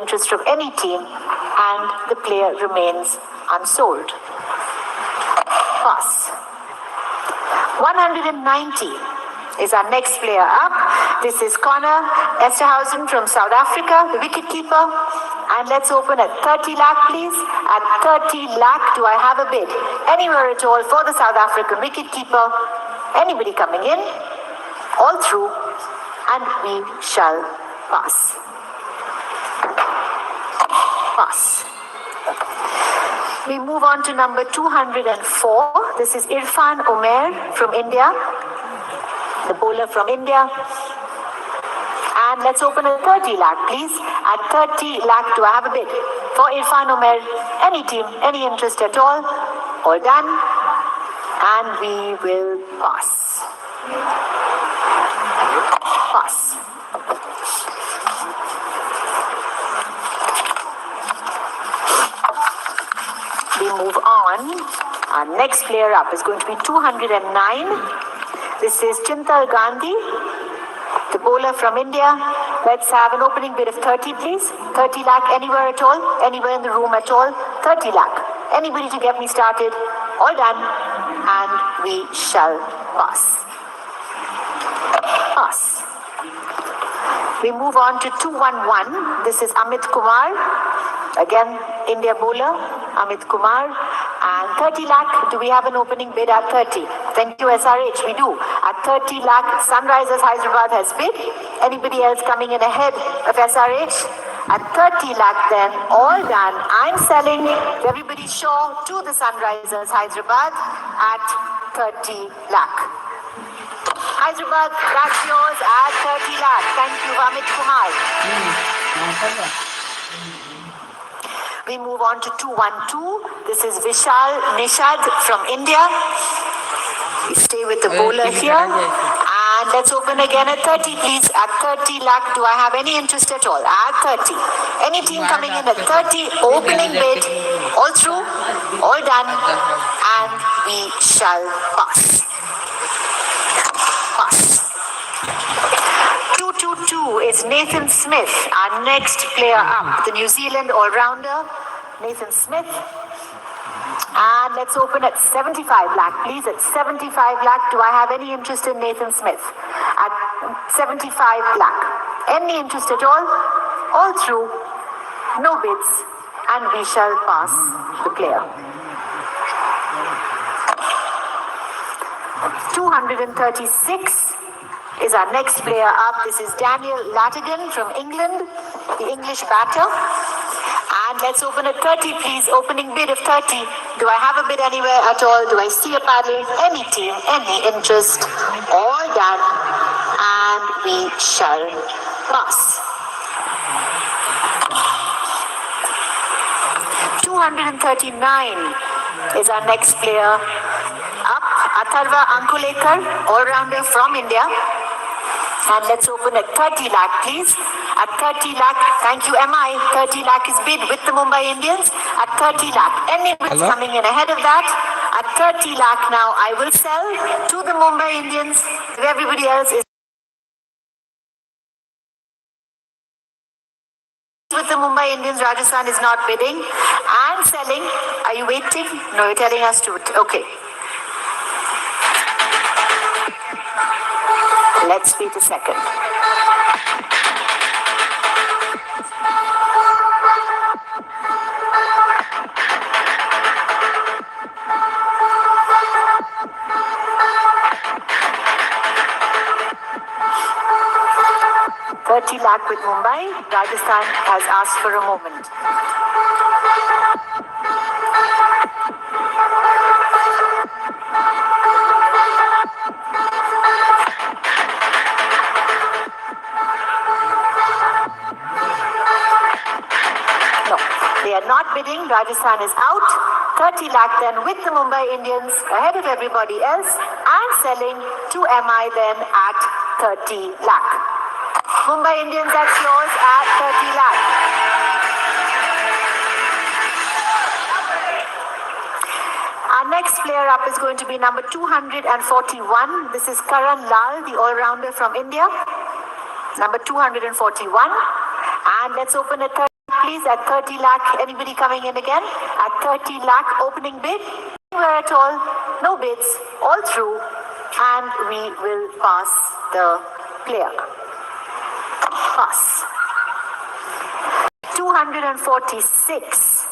interest from any team, and the player remains unsold. Pass. 190 is our next player up. This is Connor Esterhausen from South Africa, the wicketkeeper. And let's open at 30 lakh, please. At 30 lakh, do I have a bid? Anywhere at all for the South African wicketkeeper. Anybody coming in? All through. And we shall pass. Pass. We move on to number 204. This is Irfan Umair from India, the bowler from India. And let's open at 30 lakh, please. At 30 lakh, do I have a bid? For Irfan Umair, any team, any interest at all? All done. And we will pass. Pass. We move on. Our next player up is going to be 209. This is Chintal Gandhi, the bowler from India. Let's have an opening bid of 30, please. 30 lakh, anywhere at all, anywhere in the room at all. 30 lakh. Anybody to get me started? All done. And we shall pass. Pass. We move on to 211. This is Amit Kumar. Again, India bowler, Amit Kumar. And 30 lakh, do we have an opening bid at 30? Thank you, SRH, we do. At 30 lakh, Sunrisers Hyderabad has bid. Anybody else coming in ahead of SRH? At 30 lakh then, all done. I'm selling, everybody sure, to the Sunrisers Hyderabad at 30 lakh. Hyderabad, that's yours at 30 lakh. Thank you, Amit Kumar. We move on to 212. This is Vishal Nishad from India. We stay with the bowler here. And let's open again at 30, please. At 30 lakh, do I have any interest at all? At 30. Any team coming in at 30, opening bid, all through, all done, and we shall pass. Pass. 222 is Nathan Smith, our next player up, the New Zealand all-rounder, Nathan Smith. And let's open at 75 lakh, please. At 75 lakh, do I have any interest in Nathan Smith? At 75 lakh. Any interest at all? All through. No bids. And we shall pass the player. 236 is our next player up. This is Daniel Latigan from England, the English batter. And let's open at 30, please. Opening bid of 30. Do I have a bid anywhere at all? Do I see a paddle? Any team, any interest? All done. And we shall pass. 239 is our next player up. Atharva Anklekar, all-rounder from India. And let's open at 30 lakh, please. At 30 lakh, thank you, MI. 30 lakh is bid with the Mumbai Indians. At 30 lakh, any bids coming in ahead of that? At 30 lakh now, I will sell to the Mumbai Indians. Everybody else is with the Mumbai Indians. Rajasthan is not bidding and selling. Are you waiting? No, you're telling us to. Okay. Let's wait a second. $30 lakh with Mumbai. Rajasthan has asked for a moment. They are not bidding. Rajasthan is out. 30 lakh then with the Mumbai Indians ahead of everybody else and selling to MI then at 30 lakh. Mumbai Indians, that's yours at 30 lakh. Our next player up is going to be number 241. This is Karan Lal, the all-rounder from India. Number 241. And let's open at 30. please, at 30 lakh. Anybody coming in again? At 30 lakh opening bid. Anywhere at all, no bids, all through, and we will pass the player. Pass. 246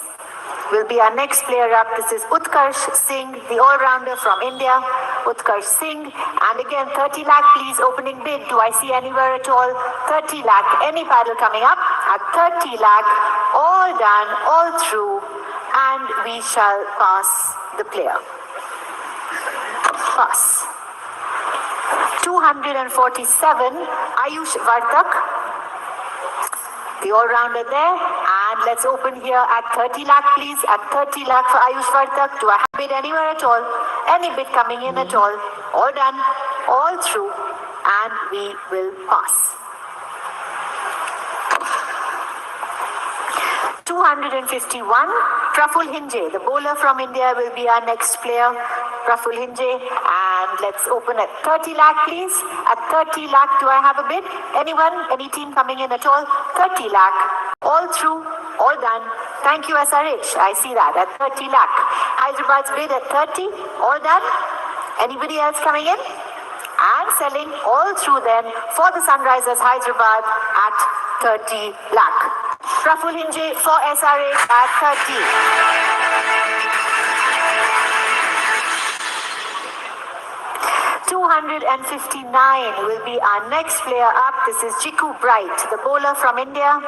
will be our next player up. This is Utkarsh Singh, the all-rounder from India. Utkarsh Singh. And again, 30 lakh, please, opening bid. Do I see anywhere at all? 30 lakh. Any paddle coming up? At 30 lakh. All done, all through. And we shall pass the player. Pass. 247, Ayush Vartak, the all-rounder there. And let's open here at 30 lakh, please. At 30 lakh for Ayush Vartak. Do I have bid anywhere at all? Any bid coming in at all? All done, all through, and we will pass. 251, Rafulhi, the bowler from India, will be our next player. Rafulhi, and let's open at 30 lakh, please. At 30 lakh, do I have a bid? Anyone? Any team coming in at all? 30 lakh, all through, all done. Thank you, SRH. I see that at 30 lakh. Hyderabad's bid at 30, all done. Anybody else coming in? And selling all through then for the Sunrisers Hyderabad at 30 lakh. Rafulhi for SRH at 30. 259 will be our next player up. This is Jiku Bright, the bowler from India.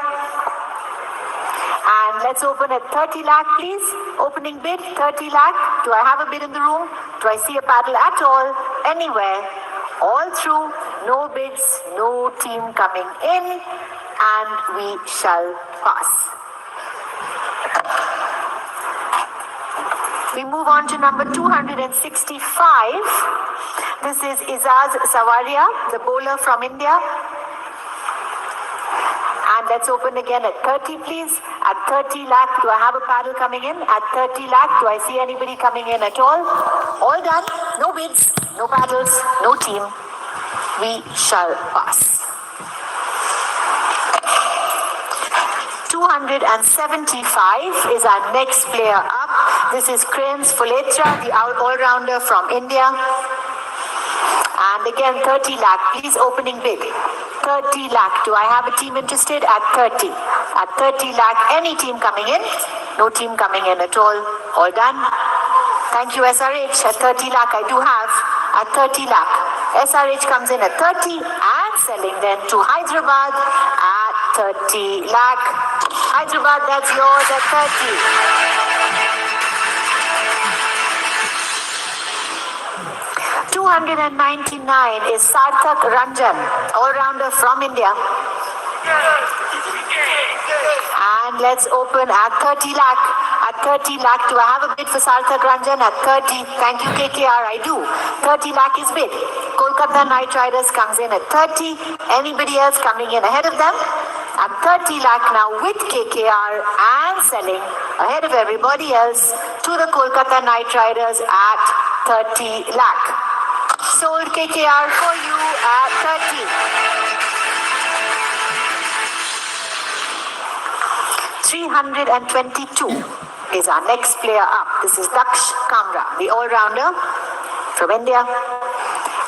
And let's open at 30 lakh, please. Opening bid, 30 lakh. Do I have a bid in the room? Do I see a paddle at all? Anywhere? All through, no bids, no team coming in, and we shall pass. We move on to number 265. This is Izaz Sawaria, the bowler from India. And let's open again at 30, please. At 30 lakh, do I have a paddle coming in? At 30 lakh, do I see anybody coming in at all? All done. No bids, no paddles, no team. We shall pass. 275 is our next player up. This is Fletra, the all-rounder from India. And again, 30 lakh. Please, opening bid. 30 lakh. Do I have a team interested? At 30. At 30 lakh. Any team coming in? No team coming in at all. All done. Thank you, SRH. At 30 lakh, I do have. At 30 lakh. SRH comes in at 30 and selling then to Hyderabad at 30 lakh. Hyderabad, that's yours at 30. 299 is Sarthak Ranjan, all-rounder from India. And let's open at 30 lakh. At 30 lakh, do I have a bid for Sarthak Ranjan? At 30, thank you KKR, I do. 30 lakh is bid. Kolkata Night Riders comes in at 30. Anybody else coming in ahead of them? At 30 lakh now with KKR and selling ahead of everybody else to the Kolkata Night Riders at 30 lakh. Sold KKR for you at 30. 322 is our next player up. This is Kamra, the all-rounder from India.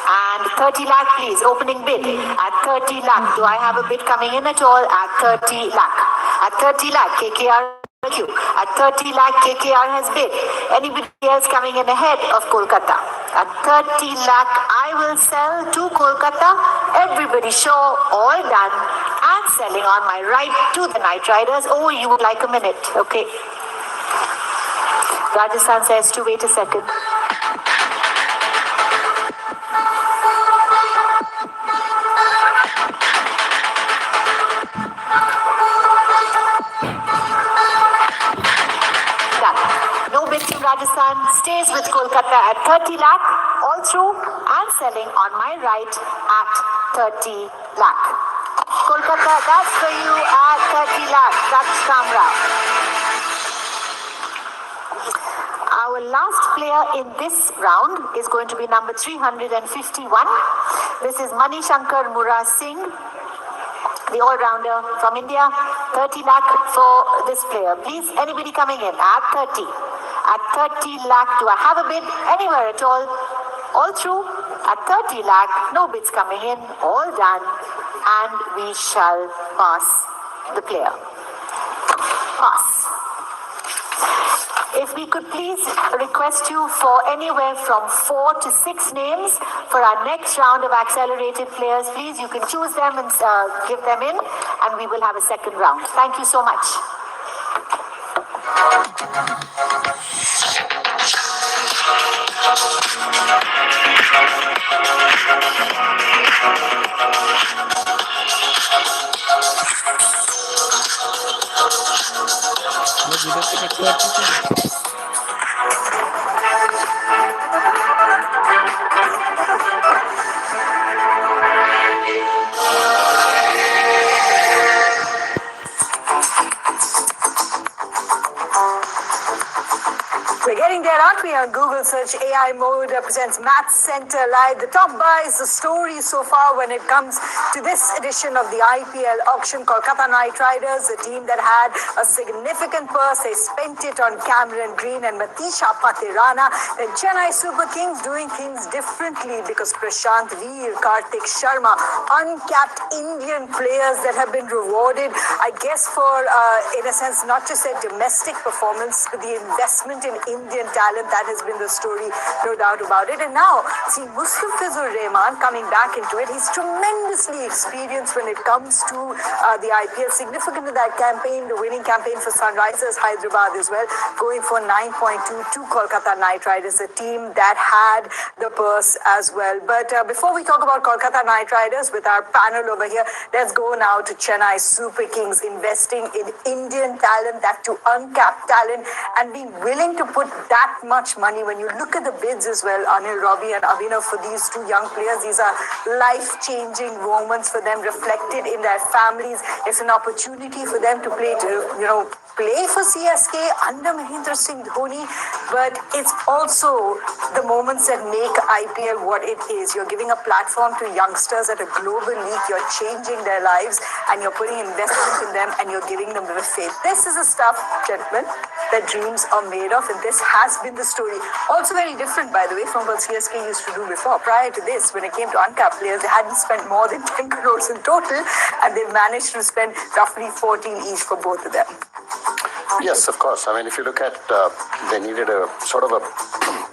And 30 lakh, please. Opening bid at 30 lakh. Do I have a bid coming in at all? At 30 lakh. At 30 lakh, KKR. Thank you. At 30 lakh, KKR has bid. Anybody else coming in ahead of Kolkata? At 30 lakh, I will sell to Kolkata. Everybody show, all done. And selling on my right to the Night Riders. Oh, you would like a minute. Okay. Rajasthan says to wait a second. Rajasthan stays with Kolkata at 30 lakh, all through and selling on my right at 30 lakh. Kolkata, that's for you at 30 lakh. That's Kamra. Our last player in this round is going to be number 351. This is Manishankar Mura Singh, the all-rounder from India. 30 lakh for this player. Please, anybody coming in at 30. At 30 lakh, do I have a bid anywhere at all? All through at 30 lakh, no bids coming in, all done, and we shall pass the player. Pass. If we could please request you for anywhere from 4 to 6 names for our next round of accelerated players, please, you can choose them and give them in, and we will have a second round. Thank you so much. We're getting there, aren't we? On Google search AI mode presents Maths Center Live. The top bar is the story so far when it comes to this edition of the IPL auction. Kolkata Night Riders, a team that had a significant purse. They spent it on Cameron Green and Matisha Patirana. Then Chennai Super Kings doing things differently because Prashant Veer, Karthik Sharma, uncapped Indian players that have been rewarded, I guess, for, in a sense, not just their domestic performance, but the investment in Indian talent. That has been the story, no doubt about it. And now, see, Mustafizur Rahman coming back into it. He's tremendously experienced when it comes to the IPL. Significant in that campaign, the winning campaign for Sunrisers Hyderabad as well, going for 9.2 to Kolkata Night Riders, a team that had the purse as well. But before we talk about Kolkata Night Riders with our panel over here, let's go now to Chennai Super Kings, investing in Indian talent, that to uncapped talent, and being willing to put that much money. When you look at the bids as well, Anil, Robbie and Abhinav, for these two young players, these are life-changing moments for them, reflected in their families. It's an opportunity for them to play for CSK under Mahendra Singh Dhoni, but it's also the moments that make IPL what it is. You're giving a platform to youngsters at a global league, you're changing their lives, and you're putting investment in them, and you're giving them the faith. This is the stuff, gentlemen, that dreams are made of, and this has been the story. Also very different, by the way, from what CSK used to do before. Prior to this, when it came to uncapped players, they hadn't spent more than 10 crores in total, and they've managed to spend roughly 14 each for both of them. Yes, of course. I mean, if you look at, they needed a sort of a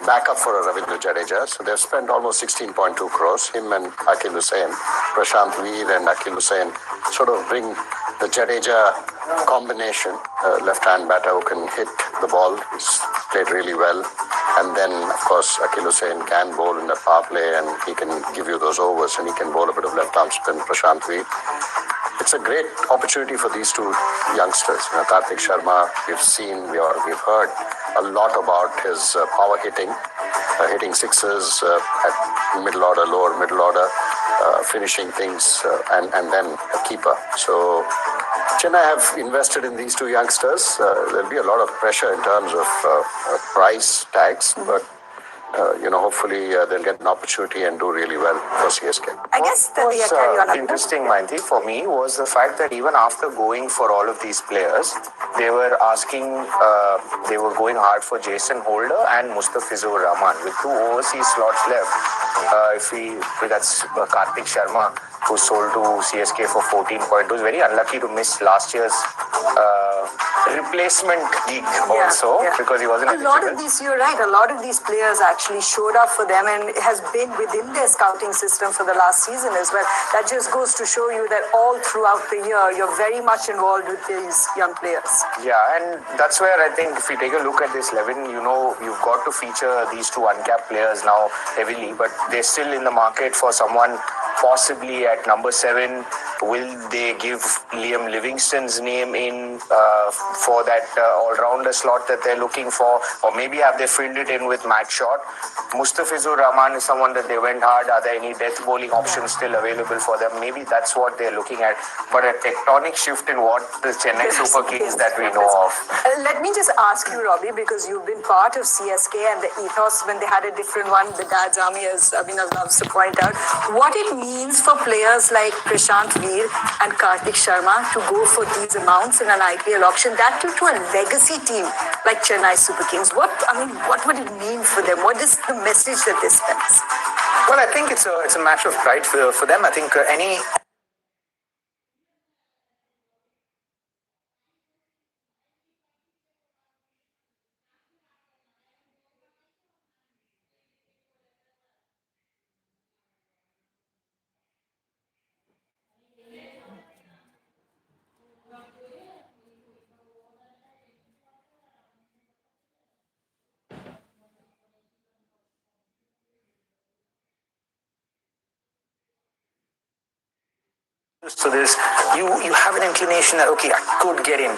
backup for a Ravindra Jadeja. So they've spent almost 16.2 crores. Him and Akil Hussain, Prashant Veer and Akil Hussain sort of bring the Jadeja combination, left-hand batter who can hit the ball. He's played really well. And then, of course, Akil Hussain can bowl in the power play and he can give you those overs and he can bowl a bit of left-arm spin, Prashant Veer. It's a great opportunity for these two youngsters. Karthik Sharma, we've heard a lot about his power hitting, hitting sixes at middle order, lower middle order, finishing things, and then a keeper. So Chennai have invested in these two youngsters. There'll be a lot of pressure in terms of price tags, but hopefully they'll get an opportunity and do really well for CSK. I guess that interesting, Mayanti, for me was the fact that even after going for all of these players, they were they were going hard for Jason Holder and Mustafizur Rahman with 2 overseas slots left. That's Karthik Sharma, who sold to CSK for 14.2. Was very unlucky to miss last year's replacement gig also because he wasn't eligible. You're right, a lot of these players actually showed up for them and has been within their scouting system for the last season as well. That just goes to show you that all throughout the year, you're very much involved with these young players. Yeah, and that's where I think if we take a look at this 11, you've got to feature these two uncapped players now heavily, but they're still in the market for someone possibly at number 7. Will they give Liam Livingston's name in for that all-rounder slot that they're looking for, or maybe have they filled it in with Matt Short? Mustafizur Rahman is someone that they went hard. Are there any death bowling options still available for them? Maybe that's what they're looking at. But a tectonic shift in what the Chennai Super Kings that we know of. Let me just ask you, Robbie, because you've been part of CSK and the ethos when they had a different one, the Dad's Army, as Abhinav loves to point out. What it means for players like Prashant Veer and Karthik Sharma to go for these amounts in an IPL auction, that too to a legacy team like Chennai Super Kings. What would it mean for them? What is the message that this sends? Well, I think it's a matter of pride for them. I think any so there's you have an inclination that okay, I could get in,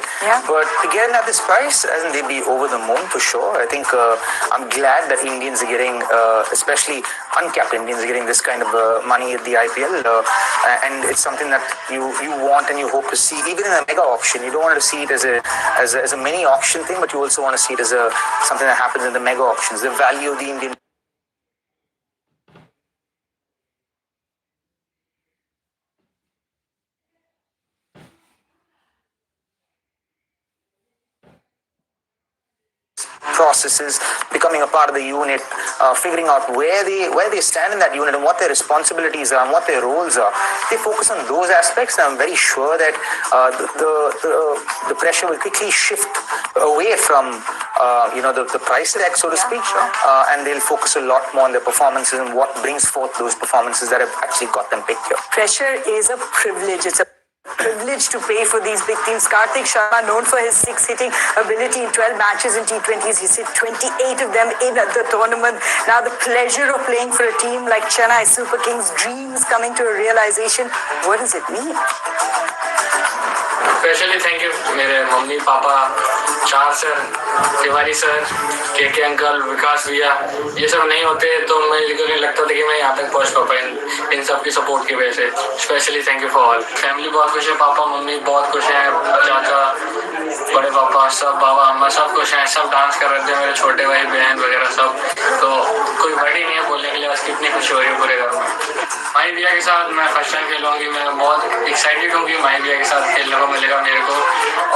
but to get in at this price, I think they'd be over the moon for sure. I think I'm glad that Indians are getting, especially uncapped Indians, are getting this kind of money at the IPL, and it's something that you want and you hope to see even in a mega auction. You don't want to see it as a mini auction thing, but you also want to see it as something that happens in the mega auctions. The value of the Indian processes, becoming a part of the unit, figuring out where they stand in that unit and what their responsibilities are and what their roles are. They focus on those aspects, and I'm very sure that the pressure will quickly shift away from the price tag, so to speak, and they'll focus a lot more on their performances and what brings forth those performances that have actually got them picked here. Pressure is a privilege. It's a privilege to pay for these big teams. Karthik Sharma, known for his six-hitting ability in 12 matches in T20s. He's hit 28 of them in the tournament. Now the pleasure of playing for a team like Chennai Super Kings, dreams coming to a realization. What does it mean? Specially thank you मेरे mummy papa चार sir Tiwari sir के uncle विकास भैया ये सब नहीं होते तो मुझे नहीं लगता था कि मैं यहाँ तक पहुँच पाऊँ इन सब की सपोर्ट की वजह से specially thank you for all family बहुत खुश है पापा मम्मी बहुत खुश हैं चाचा बड़े पापा सब बाबा अम्मा सब खुश हैं सब डांस कर रहे थे मेरे छोटे भाई बहन वगैरह सब तो कोई वर्ड ही नहीं है बोलने के लिए बस कितनी खुशी हो रही है पूरे घर में माही भैया के साथ मैं फर्स्ट टाइम खेलूंगी मैं बहुत एक्साइटेड हूँ कि माही भैया के साथ खेलने को मिलेगा मेरे को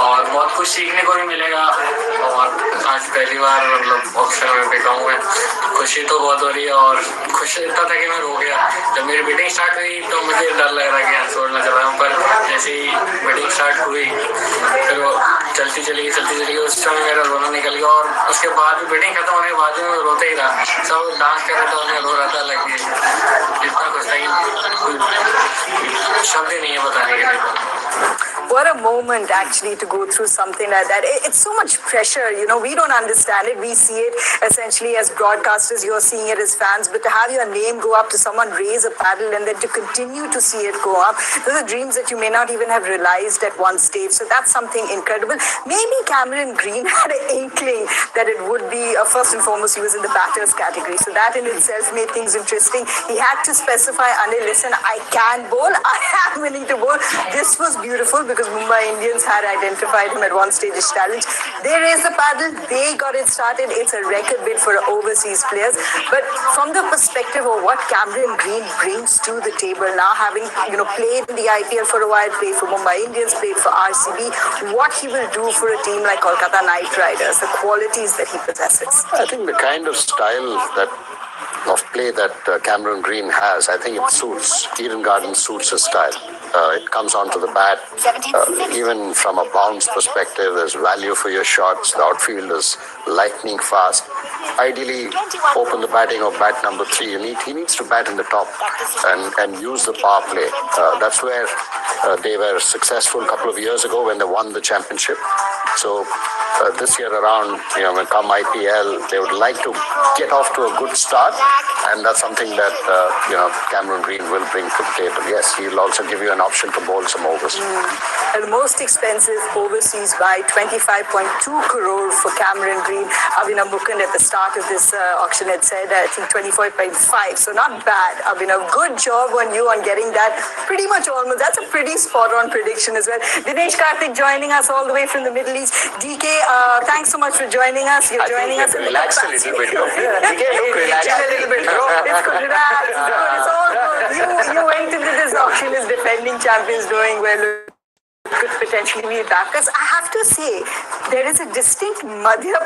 और बहुत कुछ सीखने को भी मिलेगा और आज पहली बार मतलब ऑप्शन में पे कहूँ मैं खुशी तो बहुत हो रही है और खुश इतना था कि मैं रो गया जब मेरी बैटिंग स्टार्ट हुई तो मुझे डर लग रहा कि अनसोल्ड ना चल रहा हूँ पर जैसे ही बैटिंग स्टार्ट हुई फिर वो चलती चली गई उस समय मेरा रोना निकल गया और उसके बाद भी बैटिंग खत्म होने के बाद में रोते ही रहा सब डांस कर रहा था उन्हें रो रहा था लग इतना खुश था कि शब्द ही नहीं है बताने के लिए What a moment actually to go through something like that. It's so much pressure, we don't understand it. We see it essentially as broadcasters, you're seeing it as fans, but to have your name go up, to someone raise a paddle and then to continue to see it go up, those are dreams that you may not even have realized at one stage. So that's something incredible. Maybe Cameron Green had an inkling that it would be, first and foremost, he was in the batters category. So that in itself made things interesting. He had to specify, Anil, listen, I can bowl, I am willing to bowl. This was beautiful because Mumbai Indians had identified him at one stage as challenge. They raised the paddle, they got it started. It's a record bid for overseas players. But from the perspective of what Cameron Green brings to the table now, having played in the IPL for a while, played for Mumbai Indians, played for RCB, what he will do for a team like Kolkata Night Riders, the qualities that he possesses. I think the kind of style of play that Cameron Green has, I think it suits. Eden Garden suits his style. It comes onto the bat. Even from a bounce perspective, there's value for your shots. The outfield is lightning fast. Ideally, open the batting of bat number 3. He needs to bat in the top and use the power play. That's where they were successful a couple of years ago when they won the championship. So this year around, when come IPL, they would like to get off to a good start, and that's something that Cameron Green will bring to the table. Yes, he'll also give you an option to bowl some overs. And the most expensive overseas buy, 25.2 crore for Cameron Green. Abhinav Mukund at the start of this auction had said, I think 24.5. So not bad. Abhinav, good job on you on getting that pretty much almost. That's a pretty spot-on prediction as well. Dinesh Karthik joining us all the way from the Middle East. DK, thanks so much for joining us. You're joining us. Relax a little bit. DK, look relaxed. A little bit. It's good. Relax. It's good. It's all good. You went into this auction as defending champions, doing well. Could potentially be backers. I have to say, there is a distinct Madhya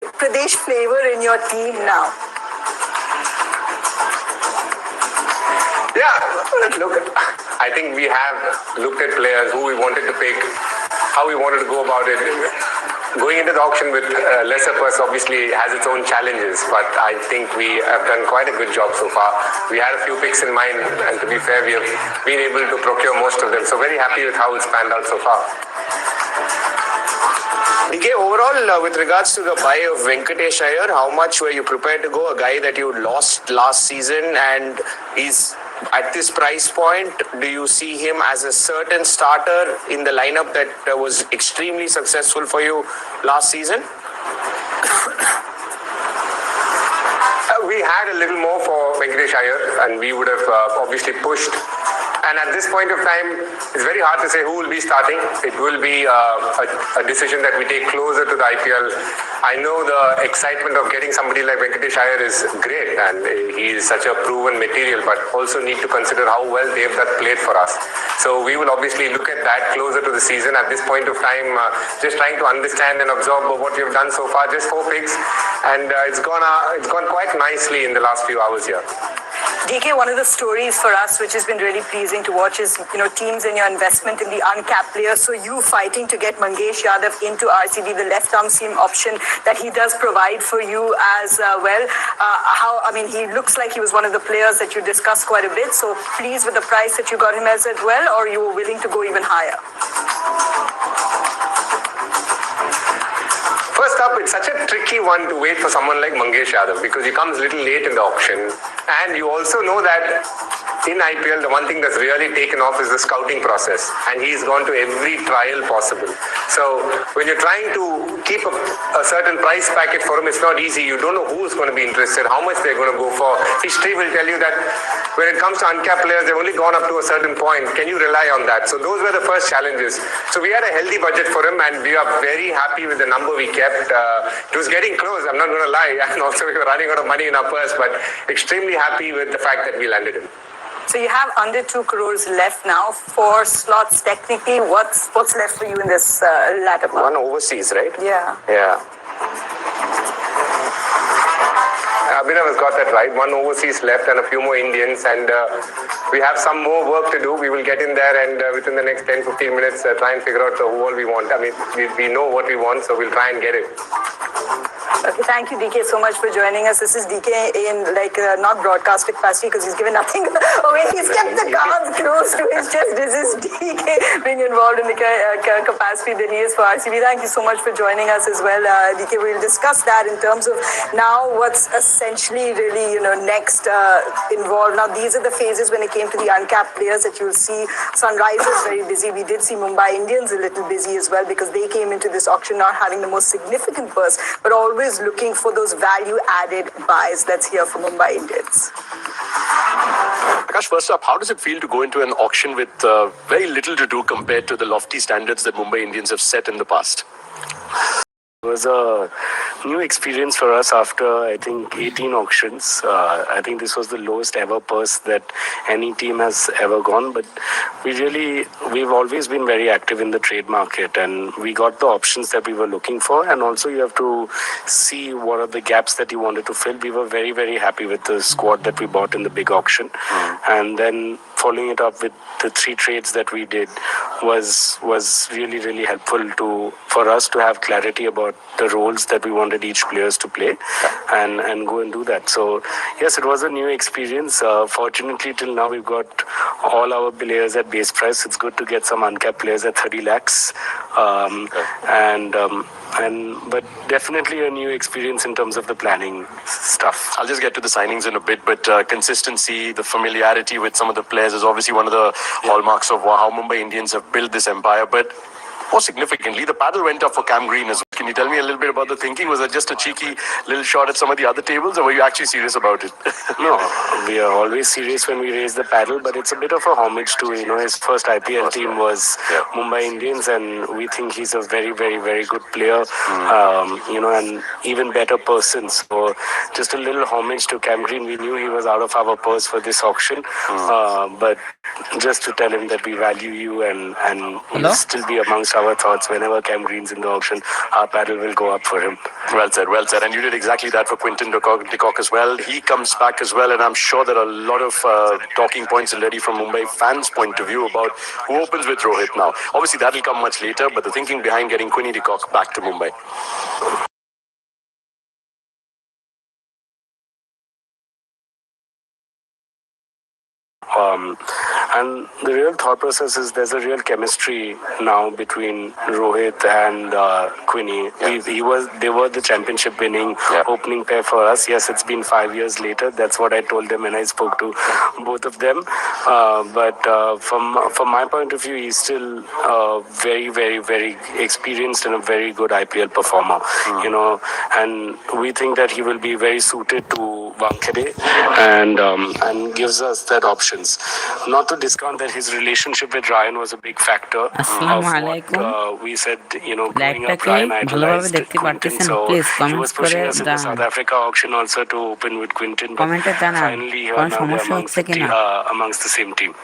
Pradesh flavor in your team now. Yeah, look, I think we have looked at players who we wanted to pick, how we wanted to go about it. Going into the auction with lesser purse obviously has its own challenges, but I think we have done quite a good job so far. We had a few picks in mind, and to be fair, we have been able to procure most of them. So very happy with how it's panned out so far. DK, overall, with regards to the buy of Venkatesh Iyer, how much were you prepared to go? A guy that you lost last season, and he's at this price point, do you see him as a certain starter in the lineup that was extremely successful for you last season? We had a little more for Venkatesh Iyer, and we would have obviously pushed. And at this point of time, it's very hard to say who will be starting. It will be a decision that we take closer to the IPL. I know the excitement of getting somebody like Venkatesh Iyer is great, and he is such a proven material, but also need to consider how well they've played for us. So we will obviously look at that closer to the season. At this point of time, just trying to understand and absorb what we've done so far. Just 4 picks, and it's gone quite nicely in the last few hours here. DK, one of the stories for us, which has been really pleasing to watch, is teams and your investment in the uncapped players. So you fighting to get Mangesh Yadav into RCB, the left arm seam option that he does provide for you as well. He looks like he was one of the players that you discussed quite a bit. So pleased with the price that you got him as well, or you were willing to go even higher? First up, it's such a tricky one to wait for someone like Mangesh Yadav because he comes a little late in the auction. And you also know that in IPL, the one thing that's really taken off is the scouting process. And he's gone to every trial possible. So when you're trying to keep a certain price packet for him, it's not easy. You don't know who's going to be interested, how much they're going to go for. History will tell you that when it comes to uncapped players, they've only gone up to a certain point. Can you rely on that? So those were the first challenges. So we had a healthy budget for him, and we are very happy with the number we kept. It was getting close, I'm not going to lie. And also we were running out of money in our purse, but extremely happy with the fact that we landed him. So you have under 2 crores left now, 4 slots technically. What's left for you in this latter part? One overseas, right? Yeah. Abhinav has got that right. 1 overseas left and a few more Indians, and we have some more work to do. We will get in there and within the next 10-15 minutes try and figure out who all we want. We know what we want, so we'll try and get it. Okay, thank you, DK, so much for joining us. This is DK in not broadcast capacity because he's given nothing away. He's kept the cards close to his chest. This is DK being involved in the capacity that he is for RCB. Thank you so much for joining us as well, DK. We'll discuss that in terms of now what's essentially really next involved. Now these are the phases when it came to the uncapped players that you'll see. Sunrisers very busy. We did see Mumbai Indians a little busy as well because they came into this auction not having the most significant purse, but always looking for those value-added buys. Let's hear from Mumbai Indians. Prakash, first up, how does it feel to go into an auction with very little to do compared to the lofty standards that Mumbai Indians have set in the past? It was a new experience for us after, I think, 18 auctions. I think this was the lowest ever purse that any team has ever gone. But we've always been very active in the trade market, and we got the options that we were looking for. And also you have to see what are the gaps that you wanted to fill. We were very, very happy with the squad that we bought in the big auction. And then following it up with the 3 trades that we did was really, really helpful for us to have clarity about the roles that we wanted each players to play and go and do that. So yes, it was a new experience. Fortunately, till now we've got all our players at base price. It's good to get some uncapped players at 30 lakhs. But definitely a new experience in terms of the planning stuff. I'll just get to the signings in a bit, but consistency, the familiarity with some of the players is obviously one of the hallmarks of how Mumbai Indians have built this empire. But more significantly, the paddle went up for Cam Green as well. Can you tell me a little bit about the thinking? Was that just a cheeky little shot at some of the other tables, or were you actually serious about it? No, we are always serious when we raise the paddle, but it's a bit of a homage to, his first IPL team was Mumbai Indians, and we think he's a very, very, very good player, and even better person. So just a little homage to Cam Green. We knew he was out of our purse for this auction, but just to tell him that we value you and he'll still be amongst our thoughts whenever Cam Green's in the auction. Our paddle will go up for him. Well said, well said. And you did exactly that for Quinton de Kock as well. He comes back as well, and I'm sure there are a lot of talking points already from Mumbai fans' point of view about who opens with Rohit now. Obviously, that'll come much later, but the thinking behind getting Quinny de Kock back to Mumbai. And the real thought process is there's a real chemistry now between Rohit and Quinny. They were the championship winning opening pair for us. Yes, it's been 5 years later. That's what I told them when I spoke to both of them. But from my point of view, he's still very, very, very experienced and a very good IPL performer. And we think that he will be very suited to Wankhede and gives us that options. Not to discount that his relationship with Ryan was a big factor of what we said, growing up Ryan idolized Quinton, so he was pushing us in the South Africa auction also to open with Quinton, but finally here now we're amongst the same team.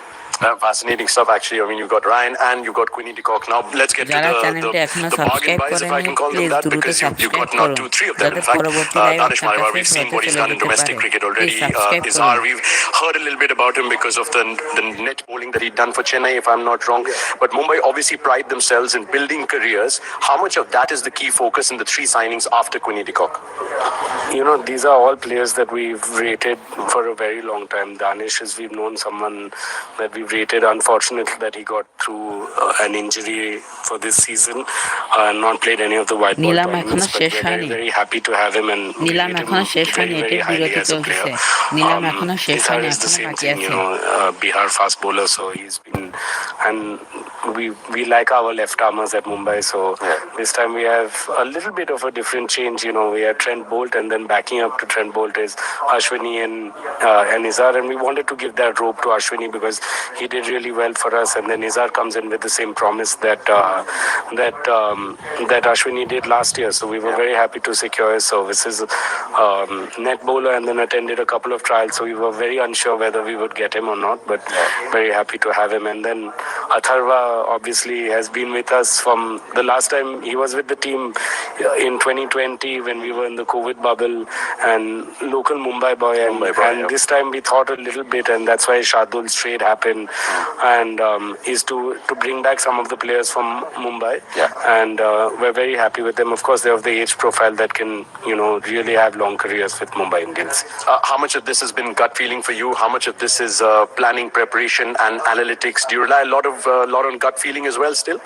Fascinating stuff, actually. I mean, you've got Ryan and you've got Quinny de Kock. Now, let's get to the bargain buys, if I can call them that, because you've got not 2, 3 of them. In fact, Danish Marewar, we've seen what he's done in domestic cricket already. Izhar, we've heard a little bit about him because of the net bowling that he'd done for Chennai, if I'm not wrong. But Mumbai obviously pride themselves in building careers. How much of that is the key focus in the 3 signings after Quinny de Kock? These are all players that we've rated for a very long time. Danish, as we've known someone that we've rated. Unfortunately, that he got through an injury for this season and not played any of the white ball tournaments. But we're very, very happy to have him and rate him very, very highly as a player. Izhar is the same thing, Bihar fast bowler, so he's been, and we like our left armers at Mumbai, so this time we have a little bit of a different change. We have Trent Bolt, and then backing up to Trent Bolt is Ashwini and Izhar, and we wanted to give that rope to Ashwini because he did really well for us, and then Izhar comes in with the same promise that Ashwini did last year, so we were very happy to secure his services. Net bowler, and then attended a couple of trials, so we were very unsure whether we would get him or not, but very happy to have him. And then Atharva obviously has been with us from the last time he was with the team in 2020 when we were in the COVID bubble, and local Mumbai boy, and this time we thought a little bit, and that's why Shardul's trade happened, and is to bring back some of the players from Mumbai, and we're very happy with them. Of course, they have the age profile that can really have long careers with Mumbai Indians. How much of this has been gut feeling for you? How much of this is planning, preparation and analytics? Do you rely a lot on gut feeling as well still?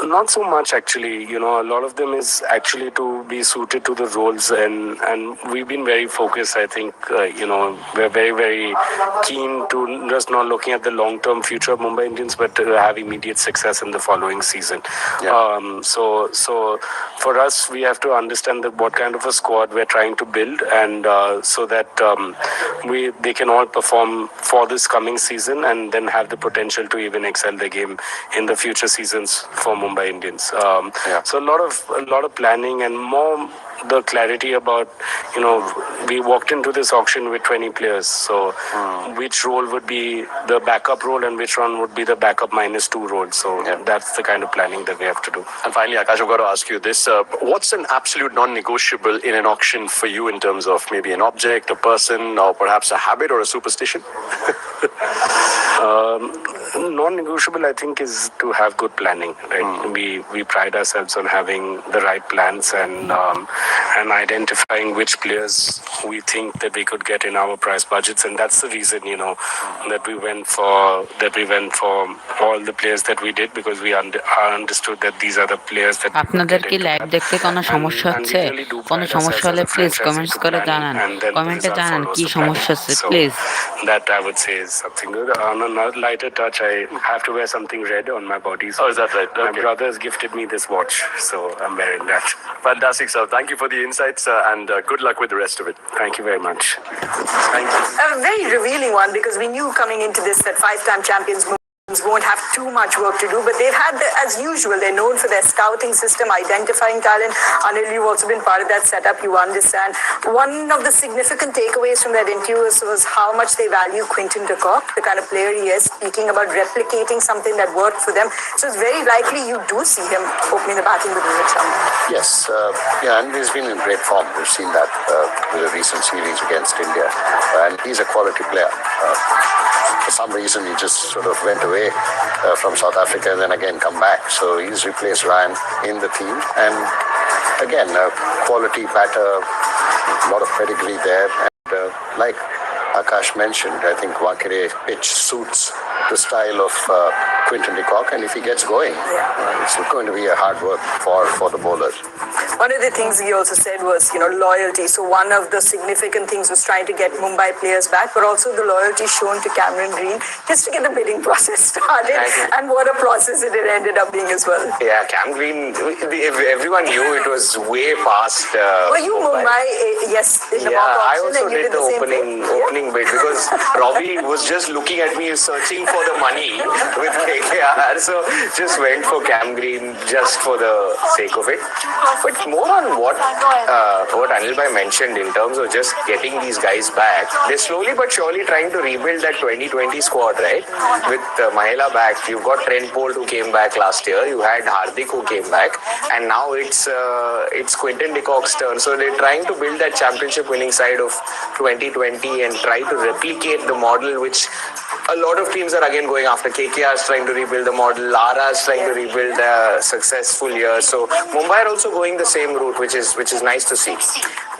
Not so much, actually. A lot of them is actually to be suited to the roles, and we've been very focused. I think we're very, very keen to just not looking at the long-term future of Mumbai Indians, but to have immediate success in the following season. So for us, we have to understand that what kind of a squad we're trying to build, and so that they can all perform for this coming season, and then have the potential to even excel their game in the future seasons for Mumbai Indians. So a lot of planning and more the clarity about, we walked into this auction with 20 players. So which role would be the backup role and which one would be the backup -2 role. So that's the kind of planning that we have to do. And finally, Akash, I've got to ask you this. What's an absolute non-negotiable in an auction for you in terms of maybe an object, a person, or perhaps a habit or a superstition? Non-negotiable, I think, is to have good planning. Right, we pride ourselves on having the right plans and identifying which players we think that we could get in our price budgets, and that's the reason that we went for all the players that we did, because we understood that these are the players that আপনাদের কি live দেখতে কোনো সমস্যা হচ্ছে? কোনো সমস্যা হলে please comments করে জানান, কমেন্টে জানান কি সমস্যা হচ্ছে please. That I would say is something good. On a lighter touch, I have to wear something red on my body. So Oh, is that right? my brother has gifted me this watch, so I'm wearing that. Fantastic, sir. Thank you for the insights and good luck with the rest of it. Thank you very much. Thank you. A very revealing one, because we knew coming into this that five-time champions won't have too much work to do, but they've had, as usual, they're known for their scouting system, identifying talent. Anil, you've also been part of that setup, you understand. One of the significant takeaways from that interview was how much they value Quinton de Kock, the kind of player he is, speaking about replicating something that worked for them. So it's very likely you do see him opening the batting with Rohit Sharma. Yes, and he's been in great form. We've seen that with the recent series against India, and he's a quality player. For some reason, he just sort of went away from South Africa and then again come back. So he's replaced Ryan in the team, and again, quality batter, a lot of pedigree there, and like Akash mentioned, I think Wakere pitch suits the style of Quinton de Kock, and if he gets going, it's going to be a hard work for the bowlers. One of the things he also said was, loyalty. So one of the significant things was trying to get Mumbai players back, but also the loyalty shown to Cameron Green just to get the bidding process started. And what a process it ended up being as well. Yeah, Cam Green, everyone knew it was way past. Were you Mumbai? Yes, in the mock auction, I also and you did the opening bid, because Robbie was just looking at me searching for the money with KKR, so just went for Cam Green just for the sake of it. But more on what Anil Bhai mentioned in terms of just getting these guys back, they're slowly but surely trying to rebuild that 2020 squad, right? With Mahela back, you've got Trent Bolt who came back last year, you had Hardik who came back, and now it's Quinton de Kock's turn. So they're trying to build that championship winning side of 2020 and try to replicate the model which a lot of teams are again going after. KKR is trying to rebuild the model, Lara is trying to rebuild a successful year. So Mumbai are also going the same route, which is nice to see.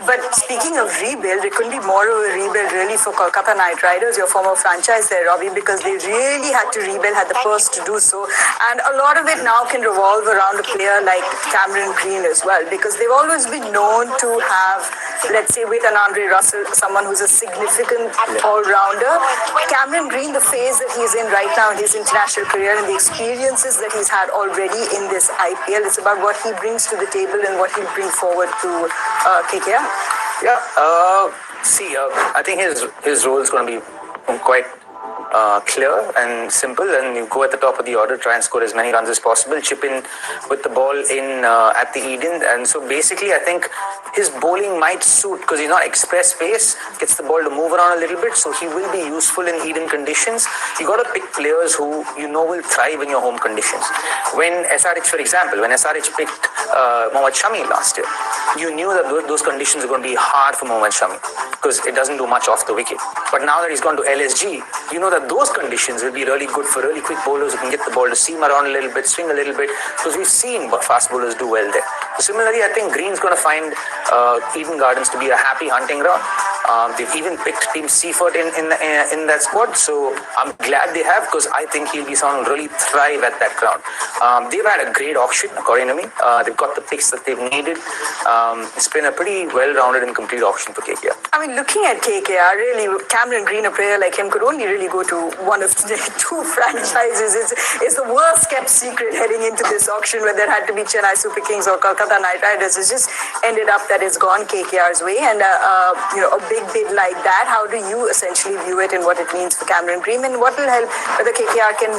But speaking of rebuild, it couldn't be more of a rebuild really for Kolkata Night Riders, your former franchise there, Robbie, because they really had to rebuild, had the purse to do so. And a lot of it now can revolve around a player like Cameron Green as well, because they've always been known to have, let's say, with an Andre Russell, someone who's a significant all-rounder. Cameron Green, the phase that he's in right now in his international career and the experiences that he's had already in this IPL, it's about what he brings to the table and what he'll bring forward to KKR. Yeah, I think his role is going to be quite clear and simple, and you go at the top of the order, try and score as many runs as possible, chip in with the ball in at the Eden. And so basically I think his bowling might suit, because he's not express pace, gets the ball to move around a little bit, so he will be useful in Eden conditions. You got to pick players who will thrive in your home conditions. When SRH, for example, picked Mohammad Shami last year, you knew that those conditions are going to be hard for Mohammad Shami, because it doesn't do much off the wicket. But now that he's gone to LSG, you know that those conditions will be really good for really quick bowlers who can get the ball to seam around a little bit, swing a little bit, because we've seen fast bowlers do well there. So similarly, I think Green's going to find Eden Gardens to be a happy hunting ground. They've even picked Team Seaford in that squad, so I'm glad they have, because I think he'll be someone who will really thrive at that ground. They've had a great auction, according to me. They've got the picks that they've needed. It's been a pretty well-rounded and complete auction for KKR. I mean, looking at KKR, really, Cameron Green, a player like him, could only really go to one of the two franchises. It's the worst kept secret heading into this auction, where there had to be Chennai Super Kings or Kolkata Night Riders. It's just ended up that it's gone KKR's way, and a big bid like that, how do you essentially view it and what it means for Cameron Green, and what will help whether KKR can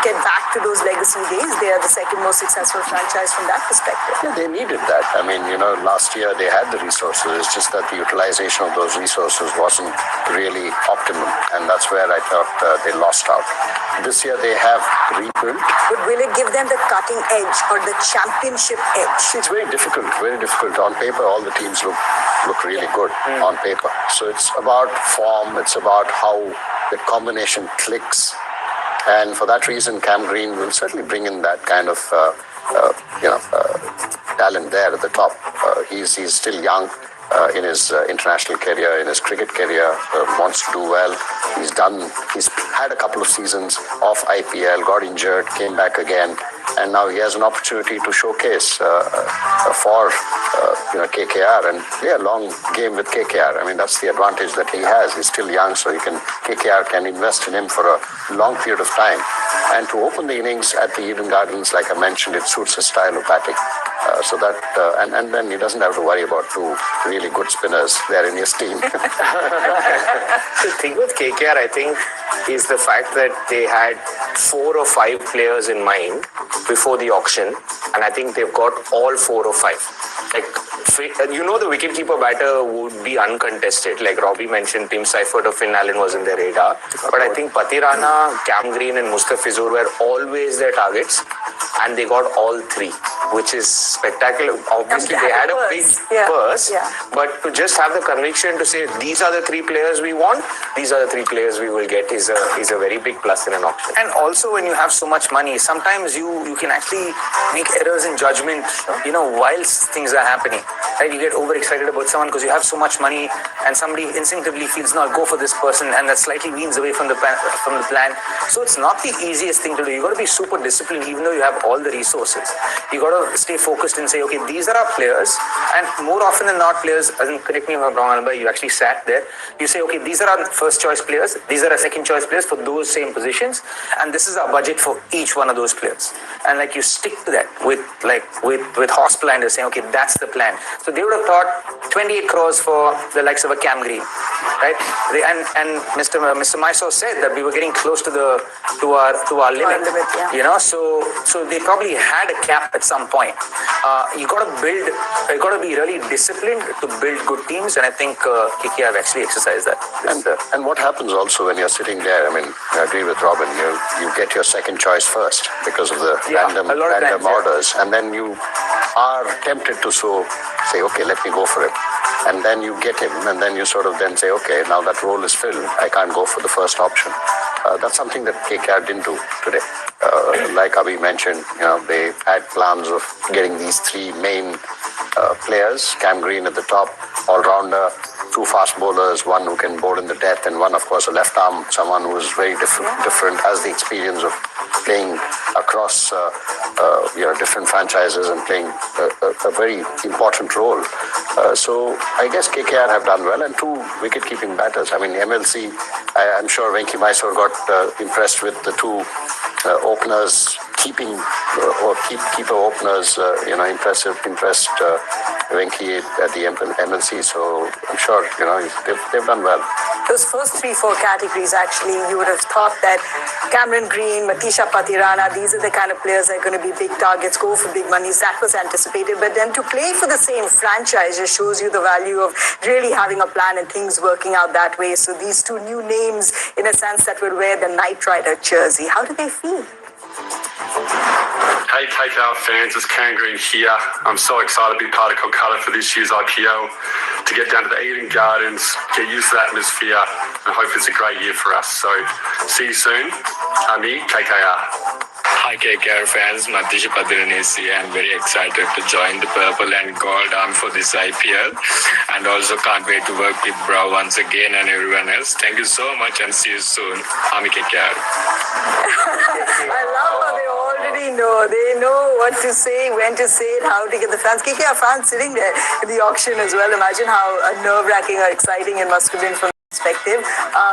get back to those legacy days? They are the second most successful franchise from that perspective. Yeah, they needed that. I mean, last year they had the resources. It's just that the utilization of those resources wasn't really optimum, and that's where I thought they lost out. This year they have rebuilt. But will it give them the cutting edge or the championship edge? It's very difficult, very difficult. On paper, all the teams look really good on paper. So it's about form, it's about how the combination clicks. And for that reason, Cam Green will certainly bring in that kind of talent there at the top. He's still young in his international career, in his cricket career, wants to do well. He's had a couple of seasons off IPL, got injured, came back again, and now he has an opportunity to showcase for KKR and play a long game with KKR. I mean, that's the advantage that he has. He's still young, so KKR can invest in him for a long period of time. And to open the innings at the Eden Gardens, like I mentioned, it suits his style of batting. So that and then he doesn't have to worry about two really good spinners there in his team. The thing with KKR, I think, is the fact that they had 4 or 5 players in mind before the auction, and I think they've got all 4 or 5. Like, the wicketkeeper batter would be uncontested. Like Robbie mentioned, Tim Seifert or Finn Allen was in their radar. But I think Patirana, Cam Green and Mustafizur were always their targets, and they got all 3, which is spectacular. Obviously, they had a big purse, but to just have the conviction to say, these are the 3 players we want, these are the 3 players we will get is a very big plus in an auction. And also, when you have so much money, sometimes you can actually make errors in judgment, whilst things are happening. Right? You get overexcited about someone because you have so much money, and somebody instinctively feels, no, I'll go for this person, and that slightly weans away from the plan. So it's not the easiest thing to do. You got to be super disciplined, even though you have all the resources. You got to stay focused and say, okay, these are our players, and more often than not, players, correct me if I'm wrong, Ananda, you actually sat there. You say, okay, these are our first choice players, these are our second choice players for those same positions, and this is our budget for each one of those players. And you stick to that with horse blinders, saying, okay, that's the plan. So they would have thought 28 crores for the likes of a Cam Green, right? And Mr. Mysore said that we were getting close to our limit. So they probably had a cap at some point. You got to be really disciplined to build good teams, and I think KKR have actually exercised that. And what happens also when you're sitting there? I mean, I agree with Robin. You get your second choice first because of the random orders, and then you are tempted to say, okay, let me go for it. And then you get him, and then you sort of then say, okay, now that role is filled, I can't go for the first option. That's something that KKR didn't do today. Like Abhi mentioned, they had plans of getting these 3 main players, Cam Green at the top, all-rounder, 2 fast bowlers, one who can bowl in the death, and one, of course, a left arm, someone who is very different, has the experience of playing across different franchises and playing a very important role. So I guess KKR have done well, and 2 wicket-keeping batters. I mean, MLC, I'm sure Venki Mysore got impressed with the 2 openers, keeper openers, impressed Venki at the MLC. So I'm sure, they've done well. Those first 3-4 categories, actually, you would have thought that Cameron Green, Matisha Patirana, these are the kind of players that are going to be big targets, go for big monies. That was anticipated. But then to play for the same franchise just shows you the value of really having a plan and things working out that way. So these 2 new names, in a sense, that would wear the Night Rider jersey. How do they feel? Hey KKR fans, it's Cam Green here. I'm so excited to be part of Kolkata for this year's IPL, to get down to the Eden Gardens, get used to the atmosphere, and hope it's a great year for us. So, see you soon. Ami, KKR. Hi KKR fans, Matisha Patirana is here. I'm very excited to join the Purple and Gold Army for this IPL, and also can't wait to work with Bro once again and everyone else. Thank you so much, and see you soon. Ami KKR. I love how they already know. They know what to say, when to say it, how to get the fans. KKR fans sitting there in the auction as well. Imagine how nerve-wracking or exciting it must have been from perspective.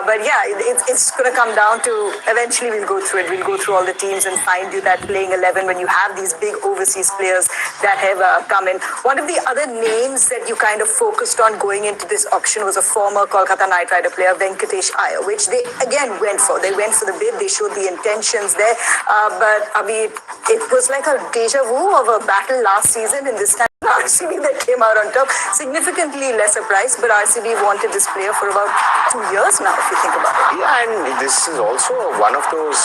But yeah, it's going to come down to, eventually we'll go through it. We'll go through all the teams and find you that playing 11 when you have these big overseas players that have come in. One of the other names that you kind of focused on going into this auction was a former Kolkata Night Rider player, Venkatesh Iyer, which they again went for. They went for the bid. They showed the intentions there. But Abhi, it was like a deja vu of a battle last season, and this time RCB that came out on top, significantly lesser price, but RCB wanted this player for about 2 years now, if you think about it. Yeah, and this is also one of those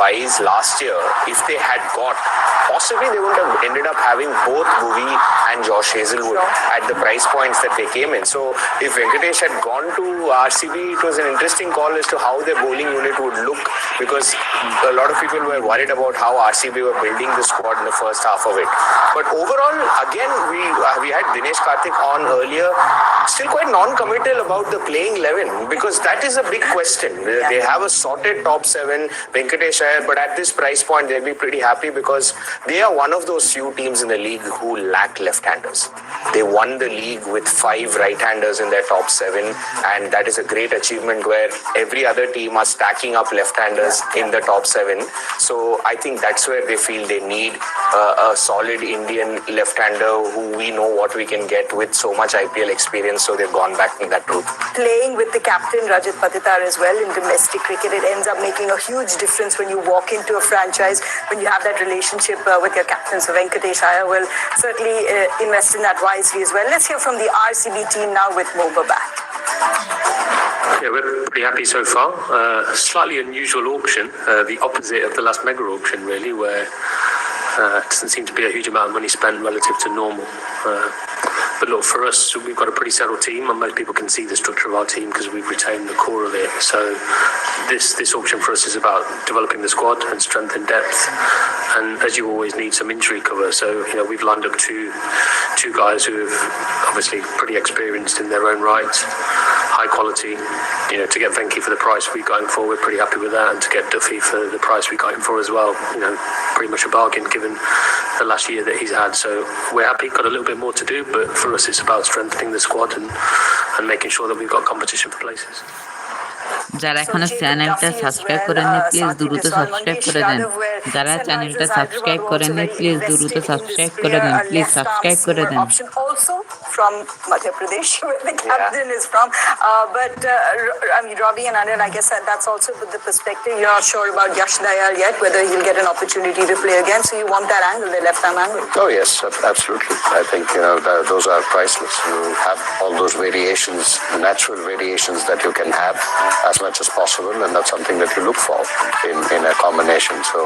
buys last year. If they had got possibly they wouldn't have ended up having both Bhuvi and Josh Hazelwood at the price points that they came in. So if Venkatesh had gone to RCB, it was an interesting call as to how their bowling unit would look, because a lot of people were worried about how RCB were building the squad in the first half of it. But overall, again, we had Dinesh Karthik on earlier, still quite non-committal about the playing 11, because that is a big question. They have a sorted top 7, Venkatesh Chaher, but at this price point, they'll be pretty happy because they are one of those few teams in the league who lack left-handers. They won the league with 5 right-handers in their top 7, and that is a great achievement where every other team are stacking up left-handers in the top 7. So I think that's where they feel they need a solid Indian left-hander who we know what we can get with so much IPL experience, so they've gone back in that route. Playing with the captain Rajat Patitar as well in domestic cricket, it ends up making a huge difference when you walk into a franchise, when you have that relationship with your captain. So Venkatesh Chaher will certainly invest in that wisely as well. Let's hear from the RCB team now with Mo Babat. Yeah, we're pretty happy so far. Slightly unusual auction, the opposite of the last mega auction really, where it doesn't seem to be a huge amount of money spent relative to normal. But look, for us, we've got a pretty settled team, and most people can see the structure of our team because we've retained the core of it. So this auction for us is about developing the squad and strength and depth. And as you always need some injury cover, so we've lined up two guys who have obviously pretty experienced in their own right, high quality. To get Venki for the price we got him for, we're pretty happy with that, and to get Duffy for the price we got him for as well, pretty much a bargain given the last year that he's had. So we're happy, got a little bit more to do, but for us it's about strengthening the squad and making sure that we've got competition for places. যারা এখনো চ্যানেলটা subscribe করেননি please দ্রুত subscribe করে দেন যারা চ্যানেলটা subscribe করেননি please দ্রুত সাবস্ক্রাইব করে দেন প্লিজ সাবস্ক্রাইব করে দেন Also from Madhya Pradesh, where the captain is from. But I mean, Robbie and Anil, I guess that's also with the perspective. You're not sure about Yash Dayal yet, whether he'll get an opportunity to play again. So you want that angle, the left-arm angle. Oh yes, absolutely. I think those are priceless. You have all those variations, natural variations that you can have as much as possible, and that's something that you look for in a combination. So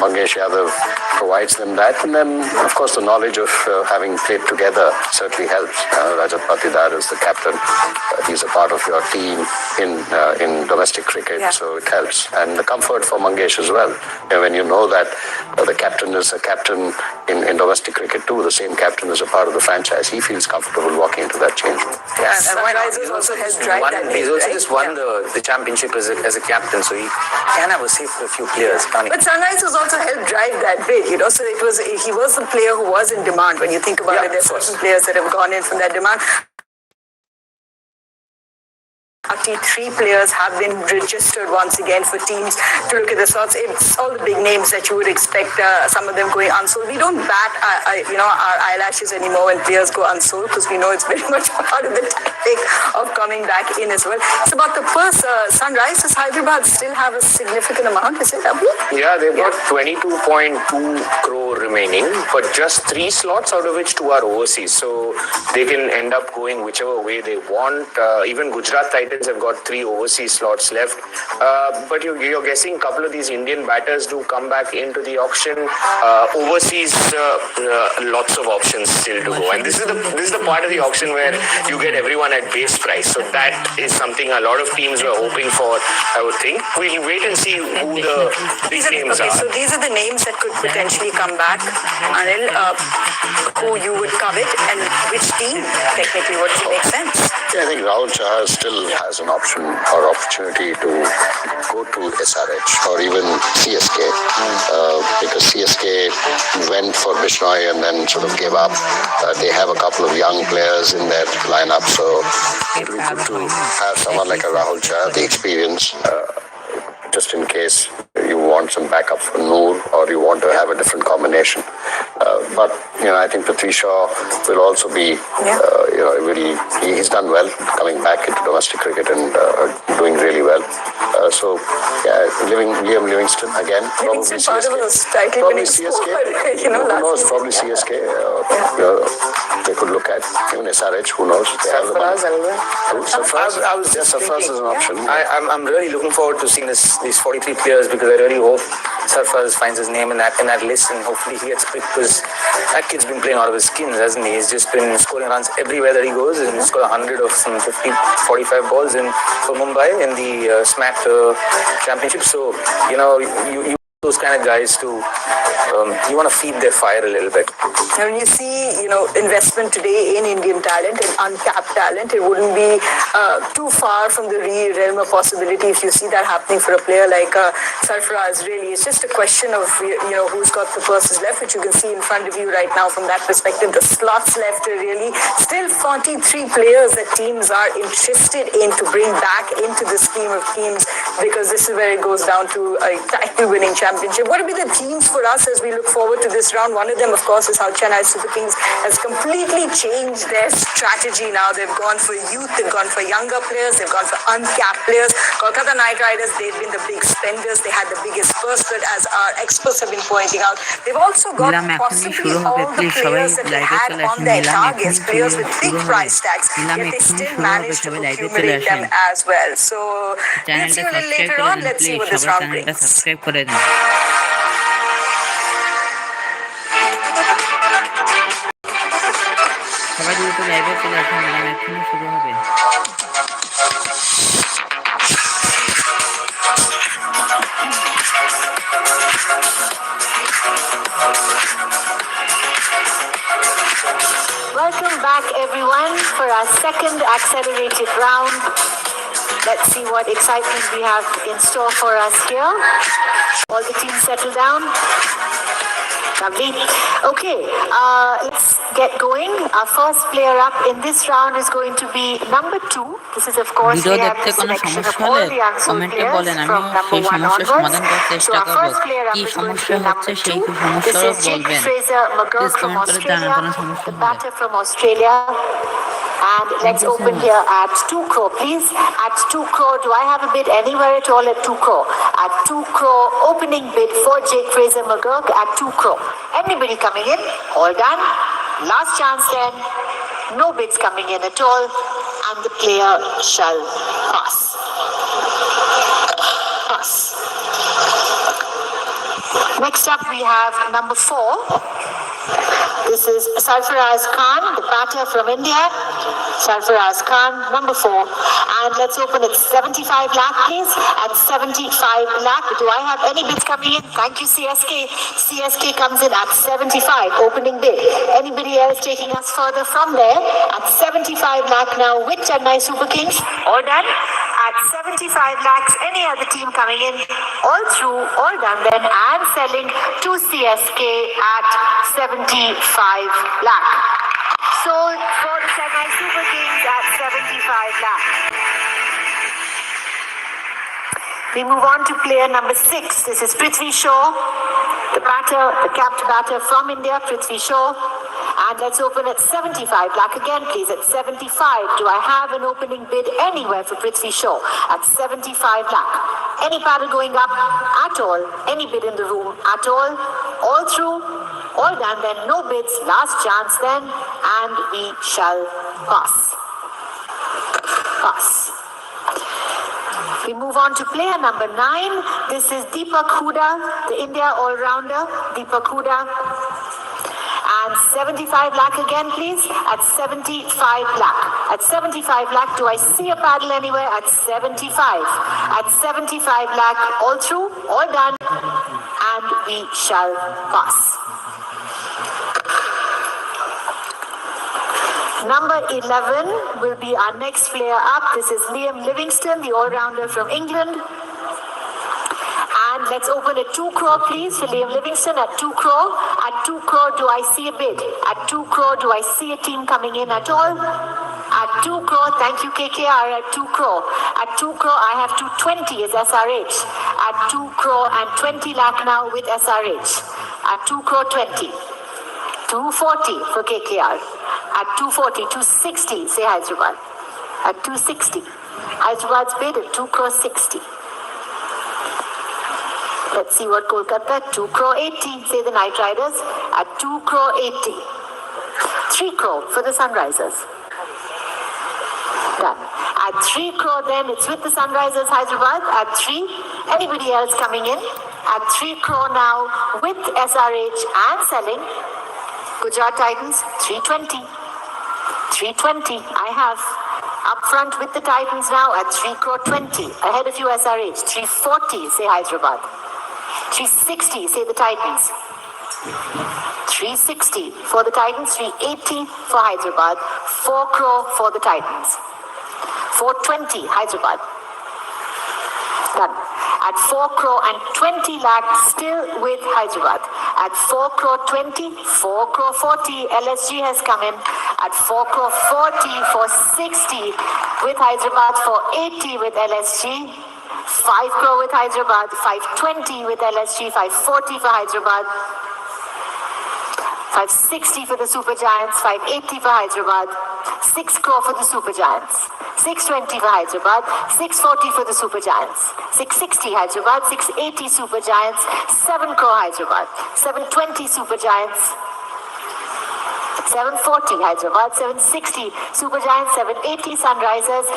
Mangesh Yadav provides them that, and then of course the knowledge of having played together certainly helps. Rajat Patidar is the captain. He's a part of your team in domestic cricket, so it helps. And the comfort for Mangesh as well. When you know that the captain is a captain in domestic cricket too, the same captain is a part of the franchise, he feels comfortable walking into that change room. Yeah, and Sunrisers also has drive that. He's also just won the championship as a captain, so he can have a say for a few players, can't he? But Sunrisers also helped drive that bid, so he was the player who was in demand. When you think about it, there's certain players that have gone in from that demand. 3 players have been registered once again for teams to look at the slots. It's all the big names that you would expect, some of them going unsold. We don't bat our eyelashes anymore when players go unsold, because we know it's very much part of the tactic of coming back in as well. It's about the purse. Sunrisers Hyderabad still have a significant amount, is it, Abhi? Yeah, they've got 22.2 crore remaining, but just 3 slots, out of which 2 are overseas. So they can end up going whichever way they want. Even Gujarat Titans have got 3 overseas slots left. But you're guessing a couple of these Indian batters do come back into the auction. Overseas, lots of options still to go. And this is the part of the auction where you get everyone at base price. So that is something a lot of teams were hoping for, I would think. We'll wait and see who the big names are. So these are the names that could potentially come back. Anil, who you would covet and which team technically would make sense? Yeah, I think Rahul Chaher still has an option or opportunity to go to SRH or even CSK, because CSK went for Bishnoi and then sort of gave up. They have a couple of young players in their lineup, so it would be good to have someone like a Rahul Chaher, the experience, just in case you want some backup for Noor or you want to have a different combination. But I think Prithvi Shaw will also be, he's done well coming back into domestic cricket and doing really well. Liam Livingston again, probably CSK. Probably CSK. Who knows? Probably CSK. They could look at even SRH. Who knows? Sarfaraz is an option. I'm really looking forward to seeing these 43 players, because I really hope Sarfraz finds his name in that list, and hopefully he gets picked, because that kid's been playing out of his skins, hasn't he? He's just been scoring runs everywhere that he goes, and he's got 100 of some 50, 45 balls for Mumbai in the SMAC championship. So, you those kind of guys to you want to feed their fire a little bit. When you see investment today in Indian talent and untapped talent, it wouldn't be too far from the realm of possibility if you see that happening for a player like Sarfraz. Really, it's just a question of who's got the purses left, which you can see in front of you right now. From that perspective, the slots left are really still 43 players that teams are interested in to bring back into the scheme of teams, because this is where it goes down to a title-winning championship. What will be the themes for us as we look forward to this round? One of them, of course, is how Chennai Super Kings has completely changed their strategy now. They've gone for youth, they've gone for younger players, they've gone for uncapped players. Kolkata Night Riders, they've been the big spenders. They had the biggest purse, but as our experts have been pointing out, they've also got possibly all the players that they had on their targets, players with big price tags, yet they still managed to accumulate them as well. So we'll see a little later on. Let's see what this round brings. সবাই দ্রুত লাইভে চলে আসুন, madam এক্ষুনি শুরু হবে। Welcome back, everyone, for our second accelerated round. Let's see what excitement we have in store for us here. All the teams settle down. Lovely. Okay, let's get going. Our first player up in this round is going to be number 2. This is, of course, we have the selection of all the unsold players from number 1 onwards. So our first player up is going to be number 2. This is Fraser McGurk from Australia, the batter from Australia. And let's open here at 2 crore, please. At 2 crore, do I have a bid anywhere at all at 2 crore? At 2 crore, opening bid for Jake Fraser McGurk at 2 crore. Anybody coming in? All done. Last chance then. No bids coming in at all. And the player shall pass. Pass. Next up, we have number 4. This is Sarfaraz Khan, the batter from India. Sarfaraz Khan, number 4. And let's open it 75 lakh, please. At 75 lakh. Do I have any bids coming in? Thank you, CSK. CSK comes in at 75, opening bid. Anybody else taking us further from there? At 75 lakh now with Chennai Super Kings. All done. At 75 lakhs, any other team coming in? All through, all done then. And selling to CSK at 75 lakh. Sold for the Chennai Super Kings at 75 lakh. We move on to player number 6. This is Prithvi Shaw, the batter, the capped batter from India, Prithvi Shaw. And let's open at 75 lakh again, please. At 75, do I have an opening bid anywhere for Prithvi Shaw? At 75 lakh. Any paddle going up at all? Any bid in the room at all? All through? All done then. No bids. Last chance then. And we shall pass. Pass. We move on to player number 9. This is Deepak Hooda, the India all-rounder. Deepak Hooda. And 75 lakh again, please. At 75 lakh. At 75 lakh, do I see a paddle anywhere? At 75. At 75 lakh, all through, all done. And we shall pass. Number 11 will be our next player up. This is Livingston, the all-rounder from England. And let's open at 2 crore, please, for Livingston at 2 crore. At 2 crore, do I see a bid? At 2 crore, do I see a team coming in at all? At 2 crore, thank you, KKR, at 2 crore. At 2 crore, I have 220 as SRH. At 2 crore and 20 lakh now with SRH. At 2 crore 20. 240 for KKR. At 240, 260, say Hyderabad. At 260. Hyderabad's bid at 2 crore 60. Let's see what Kolkata, 2 crore 80, say the Night Riders. At 2 crore 80. 3 crore for the Sunrisers. Done. At 3 crore then, it's with the Sunrisers Hyderabad. At 3, anybody else coming in? at 3 crore now with SRH and selling. Gujarat Titans 320. 320 I have. Up front with the Titans now at 3 crore 20. Ahead of you SRH. 340 say Hyderabad. 360 say the Titans. 360 for the Titans. 380 for Hyderabad. 4 crore for the Titans. 420 Hyderabad. Done. At 4 crore and 20 lakh still with Hyderabad. At 4 crore 20, 4 crore 40, LSG has come in. At 4 crore 40 for 60 with Hyderabad, 480 with LSG. 5 crore with Hyderabad, 520 with LSG, 540 for Hyderabad. 560 for the Super Giants, 580 for Hyderabad. 6 crore for the Super Giants. 620 for Hyderabad, 640 for the Super Giants, 660 Hyderabad, 680 Super Giants, 7 crore Hyderabad, 720 Super Giants, 740 Hyderabad, 760 Super Giants, 780 Sunrisers,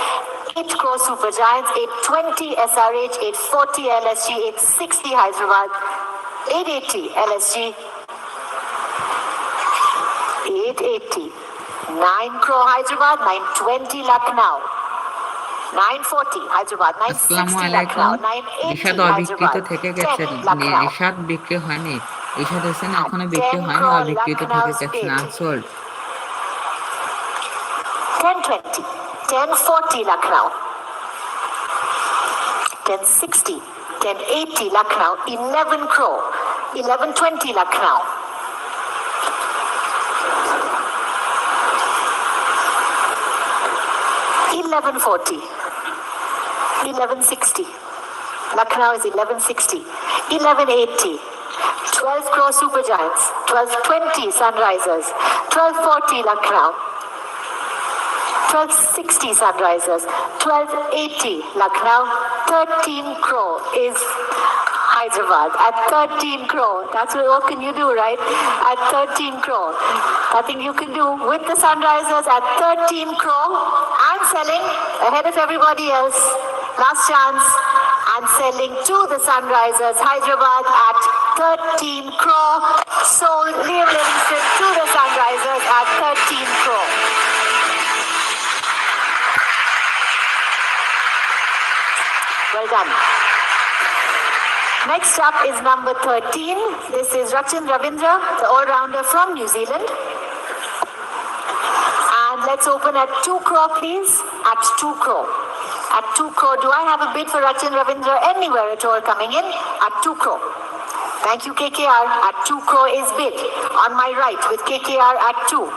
8 crore Super Giants, 820 SRH, 840 LSG, 860 Hyderabad, 880 LSG, 880. 9 crore Hyderabad, 920 Lucknow. 940 Hyderabad, 960 Lucknow, 980 Rishad অবিক্রিত থেকে গেছেন, রিশাদ বিক্রি হয়নি, রিশাদ হোসেন এখনো বিক্রি হয়নি, অবিক্রিত থেকে গেছেন, unsold. 1020, 1040 Lucknow, 1060, 1080 Lucknow, 11 crore, 1120 Lucknow. 1140, 1160. Lucknow is 1160. 1180. 12 crore Super Giants. 1220 Sunrisers. 1240 Lucknow. 1260 Sunrisers. 1280 Lucknow. 13 crore is Hyderabad. At 13 crore. That's what can you do, right? At 13 crore. Nothing you can do with the Sunrisers at 13 crore and selling ahead of everybody else. Last chance and selling to the Sunrisers. Hyderabad at 13 crore. Sold Livingston to the Sunrisers at 13 crore. Well done. Next up is number 13. This is Ranjan, the all-rounder from New Zealand. And let's open at 2 crore, please. At 2 crore. At 2 crore. Do I have a bid for Ranjan anywhere at all coming in? At 2 crore. Thank you, KKR. At 2 crore is bid. On my right with KKR at 2.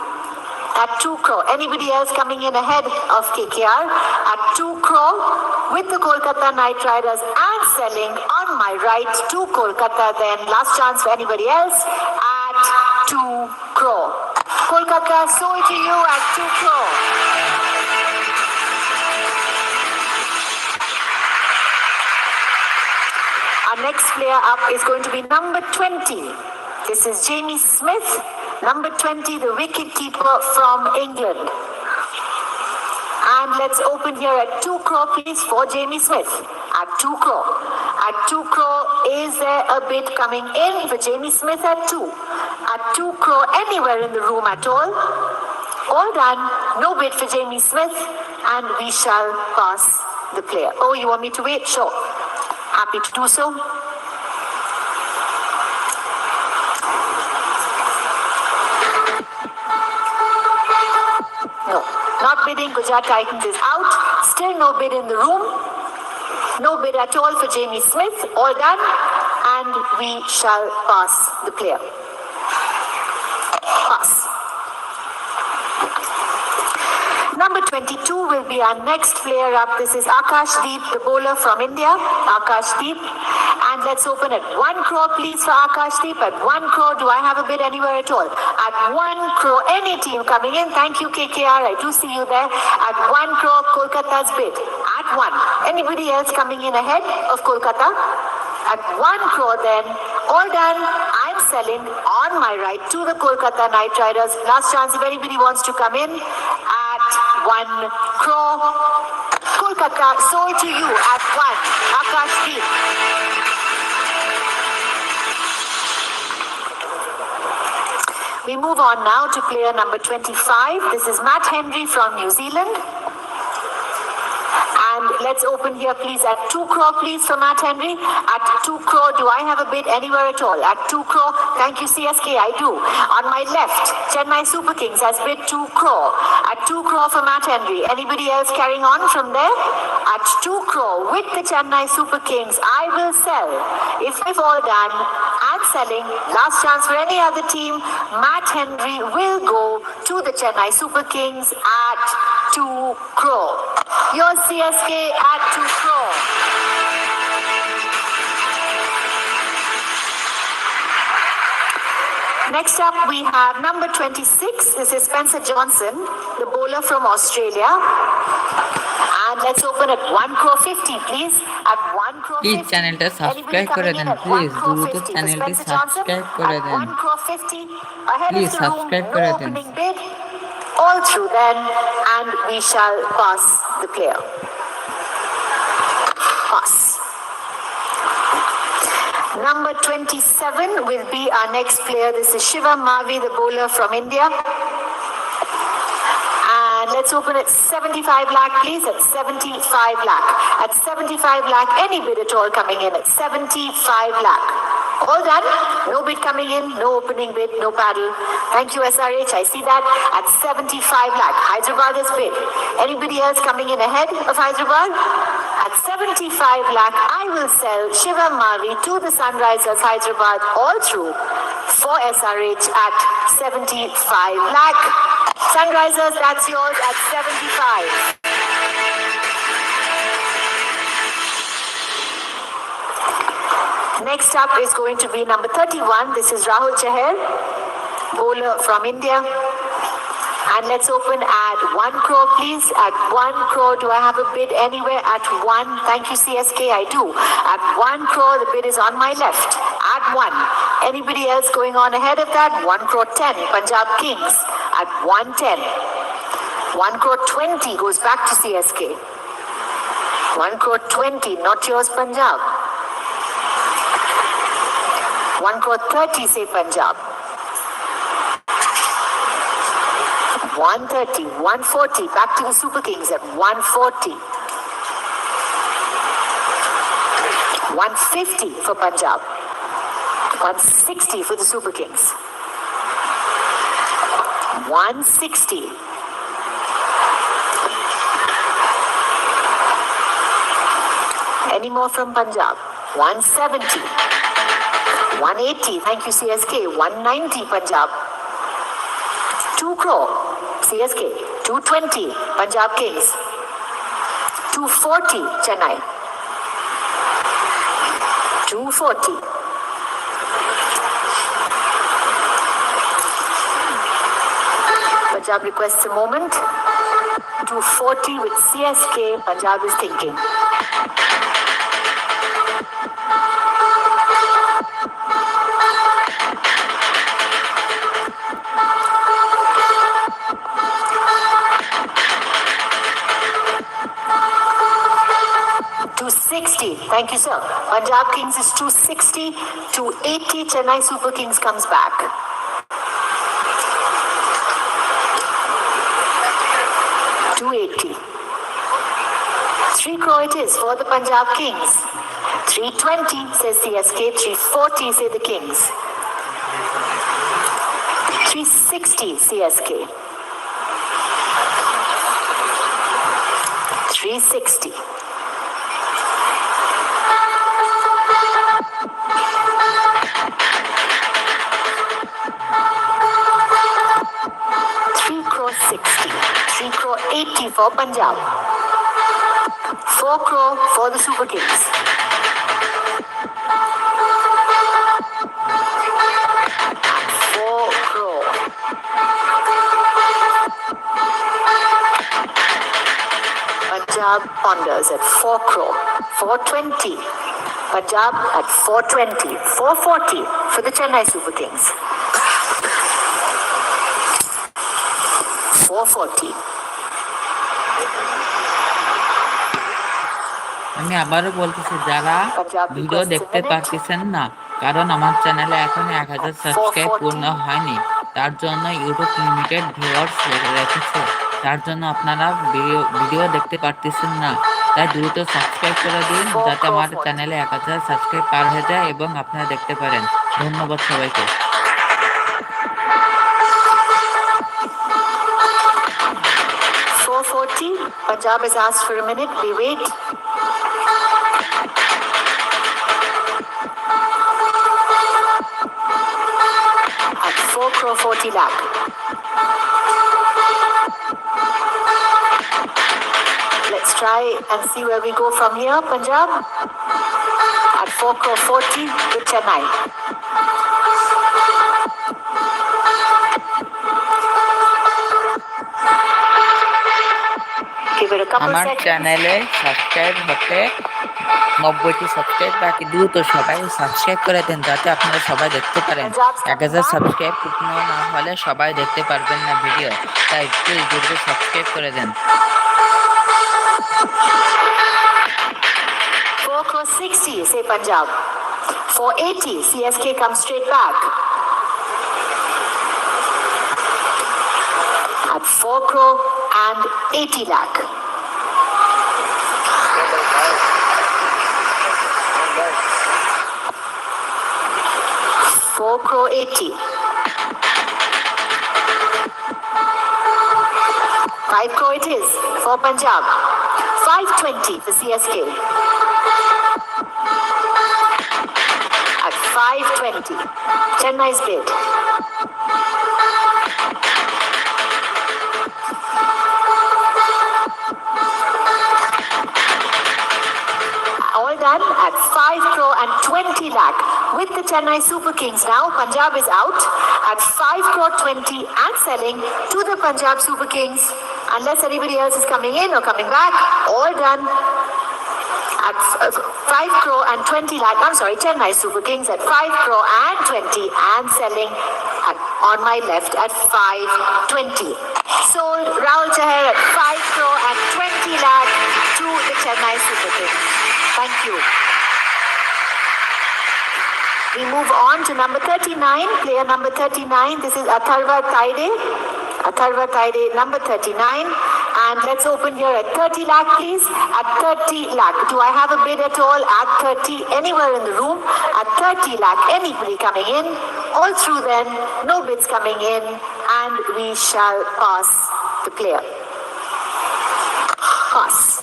At 2 crore. Anybody else coming in ahead of KKR? At 2 crore with the Kolkata Night Riders and selling on my right to Kolkata. Then last chance for anybody else at 2 crore. Kolkata sold to you at 2 crore. Our next player up is going to be number 20. This is Jamie Smith. Number 20, the wicket keeper from England. And let's open here at 2 crore, please, for Jamie Smith. At 2 crore. At 2 crore, is there a bid coming in for Jamie Smith at 2? At 2 crore, anywhere in the room at all? All done. No bid for Jamie Smith. And we shall pass the player. Oh, you want me to wait? Sure. Happy to do so. No, not bidding. Gujarat Titans is out. Still no bid in the room. No bid at all for Jamie Smith. All done. And we shall pass the player. Pass. Number 22 will be our next player up. This is Akashdeep, the bowler from India. Akashdeep. And let's open at 1 crore, please, for Akashdeep. At 1 crore, do I have a bid anywhere at all? At 1 crore, any team coming in. Thank you, KKR. I do see you there. At 1 crore, Kolkata's bid. At 1. Anybody else coming in ahead of Kolkata? At 1 crore then, all done. I'm selling on my right to the Kolkata Night Riders. Last chance if anybody wants to come in. At 1 crore. Kolkata sold to you at 1. Akashdeep. We move on now to player number 25. This is Matt Henry from New Zealand. And let's open here, please, at 2 crore, please, for Matt Henry. At 2 crore, do I have a bid anywhere at all? At 2 crore, thank you, CSK, I do. On my left, Chennai Super Kings has bid 2 crore. At 2 crore for Matt Henry. Anybody else carrying on from there? At 2 crore, with the Chennai Super Kings, I will sell. If we've all done and selling, last chance for any other team, Matt Henry will go to the Chennai Super Kings at 2 crore. Your CSK at 2 crore. Next up, we have number 26. This is Spencer Johnson, the bowler from Australia. And let's open at 1 crore 50, please. At 1 crore 50. Please চ্যানেলটা subscribe করে দেন, please দ্রুত চ্যানেলটি subscribe করে দেন, 1 crore 50. Ahead please of the room, subscribe no করে দেন। opening bid. All through then, and we shall pass the player. Pass. Number 27 will be our next player. This is Shivam Mavi, the bowler from India. And let's open at 75 lakh, please, at 75 lakh. At 75 lakh, any bid at all coming in at 75 lakh. All done. No bid coming in, no opening bid, no paddle. Thank you, SRH. I see that at 75 lakh. Hyderabad is bid. Anybody else coming in ahead of Hyderabad? At 75 lakh, I will sell Shivam Mavi to the Sunrisers Hyderabad all through for SRH at 75 lakh. Sunrisers, that's yours at 75. Next up is going to be number 31. This is Rahul Chaher, bowler from India. And let's open at 1 crore, please. At 1 crore, do I have a bid anywhere? At 1, thank you, CSK, I do. At 1 crore, the bid is on my left. At 1. Anybody else going on ahead of that? 1 crore 10, Punjab Kings. At 110. 1 crore 20 goes back to CSK. 1 crore 20, not yours, Punjab. 1 crore 30, say Punjab. 130, 140, back to the Super Kings at 140. 150 for Punjab. 160 for the Super Kings. 160. Any more from Punjab? 170. 180, thank you, CSK. 190, Punjab. 2 crore, CSK. 220, Punjab Kings. 240, Chennai. 240. Punjab requests a moment. 240 with CSK. Punjab is thinking. Thank you, sir. Punjab Kings is 260. 280. Chennai Super Kings comes back. $280. 3 crore it is for the Punjab Kings. 320 says CSK. 340 say the Kings. 360 CSK. 360. 3 crore 80 for Punjab. 4 crore for the Super Kings. 4 crore. Punjab ponders at 4 crore. 420. Punjab at 420. 440 for the Chennai Super Kings. 440. আমি আবারও বলতেছি, যারা video দেখতে পারতেছেন না, কারণ আমার চ্যানেলে এখন 1000 সাবস্ক্রাইব পূর্ণ হয়নি, তার জন্য ইউটিউব লিমিটেড ভিউয়ার্স রেখেছে, তার জন্য আপনারা ভিডিও দেখতে পারতেছেন না। তাই দ্রুত সাবস্ক্রাইব করে দিন যাতে আমার চ্যানেলে 1000 সাবস্ক্রাইব পার হয়ে যায় এবং আপনারা দেখতে পারেন। ধন্যবাদ সবাইকে। 440. Punjab has asked for a minute. We wait. At 4 crore 40 lakh. Let's try and see where we go from here, Punjab. At 4 crore 40 with Chennai. আমার চ্যানেলে সাবস্ক্রাইব হতে 90টি সাবস্ক্রাইব বাকি, দ্রুত সবাই সাবস্ক্রাইব করে দেন যাতে আপনারা সবাই দেখতে পারেন। 1000 সাবস্ক্রাইব পূর্ণ না হলে সবাই দেখতে পারবেন না ভিডিও, তাই প্লিজ দ্রুত সাবস্ক্রাইব করে দেন। 4 crore 60, say Punjab. 480, CSK comes straight back. At 4 crore and 80 lakh. Four crore 80. 5 crore it is for Punjab. 520 for CSK. At 520, Chennai's bid. All done at 5 crore and 20 lakh. With the Chennai Super Kings now, Punjab is out at 5 crore 20 and selling to the Punjab Super Kings. Unless anybody else is coming in or coming back, all done at 5 crore and 20 lakh. I'm sorry, Chennai Super Kings at 5 crore and 20 and selling on my left at 520. Sold Rahul Chaher at 5 crore and 20 lakh to the Chennai Super Kings. Thank you. We move on to number 39, player number 39. This is Atharva Taide. Atharva Taide, number 39. And let's open here at 30 lakh, please. At 30 lakh. Do I have a bid at all? At 30, anywhere in the room. At 30 lakh, anybody coming in. All through then, no bids coming in. And we shall pass the player. Pass.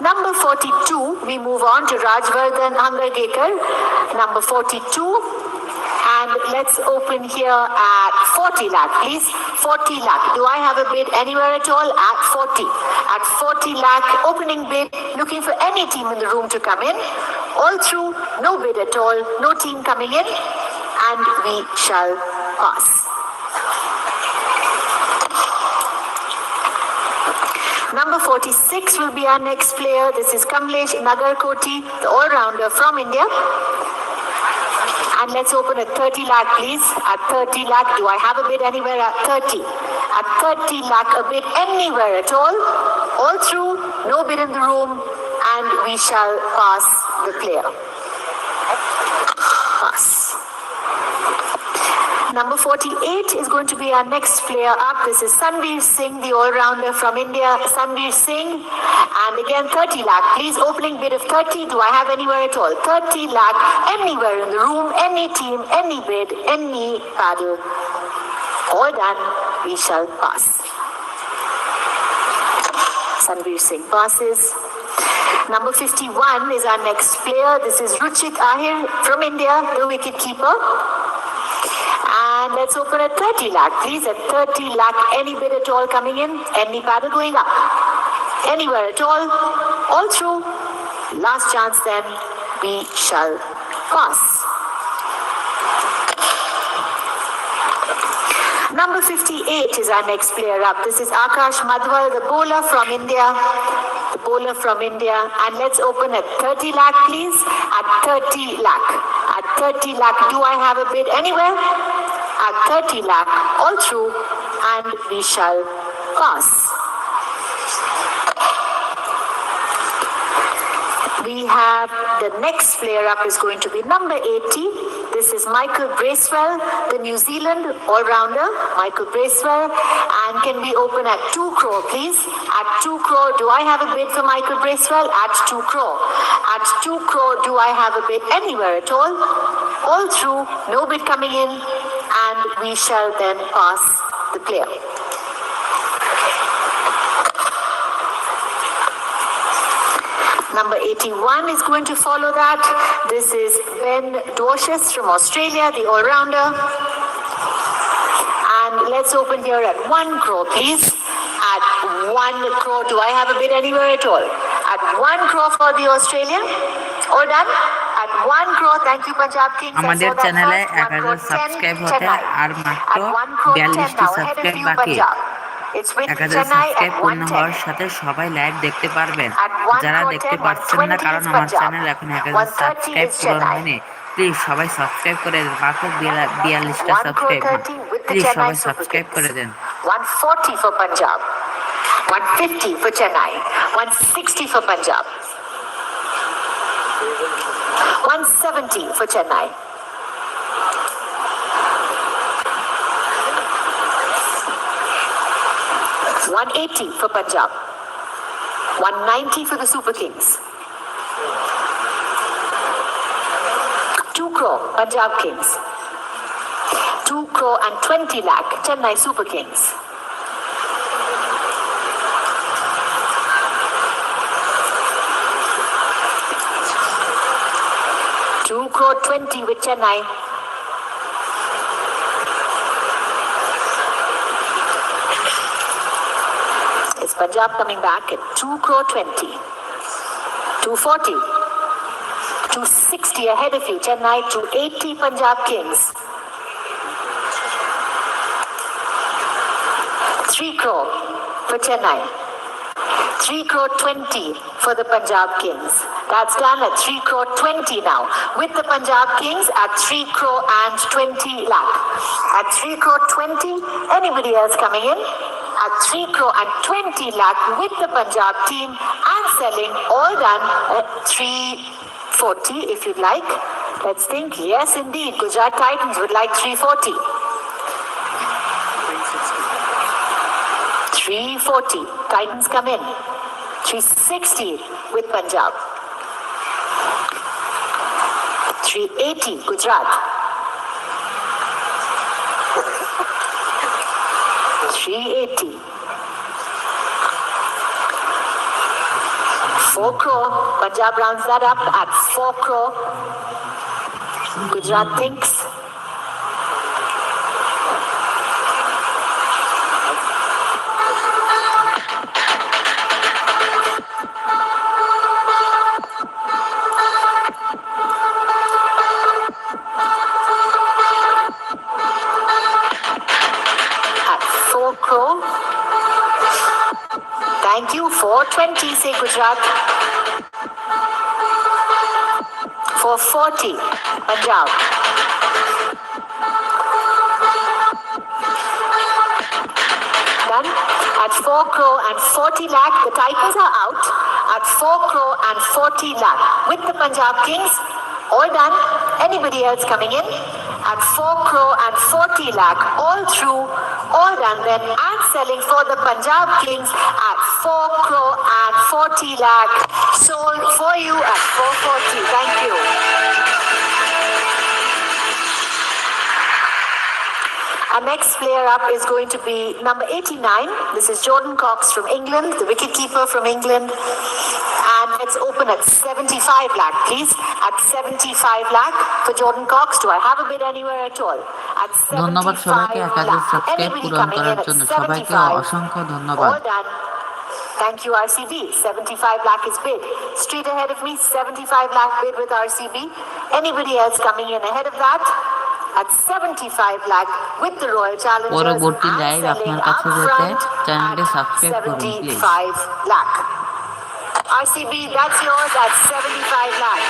Number 42, we move on to Rajvardhan Anklekar, number 42. And let's open here at 40 lakh, please. 40 lakh. Do I have a bid anywhere at all? At 40. At 40 lakh, opening bid, looking for any team in the room to come in. All through, no bid at all, no team coming in. And we shall pass. Number 46 will be our next player. This is Kamlesh Nagarkoti, the all-rounder from India. And let's open at 30 lakh, please. At 30 lakh, do I have a bid anywhere? At 30. At 30 lakh, a bid anywhere at all. All through, no bid in the room. And we shall pass the player. Pass. Number 48 is going to be our next player up. This is Sanveer Singh, the all-rounder from India. Sanveer Singh. And again, 30 lakh. Please, opening bid of 30. Do I have anywhere at all? 30 lakh. Anywhere in the room, any team, any bid, any paddle. All done. We shall pass. Sanveer Singh passes. Number 51 is our next player. This is Ruchit Ahir from India, the wicket keeper. And let's open at 30 lakh, please. At 30 lakh, any bid at all coming in, any paddle going up. Anywhere at all through. Last chance then, we shall pass. Number 58 is our next player up. This is Akash Madhwal, the bowler from India. The bowler from India. And let's open at 30 lakh, please. At 30 lakh. At 30 lakh, do I have a bid anywhere? At 30 lakh, all through, and we shall pass. We have the next player up is going to be number 80. This is Michael Bracewell, the New Zealand all-rounder, Michael Bracewell, and can we open at 2 crore, please? At 2 crore, do I have a bid for Michael Bracewell? At 2 crore. At 2 crore, do I have a bid anywhere at all? All through, no bid coming in, and we shall then pass the player. Number 81 is going to follow that. This is Ben Dwarshes from Australia, the all-rounder. And let's open here at 1 crore, please. At 1 crore, do I have a bid anywhere at all? At 1 crore for the Australian. All done? At 1 crore, thank you Punjab Kings. আমাদের চ্যানেলে 1000 subscribe হতে আর মাত্র 42টি subscribe বাকি। 1000 subscribe পূর্ণ হওয়ার সাথে সবাই live দেখতে পারবেন। যারা দেখতে পাচ্ছেন না কারণ আমার চ্যানেল এখন 1000 সাবস্ক্রাইব পূরণ হয়নি, প্লিজ সবাই সাবস্ক্রাইব করে দেন। মাত্র 42টা সাবস্ক্রাইব, প্লিজ সবাই সাবস্ক্রাইব করে দেন। 140 for Punjab, 150 for Chennai, 160 for Punjab, 170 for Chennai, 180 for Punjab, 190 for the Super Kings, 2 crore Punjab Kings, 2 crore and 20 lakh Chennai Super Kings, 2 crore 20 with Chennai, 'Is Punjab coming back at 2 crore 20, 240, 260 ahead of you Chennai, 280 Punjab Kings, 3 crore for Chennai, 3 crore 20 for the Punjab Kings. That's done at 3 crore 20 now. With the Punjab Kings at 3 crore and 20 lakh. At 3 crore 20, anybody else coming in? At 3 crore and 20 lakh with the Punjab team and selling, all done at 340 if you'd like. Let's think. Yes, indeed. Gujarat Titans would like 340. 340. Titans come in. 360 with Punjab. 380 Gujarat. 380. 4 crore. Punjab rounds that up at 4 crore. Gujarat thinks. Thank you. 420 say Gujarat. 440 Punjab. Done. At 4 crore and 40 lakh, the Titans are out. At 4 crore and 40 lakh with the Punjab Kings. All done. Anybody else coming in? At 4 crore and 40 lakh, all through, all done then, and selling for the Punjab Kings at 4 crore and 40 lakh. Sold for you at 440. Thank you. Our next player up is going to be number 89. This is Jordan Cox from England, the wicketkeeper from England. And let's open at 75 lakh, please. At 75 lakh for Jordan Cox. Do I have a bid anywhere at all? At 75 lakh. Anybody coming in at 75? All done. Thank you, RCB. 75 lakh is bid. Straight ahead of me, 75 lakh bid with RCB. Anybody else coming in ahead of that? At 75 lakh with the Royal Challengers. পরবর্তী live আপনার কাছে যেতে চ্যানেলটি subscribe করুন please. 75 lakh. RCB, that's yours at 75 lakh.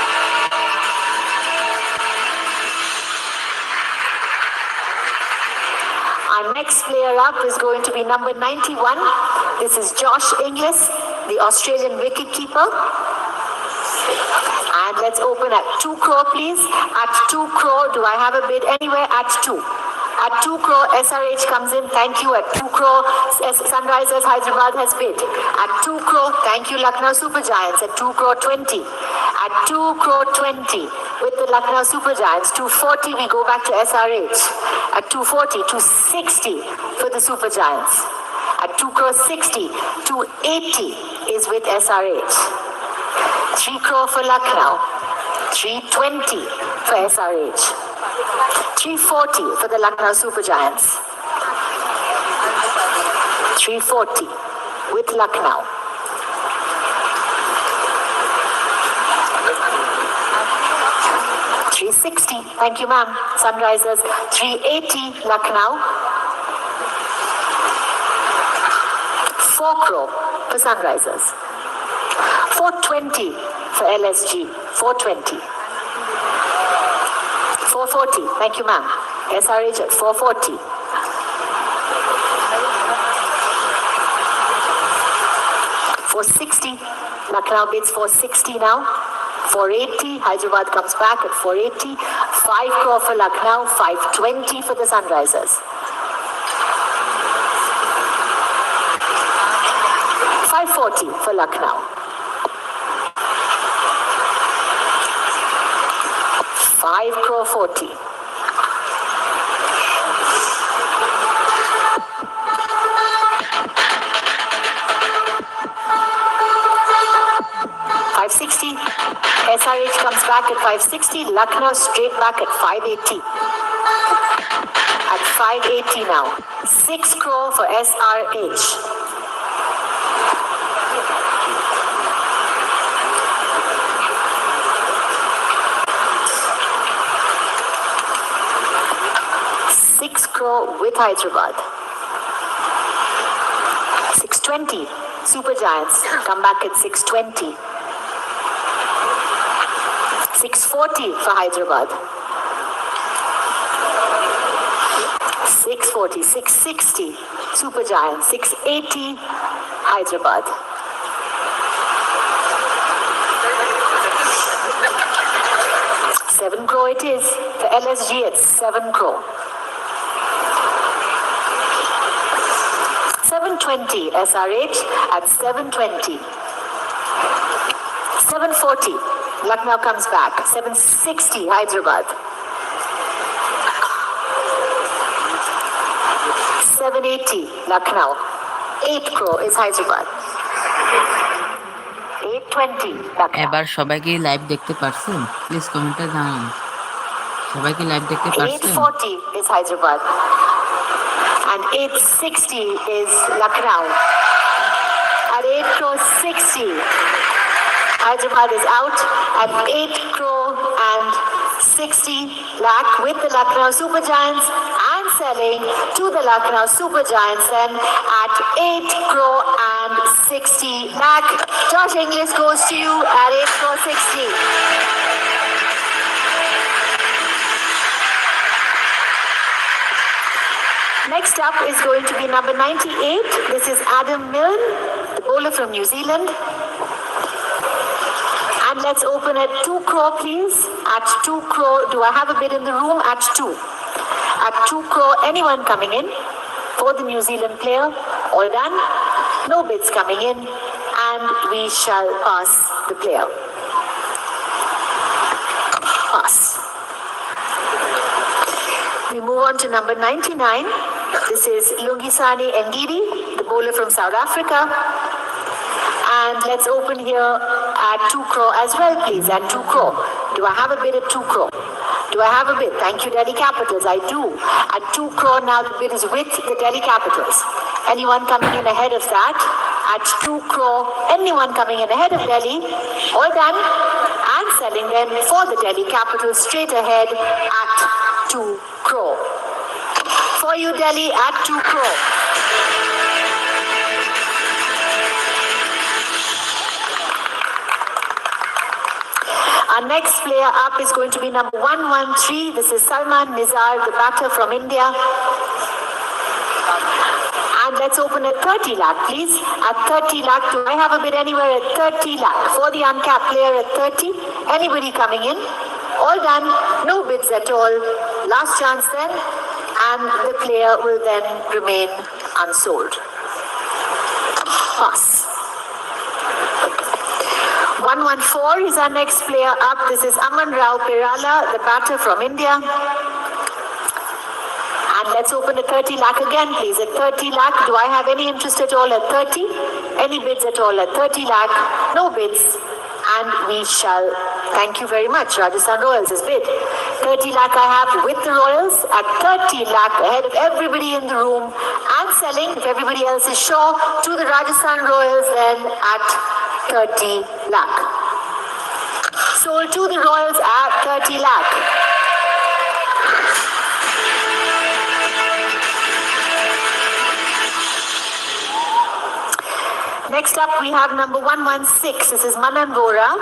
Our next player up is going to be number 91. This is Josh Inglis, the Australian wicketkeeper. And let's open at 2 crore, please. At 2 crore, do I have a bid anywhere? At 2. At 2 crore, SRH comes in. Thank you. At 2 crore, Sunrisers Hyderabad has bid. At 2 crore, thank you, Lucknow Super Giants. At 2 crore 20. At 2 crore 20 with the Lucknow Super Giants. 240, we go back to SRH. At 240, 260 for the Super Giants. At 2 crore 60, 280 is with SRH. 3 crore for Lucknow. 320 for SRH. 340 for the Lucknow Super Giants. 340 with Lucknow. $360, thank you ma'am. Sunrisers, $380 Lucknow. 4 crore for Sunrisers. 420 for LSG, 420. 440, thank you ma'am. SRH at 440. 460, Lucknow bids 460 now. 480, Hyderabad comes back at 480. 5 crore for Lucknow, 520 for the Sunrisers. 540 for Lucknow. 5 crore 40. 560. SRH comes back at 560. Lucknow straight back at 580. At 580 now. 6 crore for SRH. With Hyderabad. 620. Super Giants come back at 620. 640 for Hyderabad. 640, 660. Super Giants. 680 Hyderabad. 7 crore it is for LSG at 7 crore. 720 SRH at 720. 740 Lucknow comes back. 760 Hyderabad. 780 Lucknow. 8 crore is Hyderabad. 820 Lucknow. এবার সবাই কি live দেখতে পারছেন? Please কমেন্টে জানান। সবাই কি live দেখতে পারছেন? 840 is Hyderabad. And 860 is Lucknow. At 8 crore 60, Hyderabad is out at 8 crore and 60 lakh with the Lucknow Super Giants and selling to the Lucknow Super Giants then at 8 crore and 60 lakh. Josh Inglis goes to you at 8 crore 60. Next up is going to be number 98. This is Adam Milne, the bowler from New Zealand. And let's open at 2 crore, please. At 2 crore, do I have a bid in the room? At 2. At 2 crore, anyone coming in for the New Zealand player? All done? No bids coming in. And we shall pass the player. Pass. We move on to number 99. This is Lungisani Ngidi, the bowler from South Africa. And let's open here at 2 crore as well, please, at 2 crore. Do I have a bid at 2 crore? Do I have a bid? Thank you, Delhi Capitals. I do. At 2 crore now, the bid is with the Delhi Capitals. Anyone coming in ahead of that? At 2 crore, anyone coming in ahead of Delhi? All done. And selling then for the Delhi Capitals straight ahead at 2 crore. For you, Delhi, at 2 crore. Our next player up is going to be number 113. This is Salman Nizar, the batter from India. And let's open at 30 lakh, please. At 30 lakh, do I have a bid anywhere at 30 lakh? For the uncapped player at 30. Anybody coming in? All done. No bids at all. Last chance then. And the player will then remain unsold. Pass. 114 is our next player up. This is Aman Rao Perala, the batter from India. And let's open at 30 lakh again, please. At 30 lakh, do I have any interest at all at 30? Any bids at all at 30 lakh? No bids. And we shall, thank you very much, Rajasthan Royals is bid. 30 lakh I have with the Royals at 30 lakh ahead of everybody in the room and selling, if everybody else is sure, to the Rajasthan Royals then at 30 lakh. Sold to the Royals at 30 lakh. Next up we have number 116. This is Manan Vora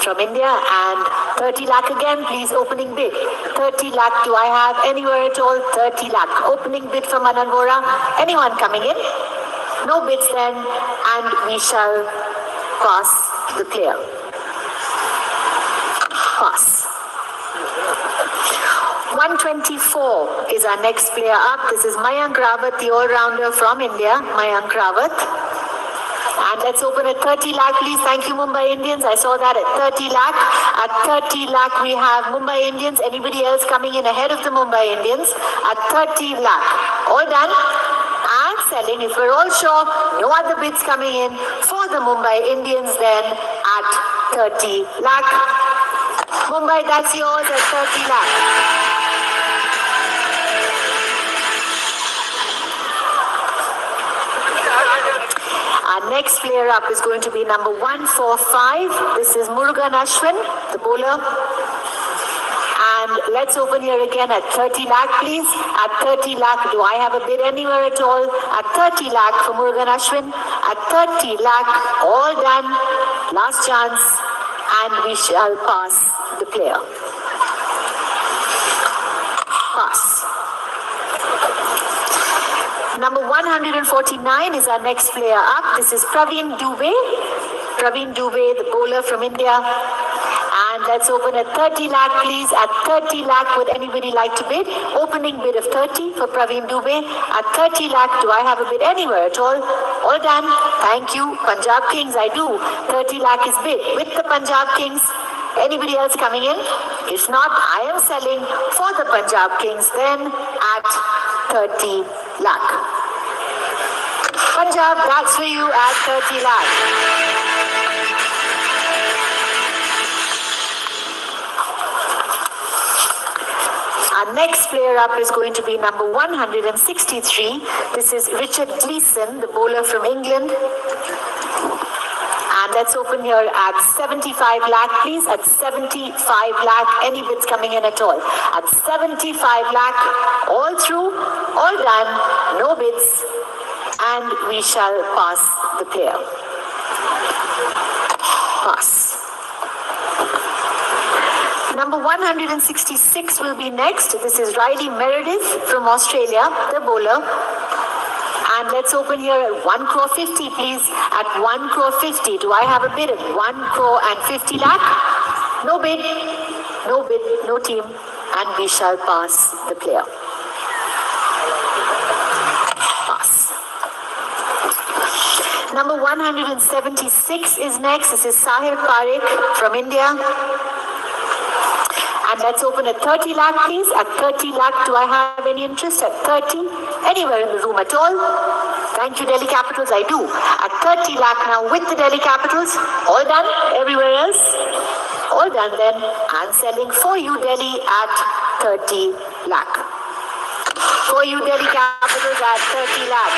from India and 30 lakh again, please, opening bid. 30 lakh, do I have anywhere at all? 30 lakh. Opening bid for Manan Vora. Anyone coming in? No bids then, and we shall pass the player. Pass. 124 is our next player up. This is Mayank Rawat, the all-rounder from India. Mayank Rawat. And let's open at 30 lakh, please. Thank you, Mumbai Indians. I saw that at 30 lakh. At 30 lakh, we have Mumbai Indians. Anybody else coming in ahead of the Mumbai Indians? At 30 lakh. All done. And selling. If we're all sure, no other bids coming in for the Mumbai Indians then at 30 lakh. Mumbai, that's yours at 30 lakh. Our next player up is going to be number 145. This is Murugan Ashwin, the bowler. And let's open here again at 30 lakh, please. At 30 lakh, do I have a bid anywhere at all? At 30 lakh for Murugan Ashwin. At 30 lakh, all done. Last chance. And we shall pass the player. Pass. Number 149 is our next player up. This is Praveen Dubey. Praveen Dubey, the bowler from India. And let's open at 30 lakh, please. At 30 lakh, would anybody like to bid? Opening bid of 30 for Praveen Dubey. At 30 lakh, do I have a bid anywhere at all? All done. Thank you. Punjab Kings, I do. 30 lakh is bid with the Punjab Kings. Anybody else coming in? If not, I am selling for the Punjab Kings then at 30 lakh. Punjab, that's for you at 30 lakh. Our next player up is going to be number 163. This is Richard Gleeson, the bowler from England. And let's open here at 75 lakh, please. At 75 lakh, any bids coming in at all? At 75 lakh, all through, all done, no bids. And we shall pass the player. Pass. Number 166 will be next. This is Riley Meredith from Australia, the bowler. And let's open here at 1 crore 50, please. At 1 crore 50, do I have a bid at 1 crore and 50 lakh? No bid, no team, and we shall pass the player. Pass. Number 176 is next. This is Sahil Parekh from India. And let's open at 30 lakh, please. At 30 lakh, do I have any interest? At 30, anywhere in the room at all? Thank you, Delhi Capitals, I do. At 30 lakh now with the Delhi Capitals. All done? Everywhere else? All done then. And selling for you, Delhi, at 30 lakh. For you, Delhi Capitals, at 30 lakh.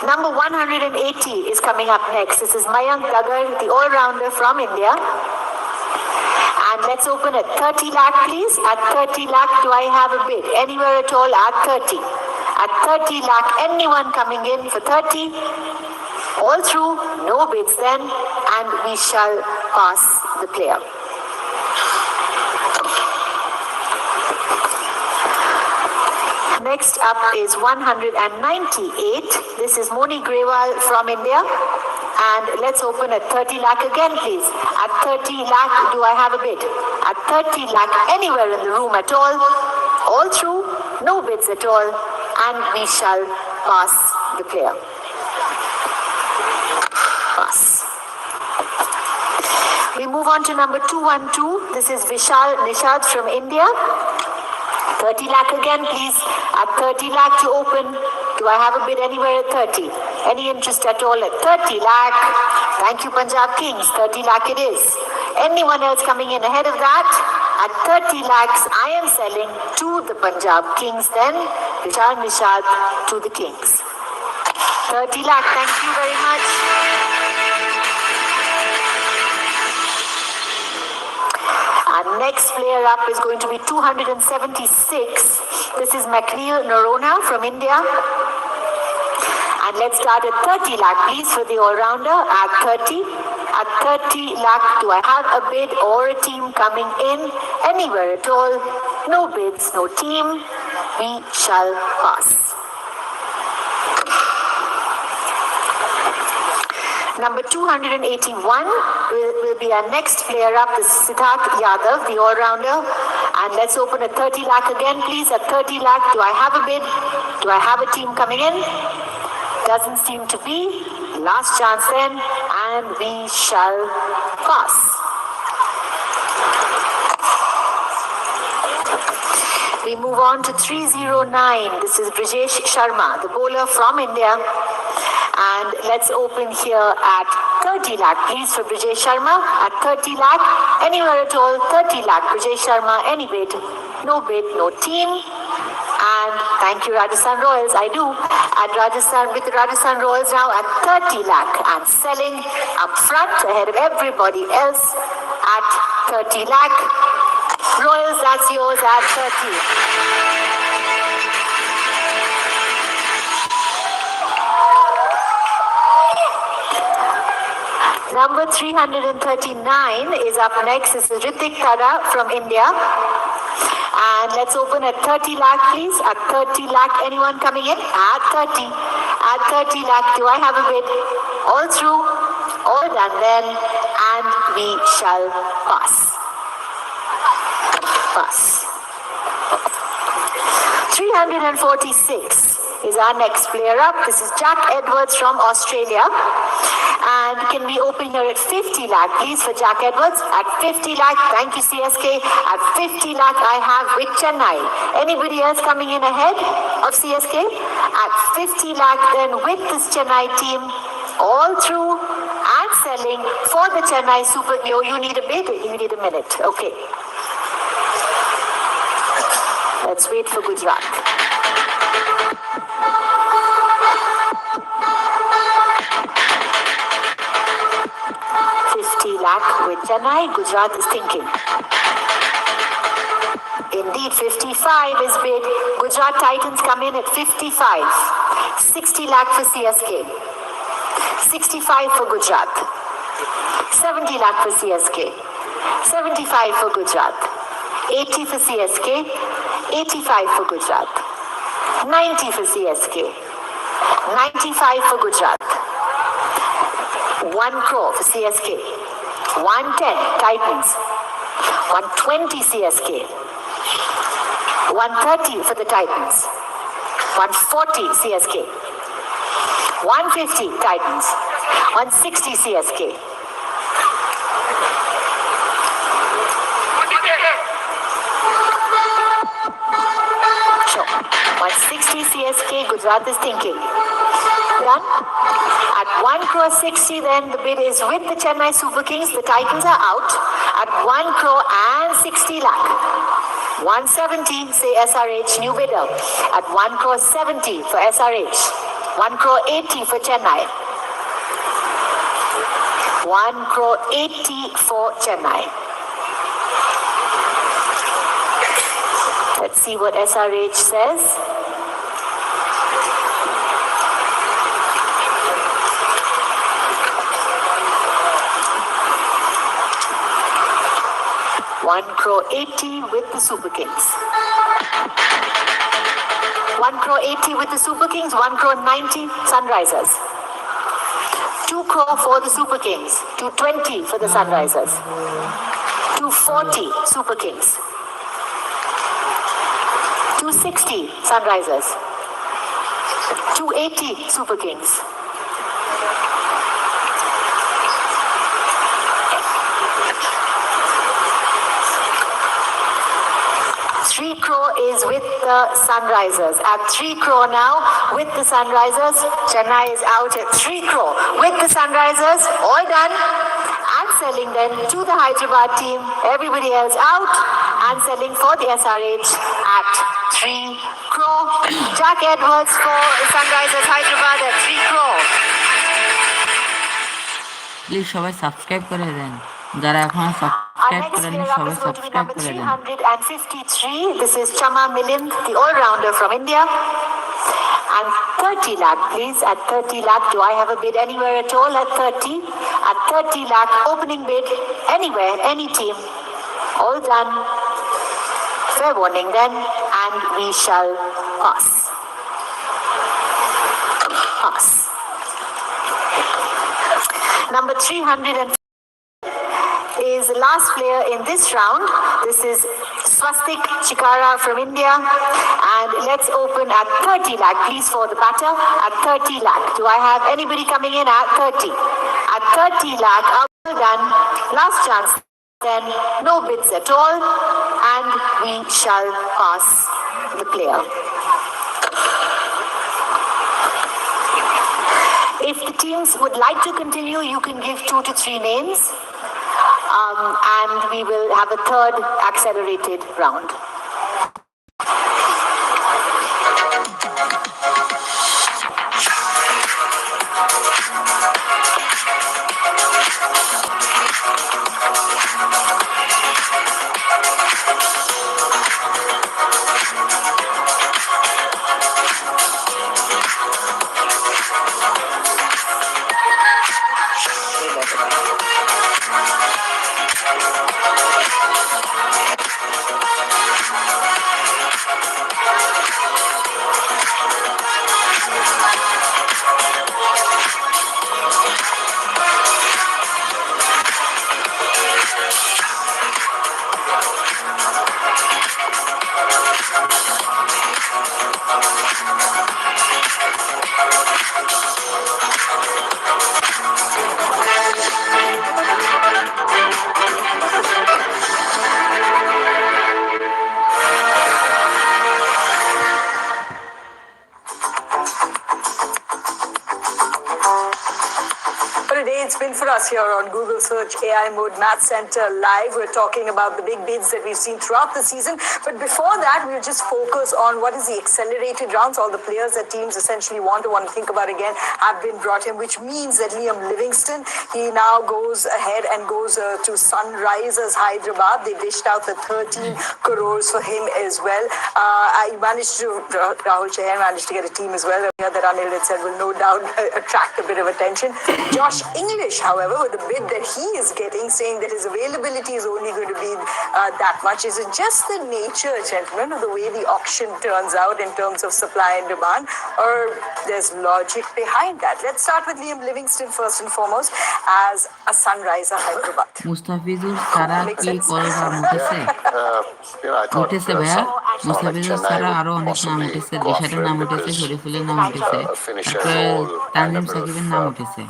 Number 180 is coming up next. This is Mayank Dagar, the all-rounder from India. And let's open at 30 lakh, please. At 30 lakh, do I have a bid? Anywhere at all at 30. At 30 lakh, anyone coming in for 30? All through, no bids then, and we shall pass the player. next up is 198. This is Moni Grewal from India. And let's open at 30 lakh again, please. At 30 lakh, do I have a bid? At 30 lakh, anywhere in the room at all through, no bids at all, and we shall pass the player. Pass. We move on to number 212. This is Vishal Nishad from India. 30 lakh again, please. At 30 lakh to open. Do I have a bid anywhere at 30? Any interest at all at 30 lakh? Thank you, Punjab Kings. 30 lakh it is. Anyone else coming in ahead of that? At 30 lakhs, I am selling to the Punjab Kings then. Vishal Nishad to the Kings. 30 lakh. Thank you very much. Our next player up is going to be 276. This is McNeil Narona from India. And let's start at 30 lakh, please, for the all-rounder. At 30 lakh, do I have a bid or a team coming in? Anywhere at all. No bids, no team. We shall pass. Number 281 will be our next player up. This is Siddharth Yadav, the all-rounder. And let's open at 30 lakh again, please. At 30 lakh, do I have a bid? Do I have a team coming in? Doesn't seem to be. Last chance then, and we shall pass. We move on to 309. This is Brijesh Sharma, the bowler from India. And let's open here at 30 lakh, please, for Brijesh Sharma. At 30 lakh, anywhere at all, 30 lakh, Brijesh Sharma, any bid, no team. And thank you, Rajasthan Royals. I do. At Rajasthan, with the Rajasthan Royals now at 30 lakh and selling up front ahead of everybody else at 30 lakh. Royals, that's yours at 30. Number 339 is up next. This is Ritik Tada from India. And let's open at 30 lakh, please. At 30 lakh, anyone coming in? At 30. At 30 lakh, do I have a bid? All through, all done then, and we shall pass. Pass. 346 is our next player up. This is Jack Edwards from Australia. And can we open here at 50 lakh, please, for Jack Edwards? At 50 lakh, thank you, CSK. At 50 lakh, I have with Chennai. Anybody else coming in ahead of CSK? At 50 lakh, then with this Chennai team, all through and selling for the Chennai Super Glow. You need a bid? You need a minute. Okay. Let's wait for Gujarat. 50 lakh with Chennai. Gujarat is thinking. Indeed, 55 is bid. Gujarat Titans come in at 55. 60 lakh for CSK. 65 for Gujarat. 70 lakh for CSK. 75 for Gujarat. 80 for CSK. 85 for Gujarat. 90 for CSK. 95 for Gujarat. 1 crore for CSK. 110 Titans. 120 CSK. 130 for the Titans. 140 CSK. 150 Titans. 160 CSK. Sure. 160 CSK. Gujarat is thinking. Done. At 1 crore 60, then the bid is with the Chennai Super Kings. The Titans are out at 1 crore and 60 lakh. 170, say SRH, new bidder. At 1 crore 70 for SRH. 1 crore 80 for Chennai. 1 crore 80 for Chennai. Let's see what SRH says. $1 crore 80 with the Super Kings. 1 crore 80 with the Super Kings, 1 crore 90 Sunrisers. 2 crore for the Super Kings, 220 for the Sunrisers, 240 Super Kings, 260 Sunrisers, 280 Super Kings. 3 crore is with the Sunrisers. At 3 crore now with the Sunrisers. Chennai is out at 3 crore with the Sunrisers. All done. And selling then to the Hyderabad team. Everybody else out. And selling for the SRH at 3 crore. Jack Edwards for Sunrisers Hyderabad at 3 crore. Please সবাই subscribe করে দেন, যারা এখনো subscribe করেননি সবাই subscribe করে দেন। 353, this is Chama Milind, the all-rounder from India. And 30 lakh, please, at 30 lakh. Do I have a bid anywhere at all at 30? At 30 lakh, opening bid, anywhere, any team. All done. Fair warning then, and we shall pass. Pass. Number 300 is the last player in this round. This is Swastik Chikara from India. And let's open at 30 lakh, please, for the batter. At 30 lakh. Do I have anybody coming in at 30? At 30 lakh, all done. Last chance. Then no bids at all. And we shall pass the player. If the teams would like to continue, you can give 2 to 3 names. And we will have a third accelerated round. It's been for us here on Google Search AI Mode Math Center Live. We're talking about the big bids that we've seen throughout the season. But before that, we'll just focus on what is the accelerated rounds. All the players that teams essentially want to think about again have been brought in, which means that Liam Livingston, he now goes ahead and goes to Sunrisers Hyderabad. They dished out the 13 crores for him as well. Rahul Chaher managed to get a team as well. That Anil had said will no doubt attract a bit of attention. Josh English, however, with the bid that he is getting, saying that his availability is only going to be that much. Is it just the nature, gentlemen, of the way the auction turns out in terms of supply and demand, or there's logic behind that? Let's start with Liam Livingston first and foremost as a Sunriser Hyderabad. Mustafizur সারা কি করবার উঠেছে উঠেছে ভাইয়া, মুস্তাফিজুর সারা আরো অনেক নাম উঠেছে, দিশাটের নাম উঠেছে, শরীফুলের নাম উঠেছে, তানজিম সাকিবের নাম উঠেছে।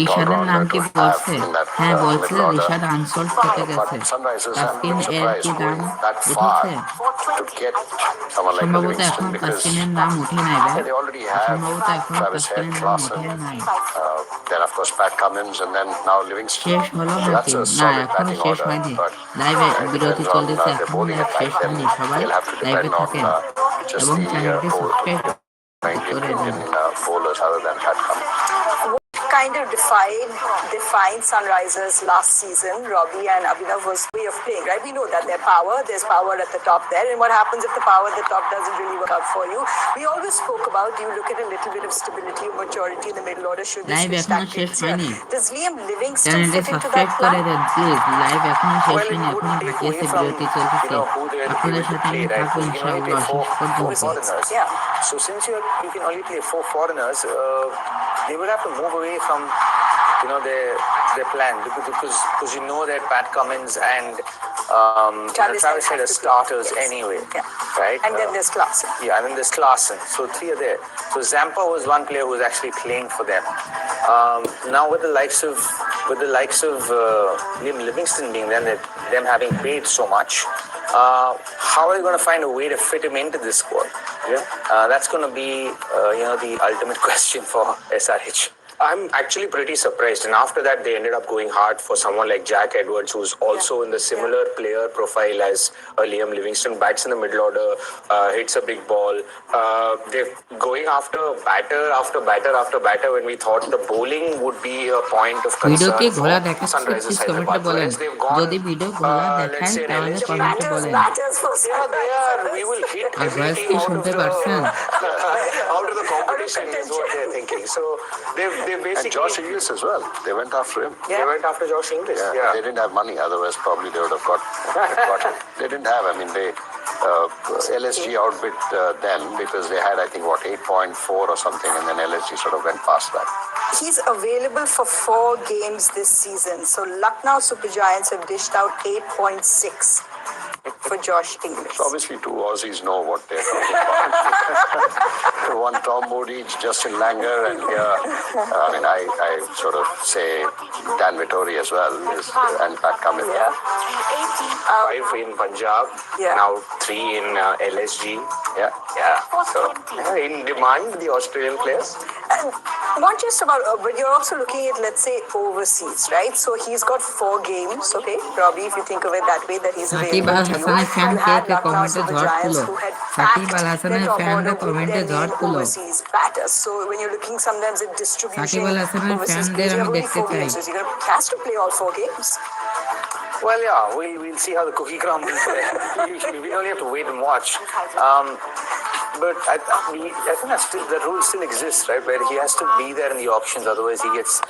রিশাদের নাম কি বলছে? হ্যাঁ বলছে, রিশাদ আনসোল্ড থেকে গেছে। তাসকিন এর কি দাম উঠেছে? সম্ভবত এখন তাসকিনের নাম উঠে নাই ভাই, সম্ভবত এখন তাসকিনের নাম উঠে নাই। শেষ হলো নাকি? না, এখনো শেষ হয়নি। লাইভে বিরতি চলতেছে, এখনো লাইভ শেষ হয়নি। সবাই লাইভে থাকেন এবং চ্যানেলটি সাবস্ক্রাইব করে দেন। kind of defined Sunrisers last season, Robbie and Abhinav's way of playing, right? We know that there's power at the top there, and what happens if the power at the top doesn't really work out for you? We always spoke about, you look at a little bit of stability or maturity in the middle order should this switch tactics here. Does Liam Livingston fit into that plan? Well, it would take away from, who they are able to play, right? You can only play four foreigners. Yeah. So since you can only play four foreigners, they will have to move away from, their plan because that Pat Cummins and Travis Head are starters anyway, right? And then there's Klaasen. Yeah, and then there's Klaasen. So three are there. So Zampa was one player who was actually playing for them. Now with the likes of Liam Livingston being there, them having paid so much, how are you going to find a way to fit him into this squad? Yeah, that's going to be the ultimate question for SRH. I'm actually pretty surprised, and after that they ended up going hard for someone like Jack Edwards, who's also in the similar player profile as Liam Livingston, bats in the middle order, hits a big ball. They're going after batter after batter after batter when we thought the bowling would be a point of concern for Sunrisers Hyderabad. Whereas they've gone, let's say an LSG. Batters for they are. We will hit every team out of the competition is what they're thinking. So they basically... And Josh Inglis as well. They went after him. Yeah. They went after Josh Inglis. Yeah. They didn't have money. Otherwise, probably they would have got it. They didn't have. LSG outbid them because they had, 8.4 or something, and then LSG sort of went past that. He's available for 4 games this season. So Lucknow Super Giants have dished out 8.6 for Josh Inglis. So obviously, two Aussies know what they're talking about. One Tom Moody, Justin Langer, and I sort of say Dan Vittori as well, and Pat Cummins. Yeah. 5 in Punjab, now 3 in LSG. Yeah. So in demand, the Australian players. And not just about, but you're also looking at, let's say, overseas, right? So he's got 4 games, okay? Probably if you think of it that way, that he's available to you. You had Lucknow Super Giants who had packed their top order with their main overseas batters. So when you're looking sometimes at distribution overseas, you have only 4 games. So you're going to have to play all 4 games. Well, yeah, we'll see how the cookie crumbles. We only have to wait and watch. But I think the rule still exists, right? Where he has to be there in the auctions, otherwise he gets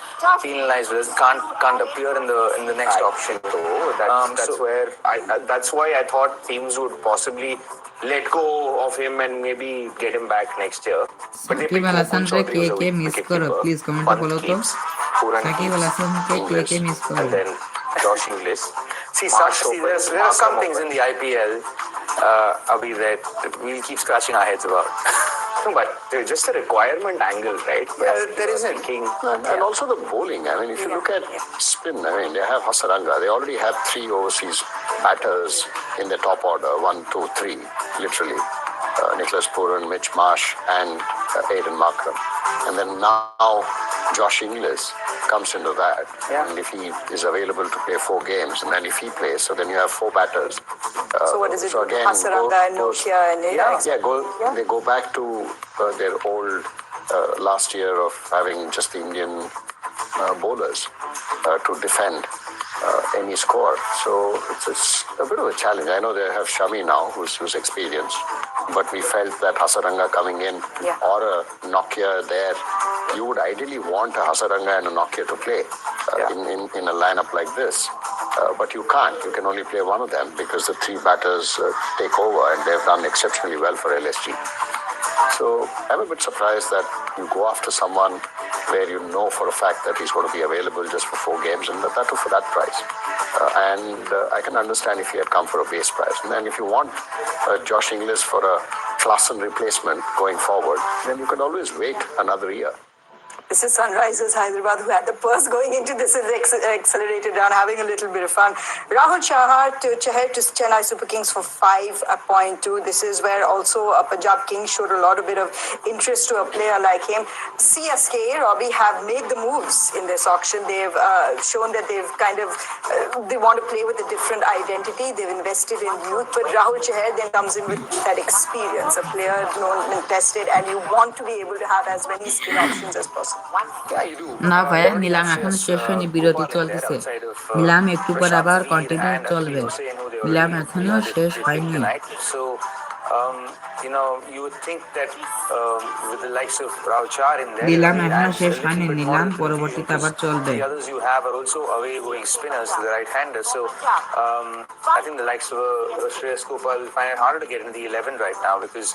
penalized. Can't appear in the next auction. That's why I thought teams would possibly let go of him and maybe get him back next year. But they picked please comment below. And then Josh Inglis. See, there are some things in the IPL, Abhi, that we'll keep scratching our heads about. No, but there's just a requirement angle, right? Yeah, there isn't. And also the bowling. If you look at spin, they have Hasaranga. They already have 3 overseas batters in the top order. 1, 2, 3, literally. Nicholas Pooran, Mitch Marsh, and Aiden Markram. And then now Josh Inglis comes into that. Yeah. And if he is available to play 4 games, and then if he plays, so then you have 4 batters. So what is it? So again, Hasaranga and Nokia and they go back to their old last year of having just the Indian bowlers to defend any score. So it's a bit of a challenge. I know they have Shami now, who's experienced, but we felt that Hasaranga coming in or a Nokia there, you would ideally want a Hasaranga and a Nokia to play in a lineup like this. But you can't. You can only play one of them because the 3 batters take over, and they've done exceptionally well for LSG. So I'm a bit surprised that you go after someone where you know for a fact that he's going to be available just for 4 games, and that too for that price. I can understand if he had come for a base price. And then if you want Josh Inglis for a Klaasen replacement going forward, then you can always wait another year. This is Sunrisers Hyderabad, who had the purse going into this accelerated round, having a little bit of fun. Rahul Chaher to Chennai Super Kings for 5.2. This is where also Punjab Kings showed a lot of bit of interest to a player like him. CSK, Robbie, have made the moves in this auction. They've shown that they've they want to play with a different identity. They've invested in youth, but Rahul Chaher then comes in with that experience, a player known and tested, and you want to be able to have as many spin options as possible. না ভাইয়া, নিলাম এখনো শেষ হয়নি, বিরতি চলতেছে। নিলাম একটু পর আবার কন্টিনিউ চলবে। নিলাম এখনো শেষ হয়নি। You would think that with the likes of Chaher in there, নিলাম it এখনো adds শেষ a little হয়নি, bit more নিলাম to the confusion পরবর্তীতে আবার because চলবে। the others you have are also away-going spinners to the right-handers. So I think the likes of Shreyas Gopal find it harder to get into the 11 right now because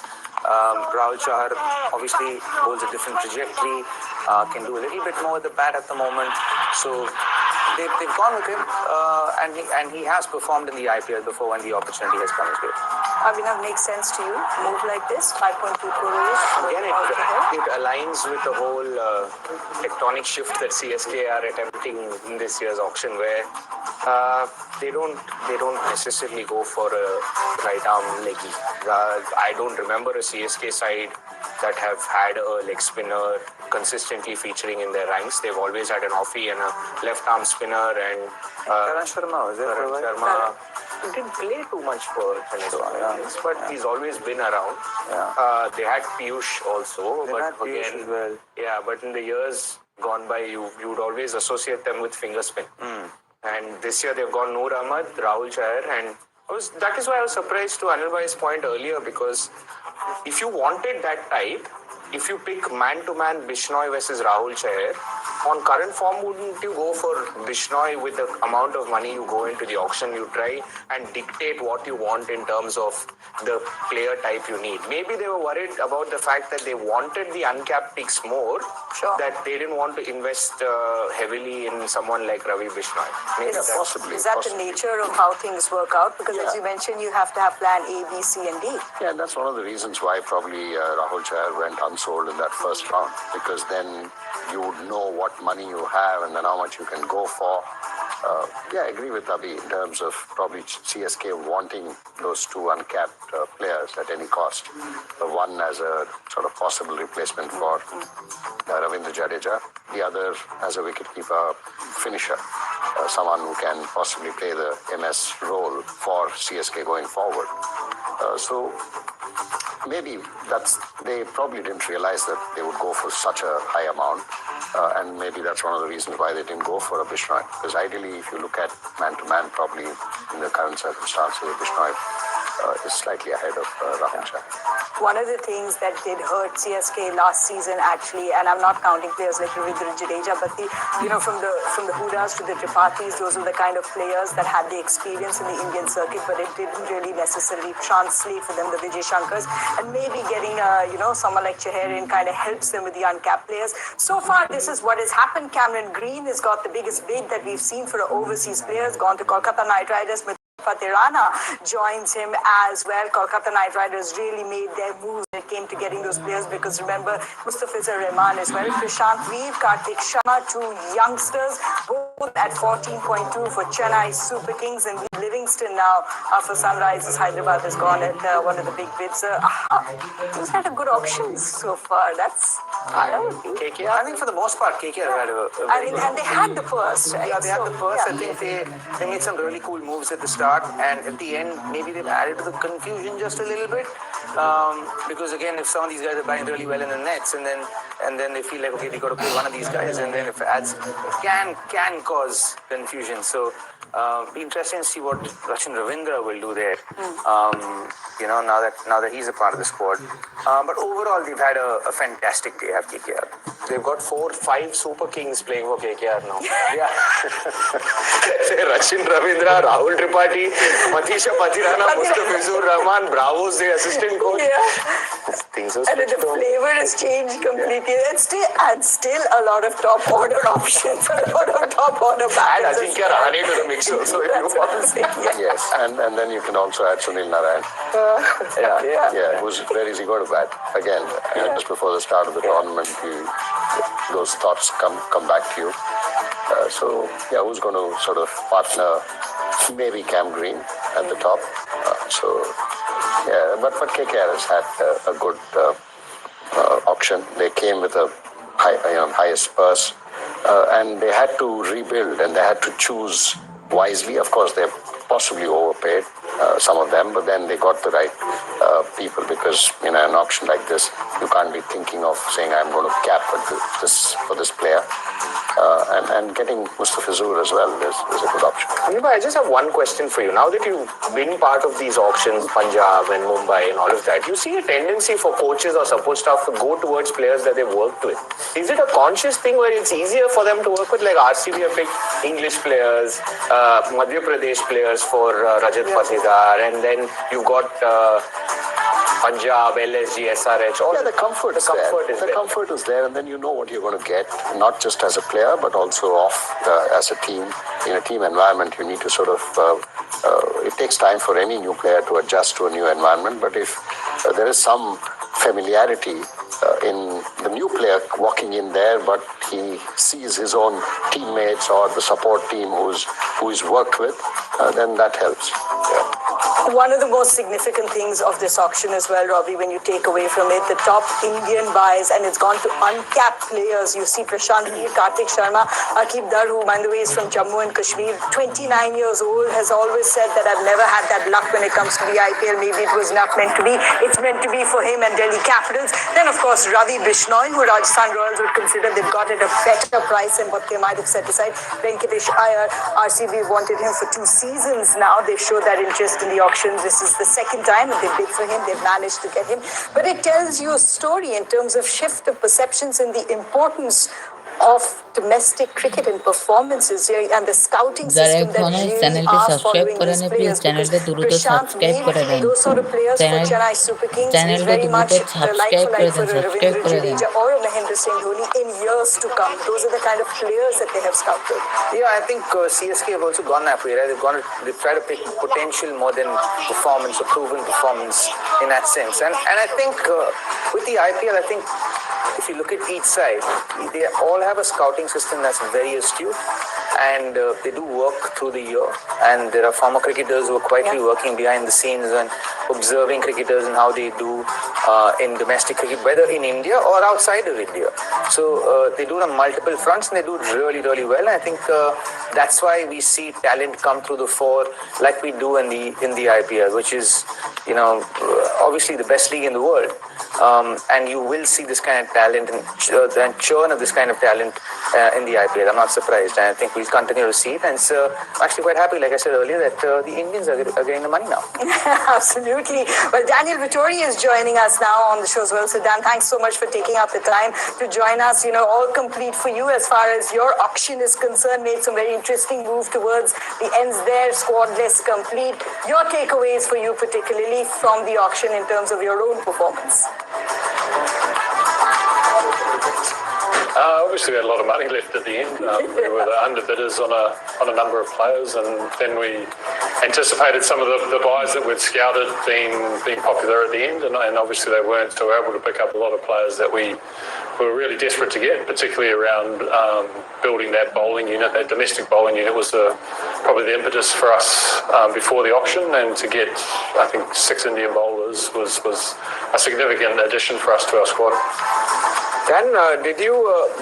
Rahul Chaher obviously holds a different trajectory, can do a little bit more with the bat at the moment. So they've gone with him, and he has performed in the IPL before when the opportunity has come his way. Abhinav, makes sense to you? Move like this, 5.2 crores. Again, it aligns with the whole tectonic shift that CSK are attempting in this year's auction, where they don't necessarily go for a right arm leggy. I don't remember a CSK side that have had a leg spinner consistently featuring in their ranks. They've always had an offie and a left arm spinner and Karan Sharma. He didn't play too much for Chennai, but he's always been around. They had Piyush also, but again, but in the years gone by, you would always associate them with finger spin. And this year they've gone Noor Ahmad, Rahul Chaher, and that is why I was surprised to Anil Bhai's point earlier, because if you wanted that type, if you pick man-to-man Bishnoi versus Rahul Chaher, on current form, wouldn't you go for Bishnoi with the amount of money you go into the auction? You try and dictate what you want in terms of the player type you need. Maybe they were worried about the fact that they wanted the uncapped picks more, that they didn't want to invest heavily in someone like Ravi Bishnoi. Maybe possibly. Is that the nature of how things work out? Because as you mentioned, you have to have plan A, B, C, and D. Yeah, that's one of the reasons why probably Rahul Chaher went unsold in that first round, because then you would know what money you have and then how much you can go for. I agree with Abhi in terms of probably CSK wanting those two uncapped players at any cost. One as a sort of possible replacement for Ravindra Jadeja, the other as a wicketkeeper finisher, someone who can possibly play the MS role for CSK going forward. Maybe they probably didn't realize that they would go for such a high amount, and maybe that's one of the reasons why they didn't go for a Bishnoi. Because ideally, if you look at man-to-man, probably in the current circumstances, Bishnoi is slightly ahead of Rahul Chaher. One of the things that did hurt CSK last season, actually, and I'm not counting players like Ravindra Jadeja, but from the Hudas to the Tripathis, those are the kind of players that had the experience in the Indian circuit, but it didn't really necessarily translate for them, the Vijay Shankars. And maybe getting someone like Chaher in kind of helps them with the uncapped players. So far, this is what has happened. Cameron Green has got the biggest bid that we've seen for overseas players, gone to Kolkata Night Riders. Tirana joins him as well. Kolkata Night Riders really made their moves when it came to getting those players, because remember, Mustafizur Rahman as well, Prashant Veer, Kartik Sharma, two youngsters, both at 14.2 for Chennai Super Kings, and Livingston now for Sunrisers Hyderabad has gone at one of the big bids. Those had a good auctions so far. That's KKR, I think for the most part, KKR had and they had the purse, right? Yeah, they had the purse. I think they made some really cool moves at the start, and at the end, maybe they've added to the confusion just a little bit. Because again, if some of these guys are buying really well in the nets, and then they feel like, okay, we got to play one of these guys, and then if it adds, can cause confusion. So be interesting to see what Rachin Ravindra will do there. Now that he's a part of the squad. But overall, they've had a fantastic day at KKR. They've got 4-5 Super Kings playing for KKR now. Yeah. Rachin Ravindra, Rahul Tripathi, Matisha Patirana, Mustafizur Rahman, Bravo's the assistant coach. Things are and the flavor has changed completely. And still a lot of top order options, a lot of top order batters. And Ajinkya Rahane to the mix also. Yes, and then you can also add Sunil Narayan. Where is he going to bat? Again, just before the start of the tournament, those thoughts come back to you. Who's going to sort of partner? Maybe Cam Green at the top. But KKR has had a good auction. They came with a highest purse, and they had to rebuild, and they had to choose wisely. Of course, they've possibly overpaid, some of them, but then they got the right people, because in an auction like this, you can't be thinking of saying, I'm going to cap for this player. And getting Mustafizur as well is a good option. I just have one question for you. Now that you've been part of these auctions, Punjab and Mumbai and all of that, you see a tendency for coaches or support staff to go towards players that they've worked with. Is it a conscious thing where it's easier for them to work with, like RCB have picked English players, Madhya Pradesh players for Rajat Patidar, and then you've got Punjab, LSG, SRH. All the comfort is there. The comfort is there, and then you know what you're going to get, not just as a player, but also as a team. In a team environment, you need to sort of, it takes time for any new player to adjust to a new environment, but if there is some familiarity in the new player walking in there, but he sees his own teammates or the support team who he's worked with, then that helps. Yeah. One of the most significant things of this auction as well, Robbie, when you take away from it, the top Indian buys, and it's gone to uncapped players. You see Prashant Veer, Kartik Sharma, Akib Dar, who, by the way, is from Jammu and Kashmir, 29 years old, has always said that I've never had that luck when it comes to the IPL. Maybe it was not meant to be. It's meant to be for him and Delhi Capitals. Then, of course, Ravi Bishnoi, who Rajasthan Royals would consider they've got at a better price than what they might have set aside. Venkatesh Iyer, RCB wanted him for 2 seasons now. They've showed that interest in the auction. This is the second time that they bid for him. They've managed to get him. But it tells you a story in terms of shift of perceptions and the importance of domestic cricket and performances and the scouting system that really are following these players. Because Prashant Veer, those sort of players for Chennai Super Kings is very much like for a Ravindra Jadeja or a Mahendra Singh Dhoni in years to come. Those are the kind of players that they have scouted. Yeah, I think CSK have also gone that way, right? They've tried to pick potential more than performance or proven performance in that sense. And I think with the IPL, I think if you look at each side, they all have a scouting system that's very astute, and they do work through the year, and there are former cricketers who are quietly working behind the scenes and observing cricketers and how they do in domestic cricket, whether in India or outside of India. So they do it on multiple fronts, and they do it really, really well. And I think that's why we see talent come through the fore like we do in the IPL, which is, obviously the best league in the world. And you will see this kind of talent and churn of this kind of talent in the IPL. I'm not surprised, and I think we'll continue to see it. And so I'm actually quite happy, like I said earlier, that the Indians are getting the money now. Absolutely. Well, Daniel Vittori is joining us now on the show as well. So, Dan, thanks so much for taking out the time to join us. All complete for you as far as your auction is concerned. Made some very interesting move towards the ends there. Squad list complete. Your takeaways for you, particularly from the auction in terms of your own performance. Obviously, we had a lot of money left at the end. We were the underbidders on a number of players, and then we anticipated some of the buys that we'd scouted being popular at the end, and obviously they weren't. So we were able to pick up a lot of players that we were really desperate to get, particularly around building that bowling unit. That domestic bowling unit was probably the impetus for us before the auction, and to get, I think, 6 Indian bowlers was a significant addition for us to our squad. Dan, did you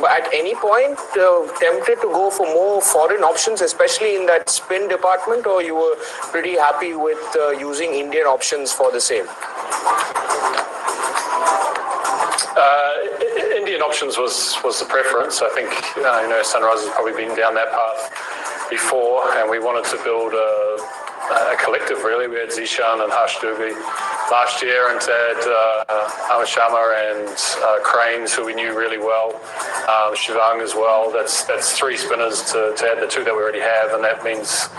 at any point tempted to go for more foreign options, especially in that spin department, or you were pretty happy with using Indian options for the same? Indian options was the preference. I think Sunrise has probably been down that path before, and we wanted to build a collective, really. We had Zishan and Harsh Dubey last year, and to add Amit Sharma and Cranes, who we knew really well, Shivang as well. That's 3 spinners to add the 2 that we already have, and that means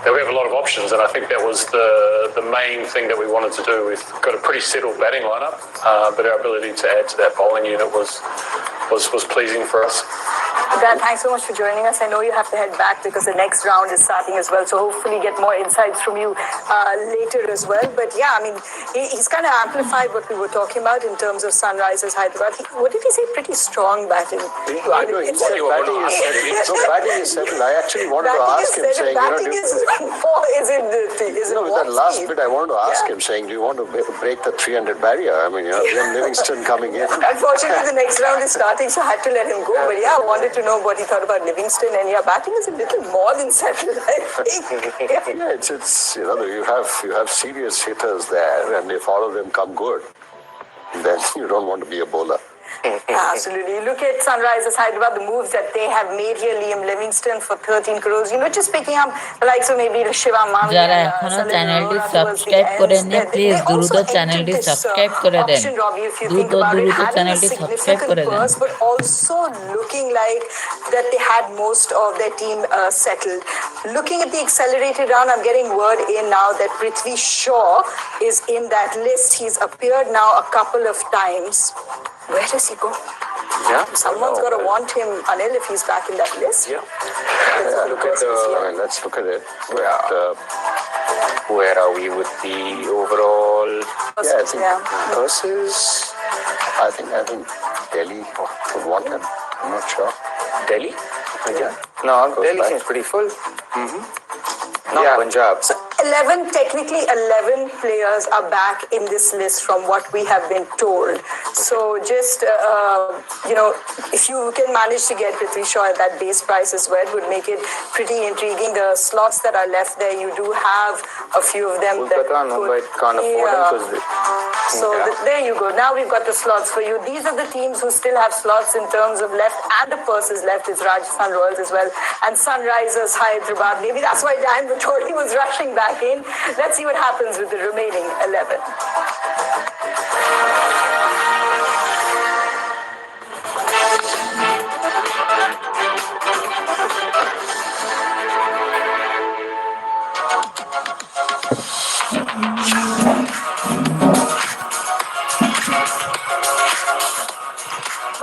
that we have a lot of options, and I think that was the main thing that we wanted to do. We've got a pretty settled batting lineup, but our ability to add to that bowling unit was pleasing for us. Dan, thanks so much for joining us. I know you have to head back because the next round is starting as well, so hopefully get more insights from you later as well. But yeah, I mean, he's kind of amplified what we were talking about in terms of Sunrisers Hyderabad. What did he say? Pretty strong batting. I know, he said batting is settled. No, batting is settled. I actually wanted to ask him, saying, that last bit I wanted to ask him, saying, do you want to break the 300 barrier? I mean, Livingston coming in. Unfortunately, the next round is starting, so I had to let him go. But yeah, I wanted to know what he thought about Livingston, and yeah, batting is a little more than settled, I think. Yeah, it's you have serious hitters there, and if all of them come good, then you don't want to be a bowler. Absolutely. Look at Sunrisers Hyderabad, the moves that they have made here. Liam Livingston for 13 crores. Just picking up the likes of maybe Shiva Mami যারা and এখনো Salil চ্যানেলটি Arora towards the subscribe করে ends. নিয়ে please They দ্রুত also চ্যানেলটি entered this subscribe করে দেন auction, Robbie, if you think about it, having a significant purse, but also looking like that they had most of their team settled. Looking at the accelerated round, I'm getting word in now that Prithvi Shaw is in that list. He's appeared now a couple of times. Where does he go? Yeah, Someone's got to want him, Anil, if he's back in that list. Yeah. Let's look at it. Where are we with the overall versus? I think Delhi would want him. I'm not sure. Delhi? Yeah. No, Delhi back. seems pretty full. Not Punjab. 11 players are back in this list from what we have been told. So just, if you can manage to get Prithvi Shaw at that base price as well, it would make it pretty intriguing. The slots that are left there, you do have a few of them. Kolkata, Mumbai can't afford them because there you go. Now we've got the slots for you. These are the teams who still have slots in terms of left, and the purses left is Rajasthan Royals as well, and Sunrisers Hyderabad. Maybe that's why Dan Vittori was rushing back in. Let's see what happens with the remaining 11.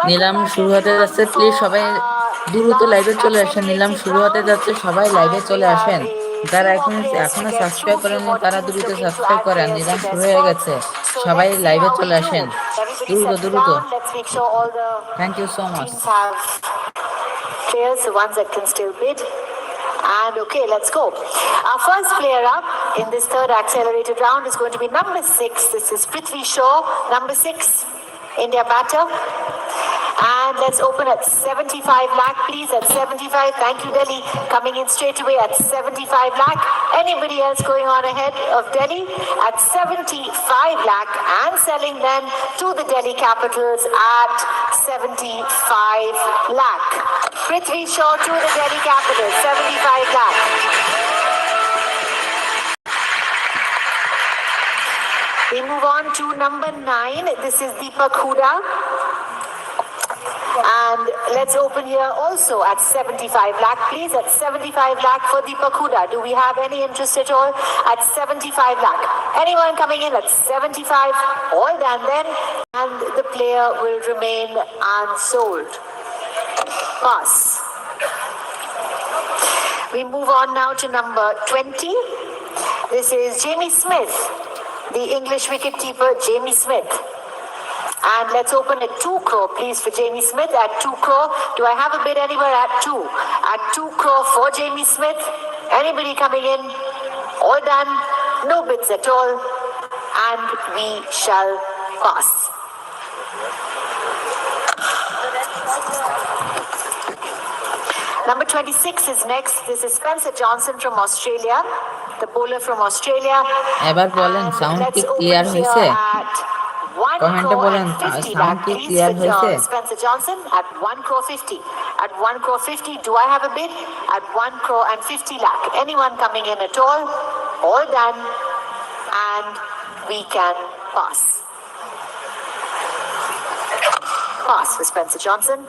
নিলাম শুরু হতে যাচ্ছে, please সবাই দ্রুত লাইভে চলে আসেন। নিলাম শুরু হতে যাচ্ছে, সবাই লাইভে চলে আসেন। যারা এখনো সাবস্ক্রাইব করেননি তারা দ্রুত সাবস্ক্রাইব করেন। নিলাম শুরু হয়ে গেছে, সবাই লাইভে চলে আসেন দ্রুত। Thank you so much. Players, the ones that can still bid. And okay, let's go. Our first player up in this third accelerated round is going to be number 6. This is Prithvi Shaw, number 6, India batter. And let's open at 75 lakh, please, at 75. Thank you, Delhi. Coming in straight away at 75 lakh. Anybody else going on ahead of Delhi? At 75 lakh and selling then to the Delhi Capitals at 75 lakh. Prithvi Shaw to the Delhi Capitals, 75 lakh. We move on to number 9. This is Deepak Huda. And let's open here also at 75 lakh, please. At 75 lakh for Deepak Huda. Do we have any interest at all? At 75 lakh. Anyone coming in at 75? All done then. And the player will remain unsold. Pass. We move on now to number 20. This is Jamie Smith, the English wicketkeeper Jamie Smith. And let's open at 2 crore, please, for Jamie Smith at 2 crore. Do I have a bid anywhere at 2? At 2 crore for Jamie Smith. Anybody coming in? All done. No bids at all. And we shall pass. Number 26 is next. This is Spencer Johnson from Australia, the bowler from Australia. এবার বলেন sound কি clear হয়েছে? কমেন্টে বলেন sound কি clear হয়েছে? Spencer Johnson at 1 crore 50. At 1 crore 50, do I have a bid? At 1 crore and 50 lakh. Anyone coming in at all? All done. And we can pass. Pass for Spencer Johnson.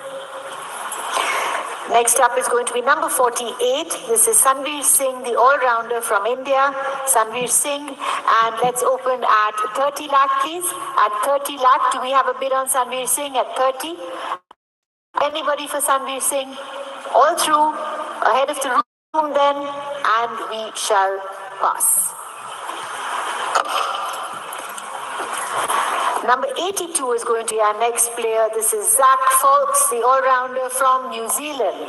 Next up is going to be number 48. This is Sanveer Singh, the all-rounder from India. Sanveer Singh. And let's open at 30 lakh, please. At 30 lakh, do we have a bid on Sanveer Singh at 30? Anybody for Sanveer Singh? All through, ahead of the room then, and we shall pass. Number 82 is going to be our next player. This is Zach Folks, the all-rounder from New Zealand.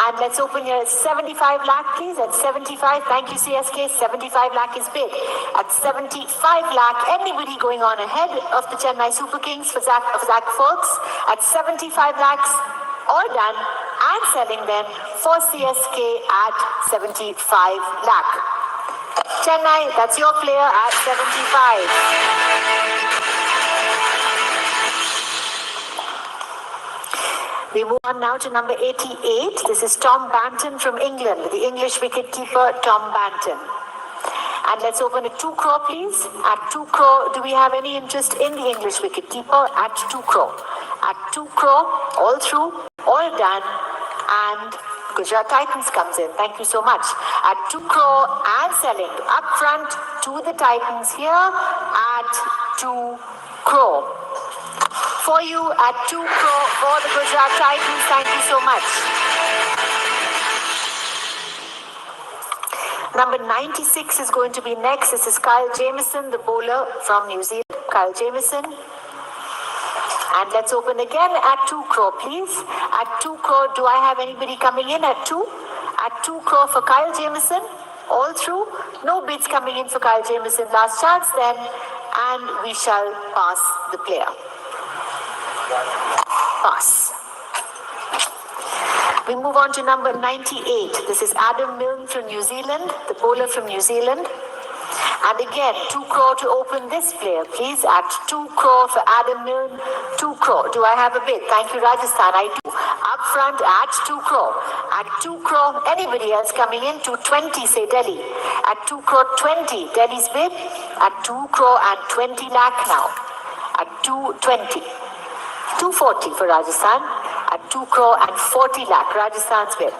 And let's open here at 75 lakh, please. At 75, thank you, CSK. 75 lakh is bid. At 75 lakh, anybody going on ahead of the Chennai Super Kings for Zach Folks? At 75 lakhs, all done, and selling them for CSK at 75 lakh. Chennai, that's your player at 75. We move on now to number 88. This is Tom Banton from England, the English wicketkeeper Tom Banton. And let's open at 2 crore, please. At 2 crore, do we have any interest in the English wicketkeeper? At 2 crore. At 2 crore, all through, all done, and Gujarat Titans comes in. Thank you so much. At 2 crore and selling up front to the Titans here at 2 crore. For you at 2 crore for the Gujarat Titans. Thank you so much. Number 96 is going to be next. This is Kyle Jamieson, the bowler from New Zealand. Kyle Jamieson. And let's open again at 2 crore, please. At 2 crore, do I have anybody coming in at 2? At 2 crore for Kyle Jamieson. All through. No bids coming in for Kyle Jamieson. Last chance then. And we shall pass the player. Pass. We move on to number 98. This is Adam Milne from New Zealand, the bowler from New Zealand. And again, 2 crore to open this player, please. At 2 crore for Adam Milne, 2 crore. Do I have a bid? Thank you, Rajasthan. I do. Up front at 2 crore. At 2 crore, anybody else coming in? 220, say Delhi. At 2 crore 20, Delhi's bid. At 2 crore and 20 lakh now. At 220. 240 for Rajasthan. At 2 crore and 40 lakh, Rajasthan's bid.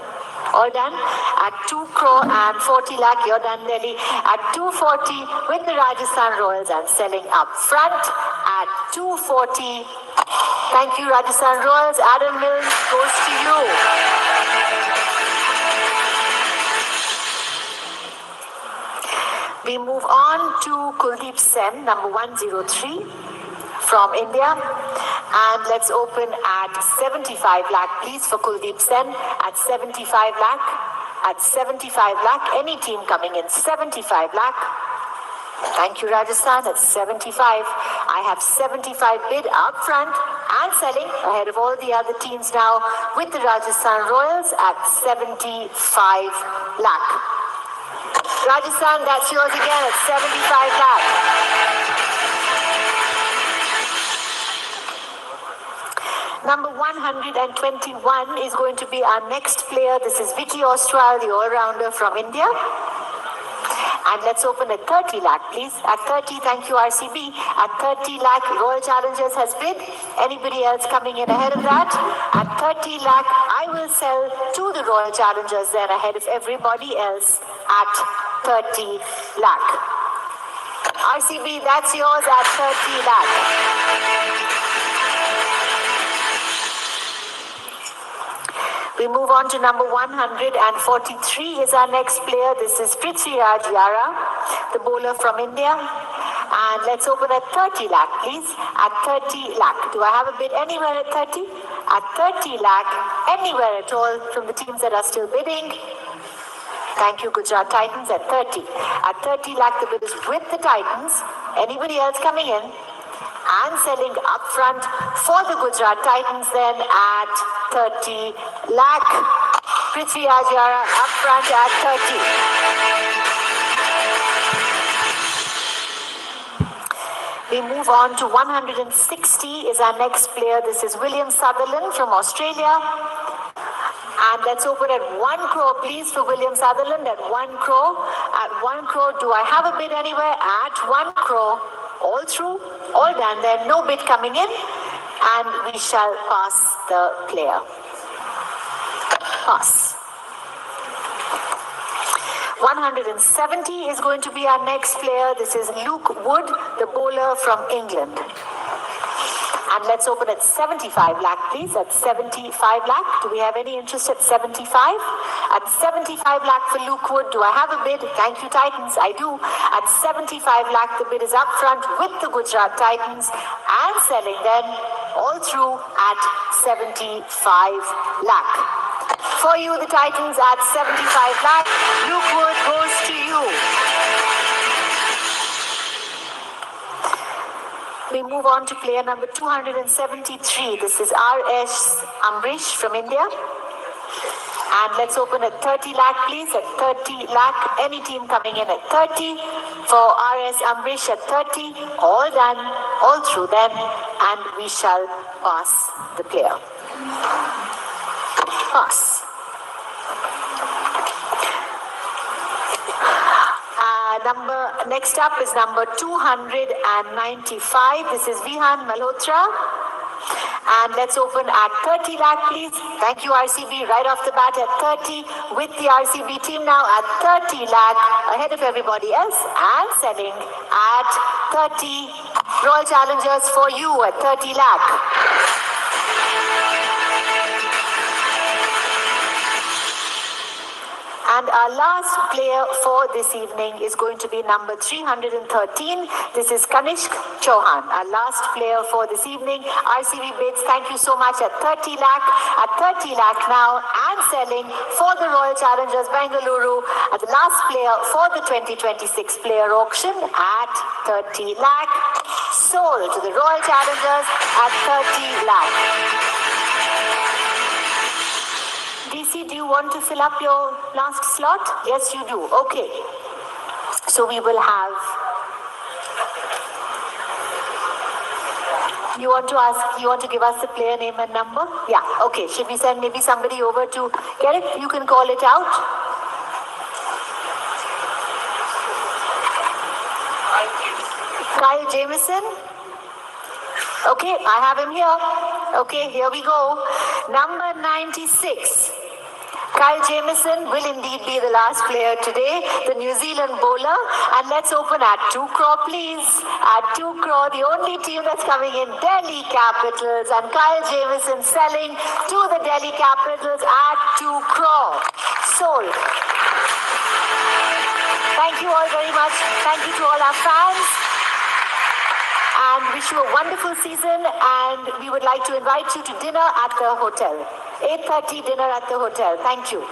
All done. At 2 crore and 40 lakh, you're done, Delhi. At 240 with the Rajasthan Royals and selling up front at 240. Thank you, Rajasthan Royals. Adam Milne goes to you. We move on to Kuldeep Sen, number 103 from India. And let's open at 75 lakh, please, for Kuldeep Sen. At 75 lakh. At 75 lakh. Any team coming in? 75 lakh. Thank you, Rajasthan. At 75. I have 75 bid up front and selling ahead of all the other teams now with the Rajasthan Royals at 75 lakh. Rajasthan, that's yours again at 75 lakh. Number 121 is going to be our next player. This is Vicky Austral, the all-rounder from India. And let's open at 30 lakh, please. At 30, thank you, RCB. At 30 lakh, Royal Challengers has bid. Anybody else coming in ahead of that? At 30 lakh, I will sell to the Royal Challengers then ahead of everybody else at 30 lakh. RCB, that's yours at 30 lakh. We move on to number 143 is our next player. This is Prithviraj Yara, the bowler from India. And let's open at 30 lakh, please. At 30 lakh. Do I have a bid anywhere at 30? At 30 lakh, anywhere at all from the teams that are still bidding. Thank you, Gujarat Titans at 30. At 30 lakh, the bid is with the Titans. Anybody else coming in? And selling up front for the Gujarat Titans then at 30 lakh. Prithviraj Yara up front at 30. We move on to 160 is our next player. This is William Sutherland from Australia. And let's open at 1 crore, please, for William Sutherland at 1 crore. At 1 crore, do I have a bid anywhere? At 1 crore. All through, all done. There no bid coming in, and we shall pass the player. Pass. 170 is going to be our next player. This is Luke Wood, the bowler from England. And let's open at 75 lakh, please. At 75 lakh. Do we have any interest at 75? At 75 lakh for Luke Wood. Do I have a bid? Thank you, Titans. I do. At 75 lakh, the bid is up front with the Gujarat Titans and selling then all through at 75 lakh. For you, the Titans at 75 lakh. Luke Wood goes to you. We move on to player number 273. This is R.S. Amrish from India. And let's open at 30 lakh, please. At 30 lakh, any team coming in at 30. For R.S. Amrish at 30. All done, all through then. And we shall pass the player. Pass. Next up is number 295. This is Vihan Malhotra. And let's open at 30 lakh, please. Thank you, RCB. Right off the bat at 30 with the RCB team now at 30 lakh ahead of everybody else and selling at 30. Royal Challengers for you at 30 lakh. And our last player for this evening is going to be number 313. This is Kanishk Chauhan, our last player for this evening. RCB bids, thank you so much, at 30 lakh. At 30 lakh now and selling for the Royal Challengers Bengaluru at the last player for the 2026 player auction at 30 lakh. Sold to the Royal Challengers at 30 lakh. DC, do you want to fill up your last slot? Yes, you do. Okay. So we will have... You want to give us the player name and number? Yeah, okay. Should we send maybe somebody over to get it? You can call it out. Kyle Jamieson. Okay, I have him here. Okay, here we go. Number 96. Kyle Jamieson will indeed be the last player today, the New Zealand bowler. And let's open at 2 crore, please. At 2 crore, the only team that's coming in, Delhi Capitals. And Kyle Jamieson selling to the Delhi Capitals at 2 crore. Sold. Thank you all very much. Thank you to all our fans. And wish you a wonderful season, and we would like to invite you to dinner at the hotel. 8:30 dinner at the hotel. Thank you.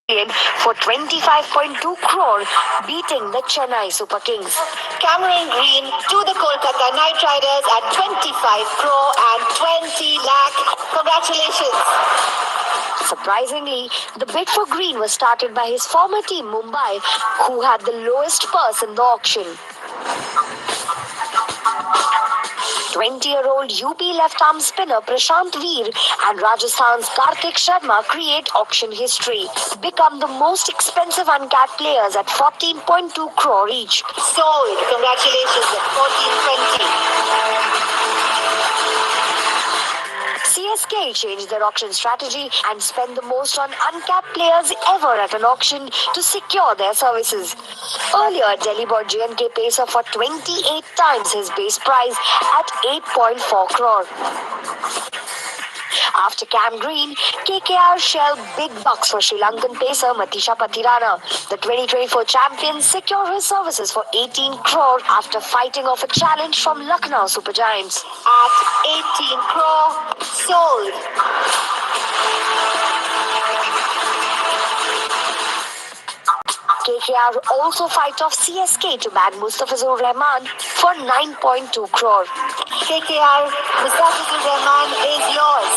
for 25.2 crore, beating the Chennai Super Kings. Cameron Green to the Kolkata Night Riders at 25 crore and 20 lakh. Congratulations. Surprisingly, the bid for Green was started by his former team Mumbai, who had the lowest purse in the auction. 20-year-old UP left-arm spinner Prashant Veer and Rajasthan's Kartik Sharma create auction history, become the most expensive uncapped players at 14.2 crore each. Sold. Congratulations at 14.20. CSK changed their auction strategy and spent the most on uncapped players ever at an auction to secure their services. Earlier, Delhi bought J&K Pacer for 28 times his base price at 8.4 crore. After Cam Green, KKR shelled big bucks for Sri Lankan pacer Matisha Patirana. The 2024 champion secured his services for 18 crore after fighting off a challenge from Lucknow Super Giants. At 18 crore, sold. KKR also fight off CSK to bag Mustafizur Rahman for 9.2 crore. KKR, Mustafizur Rahman is yours.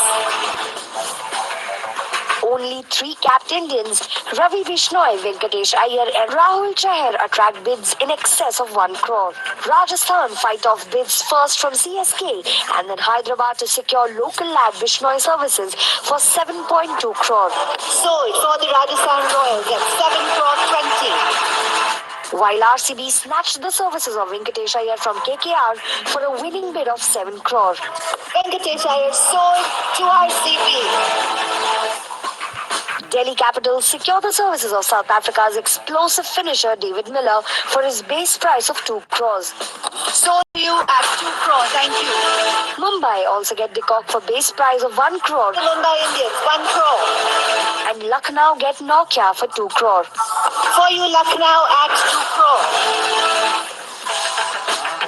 Only 3 capped Indians, Ravi Bishnoi, Venkatesh Iyer and Rahul Chaher attract bids in excess of 1 crore. Rajasthan fight off bids first from CSK and then Hyderabad to secure local lad Bishnoi services for 7.2 crore. Sold for the Rajasthan Royals at 7 crore 20. While RCB snatched the services of Venkatesh Iyer from KKR for a winning bid of 7 crore. Venkatesh Iyer sold to RCB. Delhi Capitals secure the services of South Africa's explosive finisher David Miller for his base price of 2 crores. Sold you at 2 crore, thank you. Mumbai also get De Kock for base price of 1 crore. The Mumbai Indians, 1 crore. And Lucknow get Nokia for 2 crore. For you, Lucknow at 2 crore.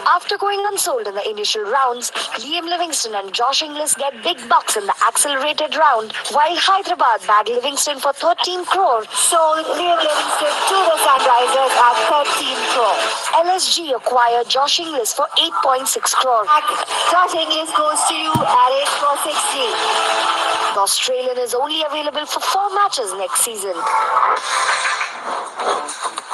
After going unsold in the initial rounds, Liam Livingston and Josh Inglis get big bucks in the accelerated round, while Hyderabad bagged Livingston for 13 crore. Sold Liam Livingston to the Sunrisers at 13 crore. LSG acquired Josh Inglis for 8.6 crore. Josh Inglis goes to you at 8 crore 60. The Australian is only available for 4 matches next season.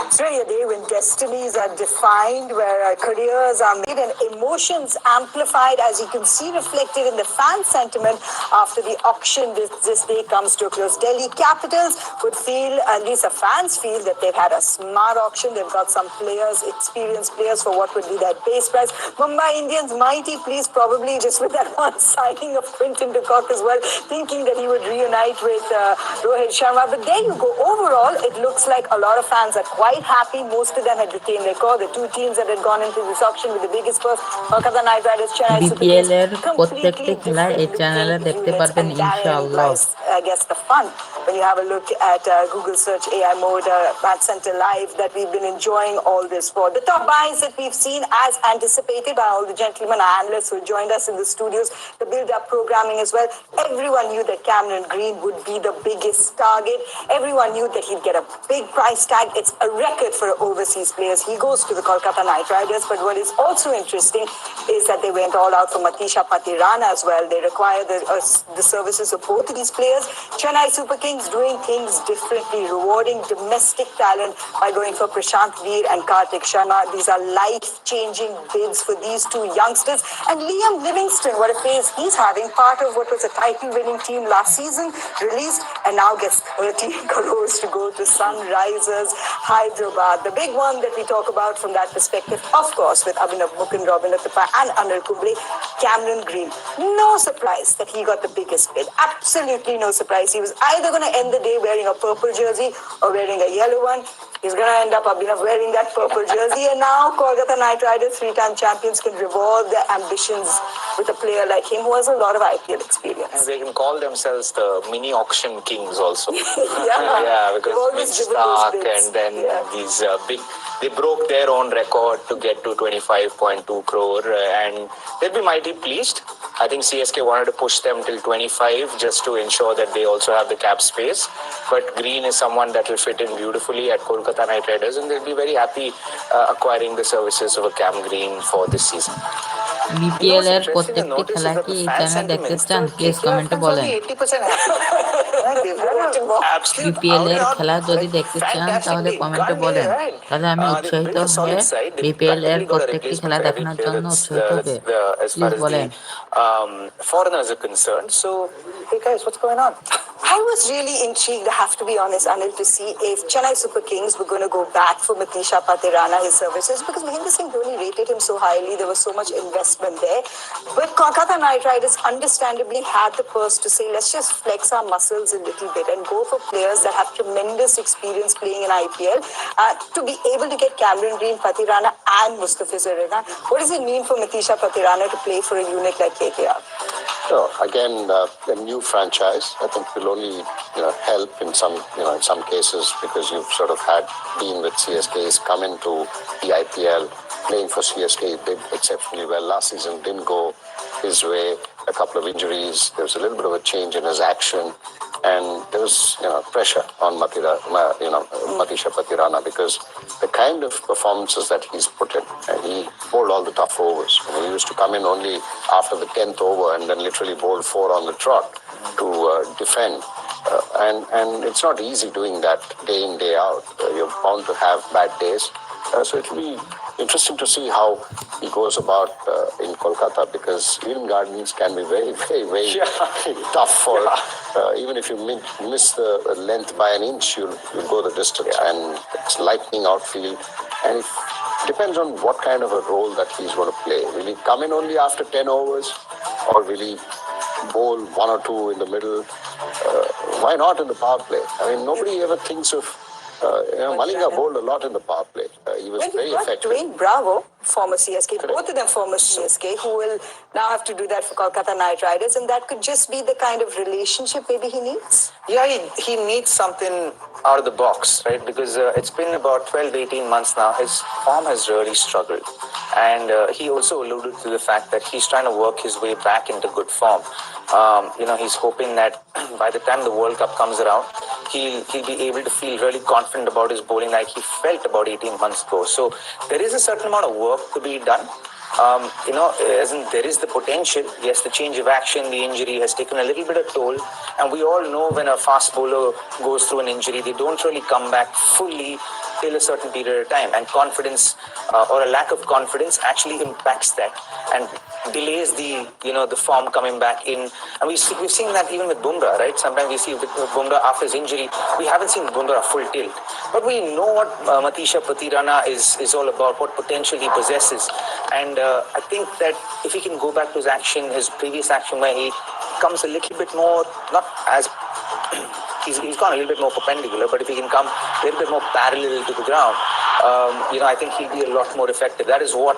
It's really a day when destinies are defined, where careers are made and emotions amplified, as you can see reflected in the fan sentiment after the auction this day comes to a close. Delhi Capitals would feel, at least the fans feel, that they've had a smart auction. They've got some players, experienced players for what would be their base price. Mumbai Indians, mighty pleased probably just with that one signing of Quinton de Kock as well, thinking that he would reunite with Rohit Sharma. But there you go. Overall, it looks like a lot of fans are quite happy. Most of them had retained their core. The 2 teams that had gone into this auction with the biggest purse, Kolkata Night Riders, Chennai Super Kings, প্রত্যেকটি খেলা এই চ্যানেলে দেখতে পারবেন ইনশাআল্লাহ। I guess the fun when you have a look at Google search AI mode, Match Center Live, that we've been enjoying all this for. The top buys that we've seen as anticipated by all the gentlemen analysts who joined us in the studios, the build-up programming as well. Everyone knew that Cameron Green would be the biggest target. Everyone knew that he'd get a big price tag. It's a record for overseas players. He goes to the Kolkata Night Riders. But what is also interesting is that they went all out for Matisha Patirana as well. They require the services of both of these players. Chennai Super Kings doing things differently, rewarding domestic talent by going for Prashant Veer and Kartik Sharma. These are life-changing bids for these 2 youngsters. And Liam Livingston, what a phase he's having, part of what was a title-winning team last season, released and now gets 30 crores to go to Sunrisers Hyderabad. The big one that we talk about from that perspective, of course, with Abhinav Mukund, Robin Latapa and Anil Kumble, Cameron Green. No surprise that he got the biggest bid. Absolutely no surprise. He was either going to end the day wearing a purple jersey or wearing a yellow one. He's going to end up wearing that purple jersey. And now Kolkata Night Riders, 3-time champions, can revolve their ambitions with a player like him who has a lot of IPL experience. And they can call themselves the mini auction kings also. Yeah, because with Stark and then these big, they broke their own record to get to 25.2 crore and they'll be mighty pleased. I think CSK wanted to push them till 25 just to ensure that they also have the cap space. But Green is someone that will fit in beautifully at Kolkata Night Riders, and they'll be very happy acquiring the services of a Cam Green for this season. BPL এর প্রত্যেকটি খেলা কি এই চ্যানেলে দেখতে চান? Please কমেন্টে বলেন। বিপিএল এর খেলা যদি দেখতে চান তাহলে কমেন্টে বলেন, তাহলে আমি উৎসাহিত হয়ে বিপিএল এর প্রত্যেকটি খেলা দেখানোর জন্য উৎসাহিত হবে। প্লিজ বলেন। Foreigners are concerned. So, hey guys, what's going on? I was really intrigued, I have to be honest, Anil, to see if Chennai Super Kings were going to go back for Matisha Patirana, his services, because Mahendra Singh Dhoni rated him so highly, there was so much investment there. But Kolkata Night Riders understandably had the purse to say, let's just flex our muscles a little bit and go for players that have tremendous experience playing in IPL to be able to get Cameron Green, Patirana and Mustafizur Rahman. What does it mean for Matisha Patirana to play for a unit like KKR? So again, a new franchise, I think, will only help in some cases, because you've sort of been with CSK, he's come into the IPL, playing for CSK, he did exceptionally well. Last season didn't go his way, a couple of injuries, there was a little bit of a change in his action, and there was pressure on Matisha Patirana, because the kind of performances that he's put in, and he bowled all the tough overs. He used to come in only after the 10th over and then literally bowl 4 on the trot to defend. And it's not easy doing that day in, day out. You're bound to have bad days. So it'll be interesting to see how he goes about in Kolkata, because Eden Gardens can be very, very, very tough for even if you miss the length by an inch, you'll go the distance. And it's lightning outfield, and it depends on what kind of a role that he's going to play. Will he come in only after 10 overs, or will he bowl 1 or 2 in the middle? Why not in the power play? I mean, nobody ever thinks of Malinga bowled a lot in the power play. He was very effective. Dwayne Bravo, former CSK, both of them former CSK, who will now have to do that for Kolkata Night Riders, and that could just be the kind of relationship maybe he needs. Yeah, he needs something out of the box, right? Because it's been about 12, 18 months now. His form has really struggled. And he also alluded to the fact that he's trying to work his way back into good form. He's hoping that by the time the World Cup comes around, he'll be able to feel really confident about his bowling like he felt about 18 months ago. So there is a certain amount of work to be done. As in there is the potential. Yes, the change of action, the injury has taken a little bit of toll. And we all know when a fast bowler goes through an injury, they don't really come back fully till a certain period of time. And confidence or a lack of confidence actually impacts that and delays the form coming back in. And we've seen that even with Bumrah, right? Sometimes we see with Bumrah after his injury, we haven't seen Bumrah full tilt. But we know what Matisha Patirana is all about, what potential he possesses. And I think that if he can go back to his previous action, where he comes a little bit more, not as he's gone a little bit more perpendicular, but if he can come a little bit more parallel to the ground, I think he'll be a lot more effective. That is what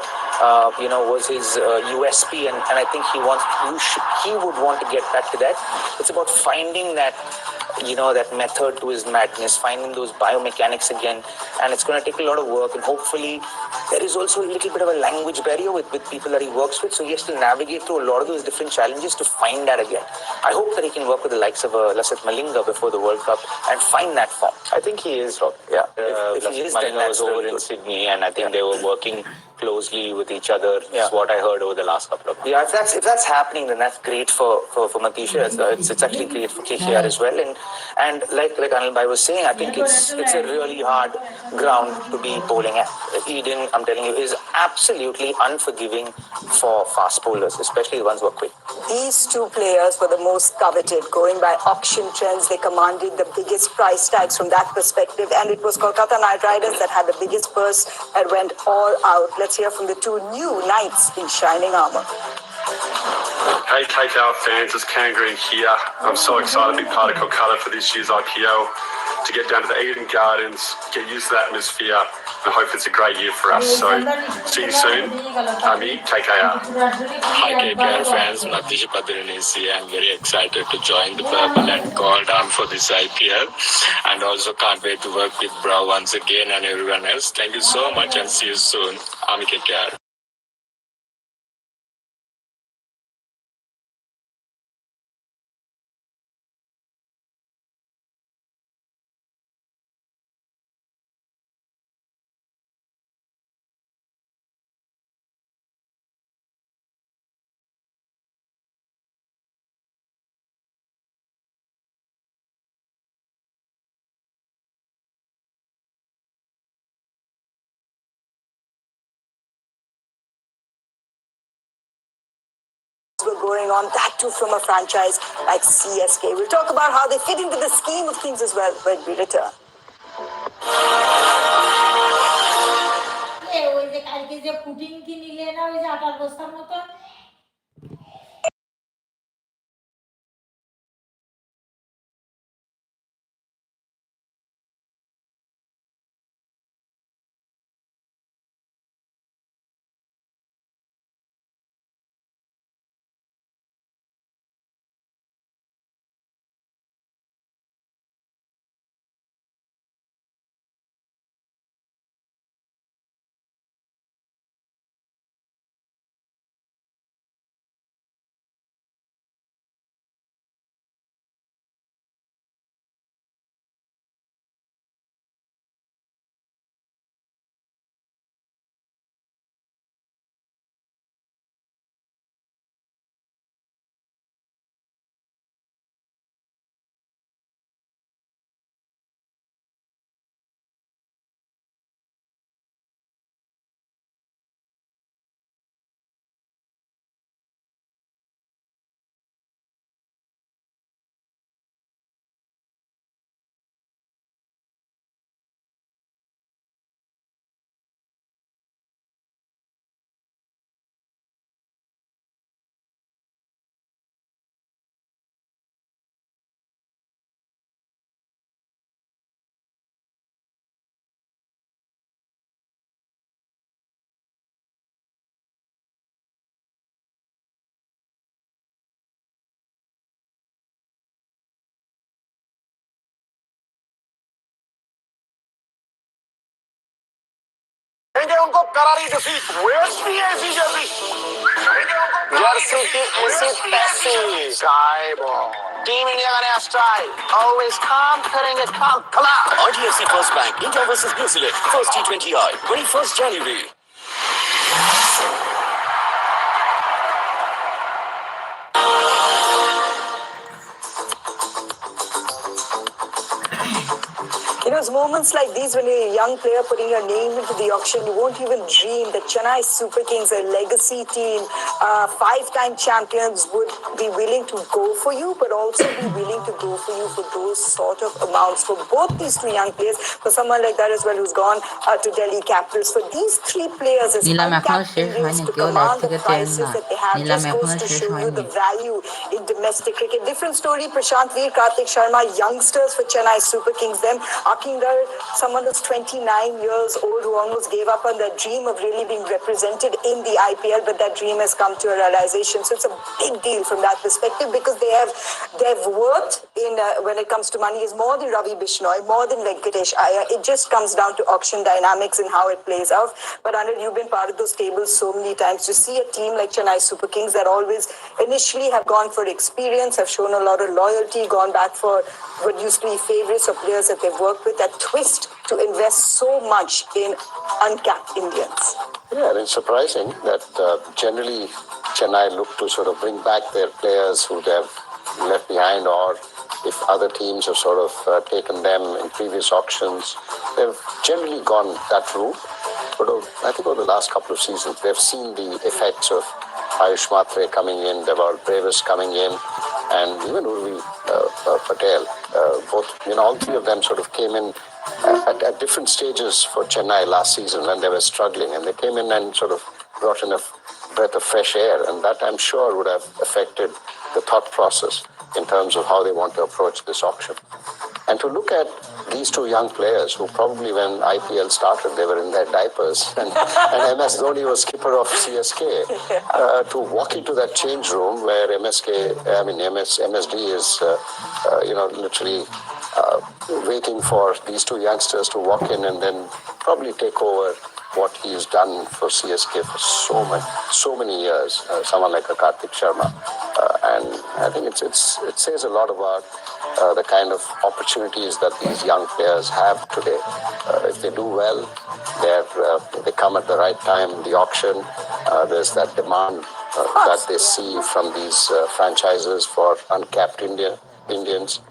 was his USP, and I think he would want to get back to that. It's about finding that that method to his madness, finding those biomechanics again, and it's going to take a lot of work. And hopefully, there is also a little bit of a language barrier with people that he works with, so he has to navigate through a lot of those different challenges to find that again. I hope that he can work with the likes of Lasith Malinga before the World Cup and find that form. I think he is, Rob. Yeah. If he is, then that's over in Sydney, and I think they were working closely with each other. Is what I heard over the last couple of months. Yeah, if that's happening, then that's great for Matisha. It's actually great for KKR as well. And like Anil Bhai was saying, I think it's a really hard ground to be bowling at. Eden, I'm telling you, is absolutely unforgiving for fast bowlers, especially the ones who are quick. These two players were the most coveted. Going by auction trends, they commanded the biggest price tags from that perspective, and it was Kolkata Night Riders that had the biggest purse that went all out. Let's hear from the two new knights in shining armour. Hey KKR fans, it's Cam Green here. I'm so excited to be part of Kolkata for this year's IPL, to get down to the Eden Gardens, get used to the atmosphere, and hope it's a great year for us. So, see you soon. Amit, KKR. Hi KKR fans, Matisha Patirana is here. I'm very excited to join the purple and gold arm for this IPL, and also can't wait to work with Bravo once again and everyone else. Thank you so much and see you soon. Amit KKR. going on, that too from a franchise like CSK. We'll talk about how they fit into the scheme of things as well when we return. ওই যে কালকে যে putting কি নিলে না ওই যে আটার বস্তার মতো उनको करारी डिफीट वेस्ट भी है बीजेपी जर्सी की इसी पैसी स्काई बॉल टीम इंडिया का नया स्टाइल ऑलवेज काम करेंगे काम खला RTFC First Bank India versus New Zealand first T20I 21st January. You know, it's moments like these when you're a young player putting your name into the auction, you won't even dream that Chennai Super Kings, a legacy team, five-time champions, would be willing to go for you, but also be willing to go for you for those sort of amounts. For both these two young players, for someone like that as well who's gone to Delhi Capitals, for these three players as uncapped Indians to command the prices that they have just goes to show you the value in domestic cricket. Different story, Prashant Veer, Karthik Sharma, youngsters for Chennai Super Kings, them. Akinder, someone who's 29 years old who almost gave up on the dream of really being represented in the IPL, but that dream has come to a realization. So it's a big deal from that perspective because their worth in when it comes to money is more than Ravi Bishnoi, more than Venkatesh Iyer. It just comes down to auction dynamics and how it plays out. But Anil, you've been part of those tables so many times. To see a team like Chennai Super Kings that always initially have gone for experience, have shown a lot of loyalty, gone back for what used to be favorites or players that they've worked with, that twist to invest so much in uncapped Indians. Yeah, and it's surprising that generally Chennai look to sort of bring back their players who they have left behind, or if other teams have sort of taken them in previous auctions, they've generally gone that route. But I think over the last couple of seasons, they've seen the effects of Ayush Matre coming in, Deval Brevis coming in, and even Urvi Patel. Both, all three of them sort of came in at different stages for Chennai last season when they were struggling, and they came in and sort of brought in a breath of fresh air, and that I'm sure would have affected the thought process in terms of how they want to approach this auction. And to look at these two young players who probably when IPL started, they were in their diapers, and MS Dhoni was skipper of CSK, to walk into that change room where MSD is, literally waiting for these two youngsters to walk in and then probably take over what he's done for CSK for so many years, someone like a Karthik Sharma. And I think it says a lot about the kind of opportunities that these young players have today. If they do well, they come at the right time in the auction. There's that demand that they see from these franchises for uncapped Indians.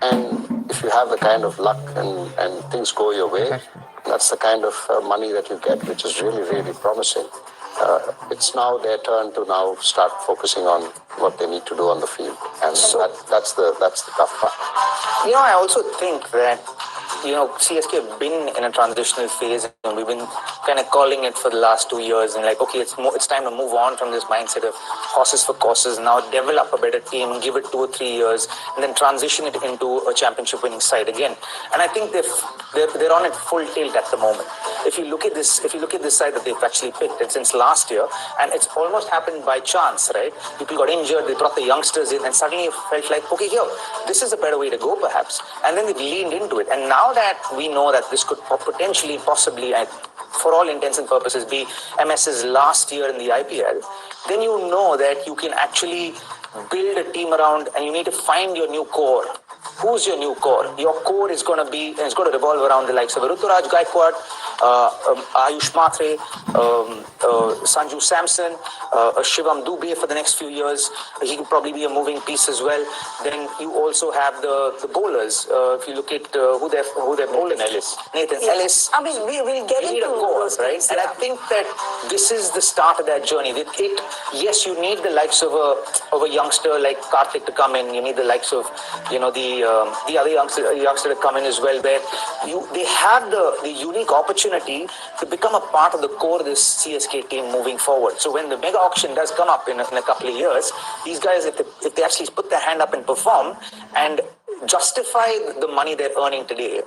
And if you have the kind of luck and things go your way, that's the kind of money that you get, which is really, really promising. it's now their turn to now start focusing on what they need to do on the field, and that's the tough part. I also think that CSK have been in a transitional phase, and we've been kind of calling it for the last 2 years, and okay, it's time to move on from this mindset of horses for courses. Now develop a better team, give it 2 or 3 years, and then transition it into a championship winning side again. And I think they're on it full tilt at the moment. If you look at this side that they've actually picked, it's since last year, and it's almost happened by chance, right? People got injured, they brought the youngsters in, and suddenly it felt like, okay, here, this is a better way to go, perhaps. And then they've leaned into it. And now that we know that this could potentially, possibly, and for all intents and purposes, be MS's last year in the IPL, then you know that you can actually build a team around, and you need to find your new core. Who's your new core? Your core is going to revolve around the likes of Ruturaj Gaikwad, Ayush Matre, Sanju Samson, Shivam Dubey for the next few years. He could probably be a moving piece as well. Then you also have the bowlers. If you look at who they're bowling, Nathan Ellis. I mean, we'll get into those, right? And I think that this is the start of that journey. Yes, you need the likes of a youngster like Karthik to come in. You need the likes of the other youngster to come in as well, where they have the unique opportunity to become a part of the core of this CSK team moving forward. So when the mega auction does come up in a couple of years, these guys, if they actually put their hand up and perform and justify the money they're earning today,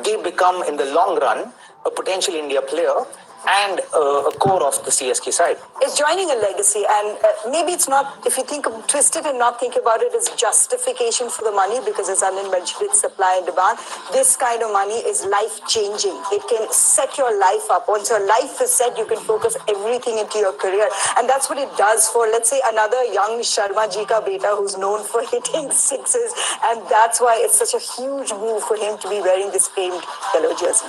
they become in the long run a potential India player and a core of the CSK side. It's joining a legacy, and maybe it's not, if you twist it and not think about it as justification for the money, because as Anand mentioned, it's supply and demand. This kind of money is life-changing. It can set your life up. Once your life is set, you can focus everything into your career, and that's what it does for, let's say, another young Sharma ji ka beta who's known for hitting sixes, and that's why it's such a huge move for him to be wearing this famed yellow jersey.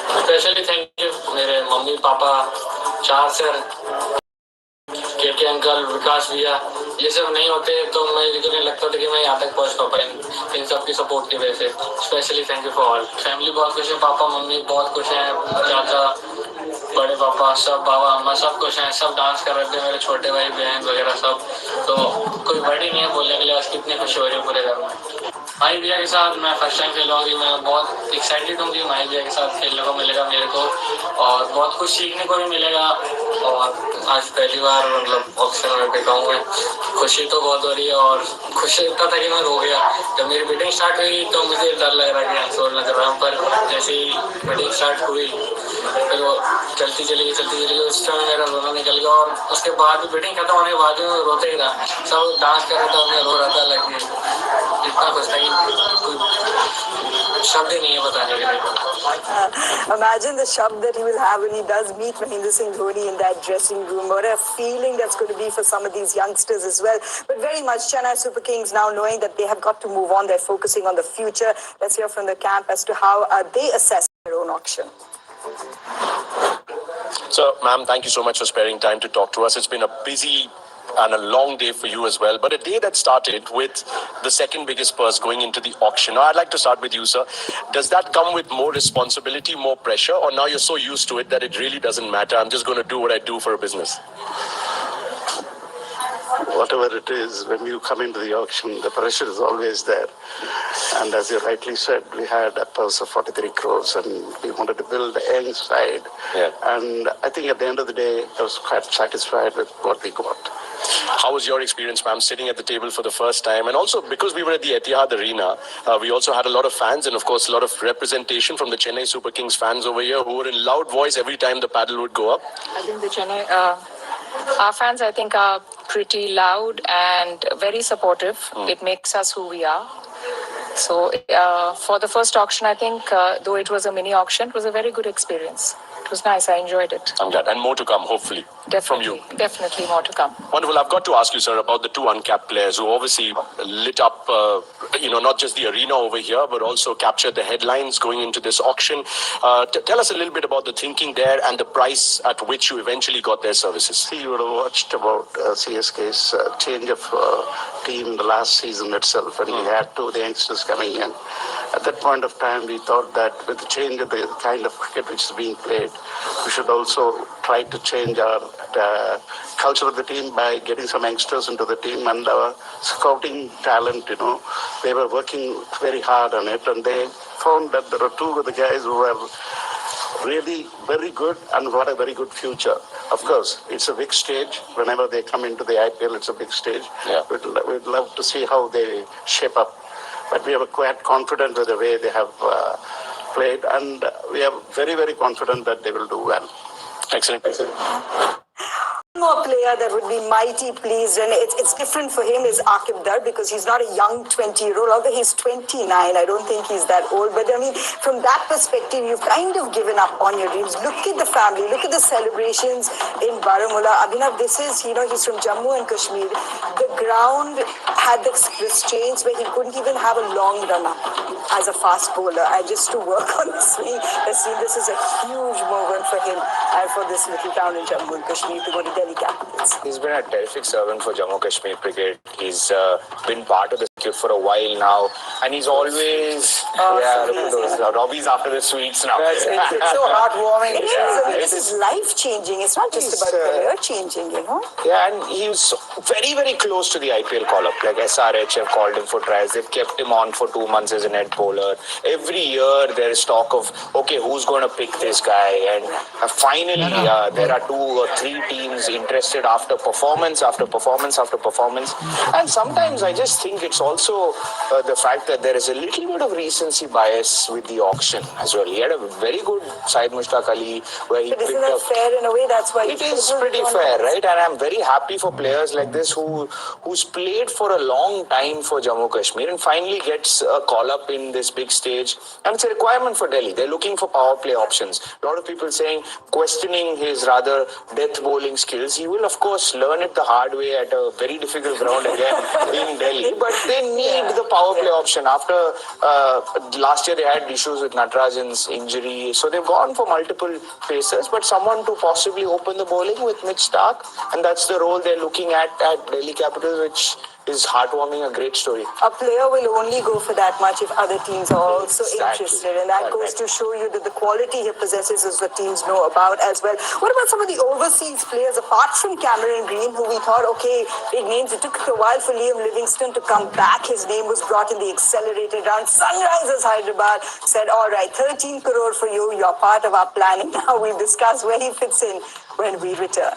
Specially thank you मेरे mummy papa, चार sir, के uncle, विकास भैया, ये सब नहीं होते तो मेरे को नहीं लगता था कि मैं यहाँ तक पहुँच पाऊँ इन सब की सपोर्ट की वजह से. Specially thank you for all. Family बहुत खुश है, पापा मम्मी बहुत खुश हैं, चाचा, बड़े पापा, सब बाबा अम्मा सब खुश हैं, सब डांस कर रहे थे, मेरे छोटे भाई बहन वगैरह सब. तो कोई वर्ड ही नहीं है बोलने के लिए, आज कितनी खुशी हो रही है पूरे घर में. माही भैया के साथ मैं फर्स्ट टाइम खेलूंगी, मैं बहुत एक्साइटेड हूँ कि माही भैया के साथ खेलने को मिलेगा मेरे को, और बहुत कुछ सीखने को भी मिलेगा. और आज पहली बार मतलब ऑप्शन में देखा हूँ मैं, खुशी तो बहुत हो रही है, और खुशी इतना था कि मैं रो गया. जब मेरी बैटिंग स्टार्ट हुई तो मुझे डर लग रहा कि अनसोल्ड न कर रहा हूँ, पर जैसे ही बैटिंग स्टार्ट हुई फिर वो चलती चली गई, उस समय मेरा रोना निकल गया. और उसके बाद भी बैटिंग खत्म होने के बाद भी मैं रोते ही रहा. सब डांस कर रहा था, मैं रो रहा था, लगे इतना खुश था कि शब्द नहीं है बताने के लिए. Imagine the shabd that he will have when he does meet Mahendra Singh Dhoni in that dressing room. What a feeling that's going to be for some of these youngsters as well. But very much Chennai Super Kings now knowing that they have got to move on. They're focusing on the future. Let's hear from the camp as to how they assess their own auction. So, ma'am, thank you so much for sparing time to talk to us. It's been a busy and a long day for you as well, but a day that started with the second biggest purse going into the auction. Now, I'd like to start with you, sir. Does that come with more responsibility, more pressure, or now you're so used to it that it really doesn't matter? I'm just going to do what I do for a business. Whatever it is, when you come into the auction, the pressure is always there. And as you rightly said, we had a purse of 43 crores and we wanted to build a young side. Yeah. And I think at the end of the day, I was quite satisfied with what we got. How was your experience, ma'am, sitting at the table for the first time? And also, because we were at the Etihad Arena, we also had a lot of fans and, of course, a lot of representation from the Chennai Super Kings fans over here who were in loud voice every time the paddle would go up. I think the Chennai, our fans, I think, are pretty loud and very supportive. It makes us who we are. So for the first auction, I think, though it was a mini auction, it was a very good experience. It was nice. I enjoyed it. I'm glad. And more to come, hopefully, from you. Definitely more to come. Wonderful. I've got to ask you, sir, about the two uncapped players who obviously lit up, not just the arena over here, but also captured the headlines going into this auction. Tell us a little bit about the thinking there and the price at which you eventually got their services. See, you would have watched about CSK's change of team the last season itself, and we had two of the youngsters coming in. At that point of time, we thought that with the change of the kind of cricket which is being played, we should also try to change our culture of the team by getting some youngsters into the team, and our scouting talent, they were working very hard on it, and they found that there are two of the guys who were really very good and got a very good future. Of course, it's a big stage. Whenever they come into the IPL, it's a big stage. Yeah. We'd love to see how they shape up. But we are quite confident with the way they have played, and we are very, very confident that they will do well. Excellent. More player that would be mighty pleased, and it's different for him, is Akib Dar, because he's not a young 20-year-old, although he's 29. I don't think he's that old, but I mean, from that perspective, you've kind of given up on your dreams. Look at the family, look at the celebrations in Baramulla. Abhinav, this is, he's from Jammu and Kashmir. The ground had the restraints where he couldn't even have a long run-up as a fast bowler, and just to work on the swing, this is a huge moment for him and for this little town in Jammu and Kashmir to go to Delhi Capitals. He's been a terrific servant for Jammu Kashmir cricket. He's been part of the circuit for a while now, and he's always look at those Robbies after the sweets now. It's so heartwarming. This is life-changing. It's not just about career-changing, Yeah, and he's very, very close to the IPL call-up. Like SRH have called him for trials. They've kept him on for 2 months as a net bowler. Every year there is talk of, okay, who's going to pick this guy? And finally, there are 2 or 3 teams interested after performance after performance after performance. And sometimes I just think it's also the fact that there is a little bit of recency bias with the auction as well. He had a very good side, Mushtaq Ali, where he but picked isn't that up. fair in a way? That's why It is pretty fair, right? And I'm very happy for players like this who's played for a long time for Jammu Kashmir and finally gets a call-up in this big stage. And it's a requirement for Delhi. They're looking for power play options. A lot of people questioning his rather death bowling skills. He will, of course, learn it the hard way at a very difficult ground again in Delhi. But they need the power play option. After last year, they had issues with Natarajan's injury. So they've gone for multiple pacers, but someone to possibly open the bowling with Mitch Stark. And that's the role they're looking at Delhi Capitals, which is heartwarming, a great story. A player will only go for that much if other teams are also interested, and that goes to show you that the quality he possesses is what teams know about as well. What about some of the overseas players, apart from Cameron Green, who we thought, okay, big names. It took a while for Liam Livingston to come back. His name was brought in the accelerated round. Sunrisers Hyderabad said, all right, 13 crore for you. You're part of our planning. Now we'll discuss where he fits in when we return.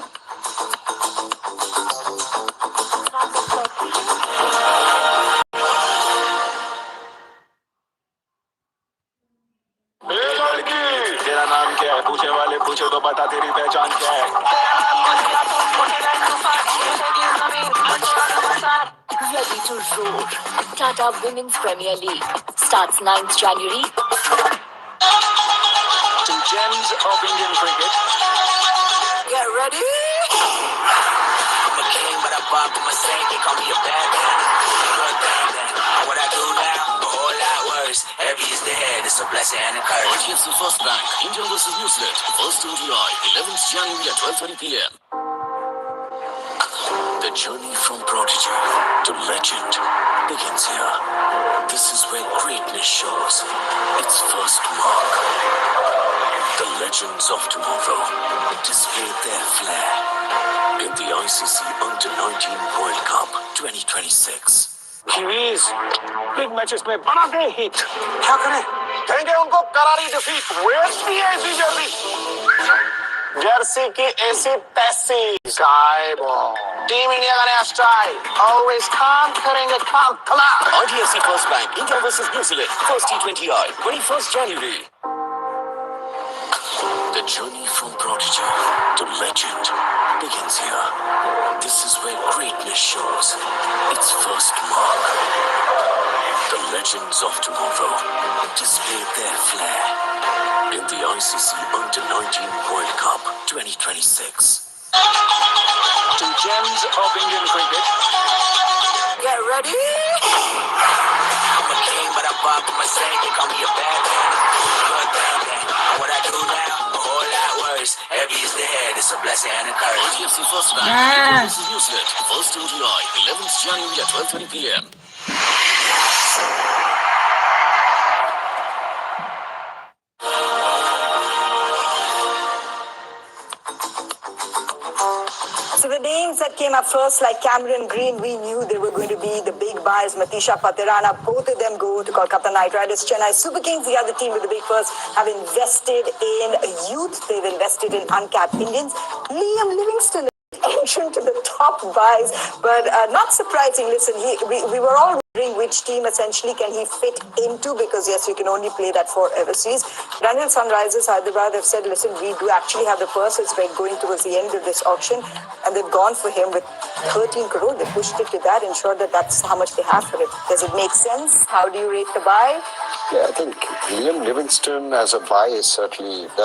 तेरा नाम क्या है पूछे वाले पूछे तो बता तेरी पहचान क्या है Ready to roar. Tata Women's Premier League starts 9th January. 2 gems of Indian cricket. Get ready. I'm a king, but I bop in my saint. They call me a bad man. Good thing, then. What I do now, a whole lot worse. Heavy is the head, it's a blessing and a curse. IPL First Bank, India vs New Zealand. First ODI, 11th January at 12:30 p.m. The journey from prodigy to legend begins here. This is where greatness shows its first mark. The legends of tomorrow display their flair in the ICC Under-19 World Cup 2026. Kiwis, big matches में बना दे hit क्या करें देंगे उनको करारी defeat waste भी ऐसी Jersey की ऐसी तैसी स्काई बॉल टीम इंडिया का नया स्टाइल ऑलवेज काम करेंगे काम कमाल IDFC First Bank, India vs New Zealand. First T20I, 21st January. The journey from prodigy to legend begins here. This is where greatness shows its first mark. The legends of tomorrow display their flair in the ICC Under-19 World Cup 2026. 2 gems of Indian cricket. Get ready. I'm a king, but I bop in my saint. They call me a bad man. Good thing, then. What I do now, a whole lot worse. Heavy is the head, it's a blessing and a curse. IDFC First Bank, India vs New Zealand. First ODI, 11th January at 12:30 p.m. the names that came up first, like Cameron Green, we knew they were going to be the big buys. Matisha Patirana, both of them go to Kolkata Night Riders. Chennai Super Kings, the other team with the big purse, have invested in youth. They've invested in uncapped Indians. Liam Livingston entrant to the top buys, but not surprising. Listen, we were all wondering which team essentially can he fit into, because yes, you can only play that for overseas. Ranjan Sunrisers Hyderabad have said, listen, we do actually have the purse. It's been going towards the end of this auction, and they've gone for him with 13 crore. They pushed it to that, ensured that that's how much they have for it. Does it make sense? How do you rate the buy? Yeah, I think Liam Livingston as a buy is certainly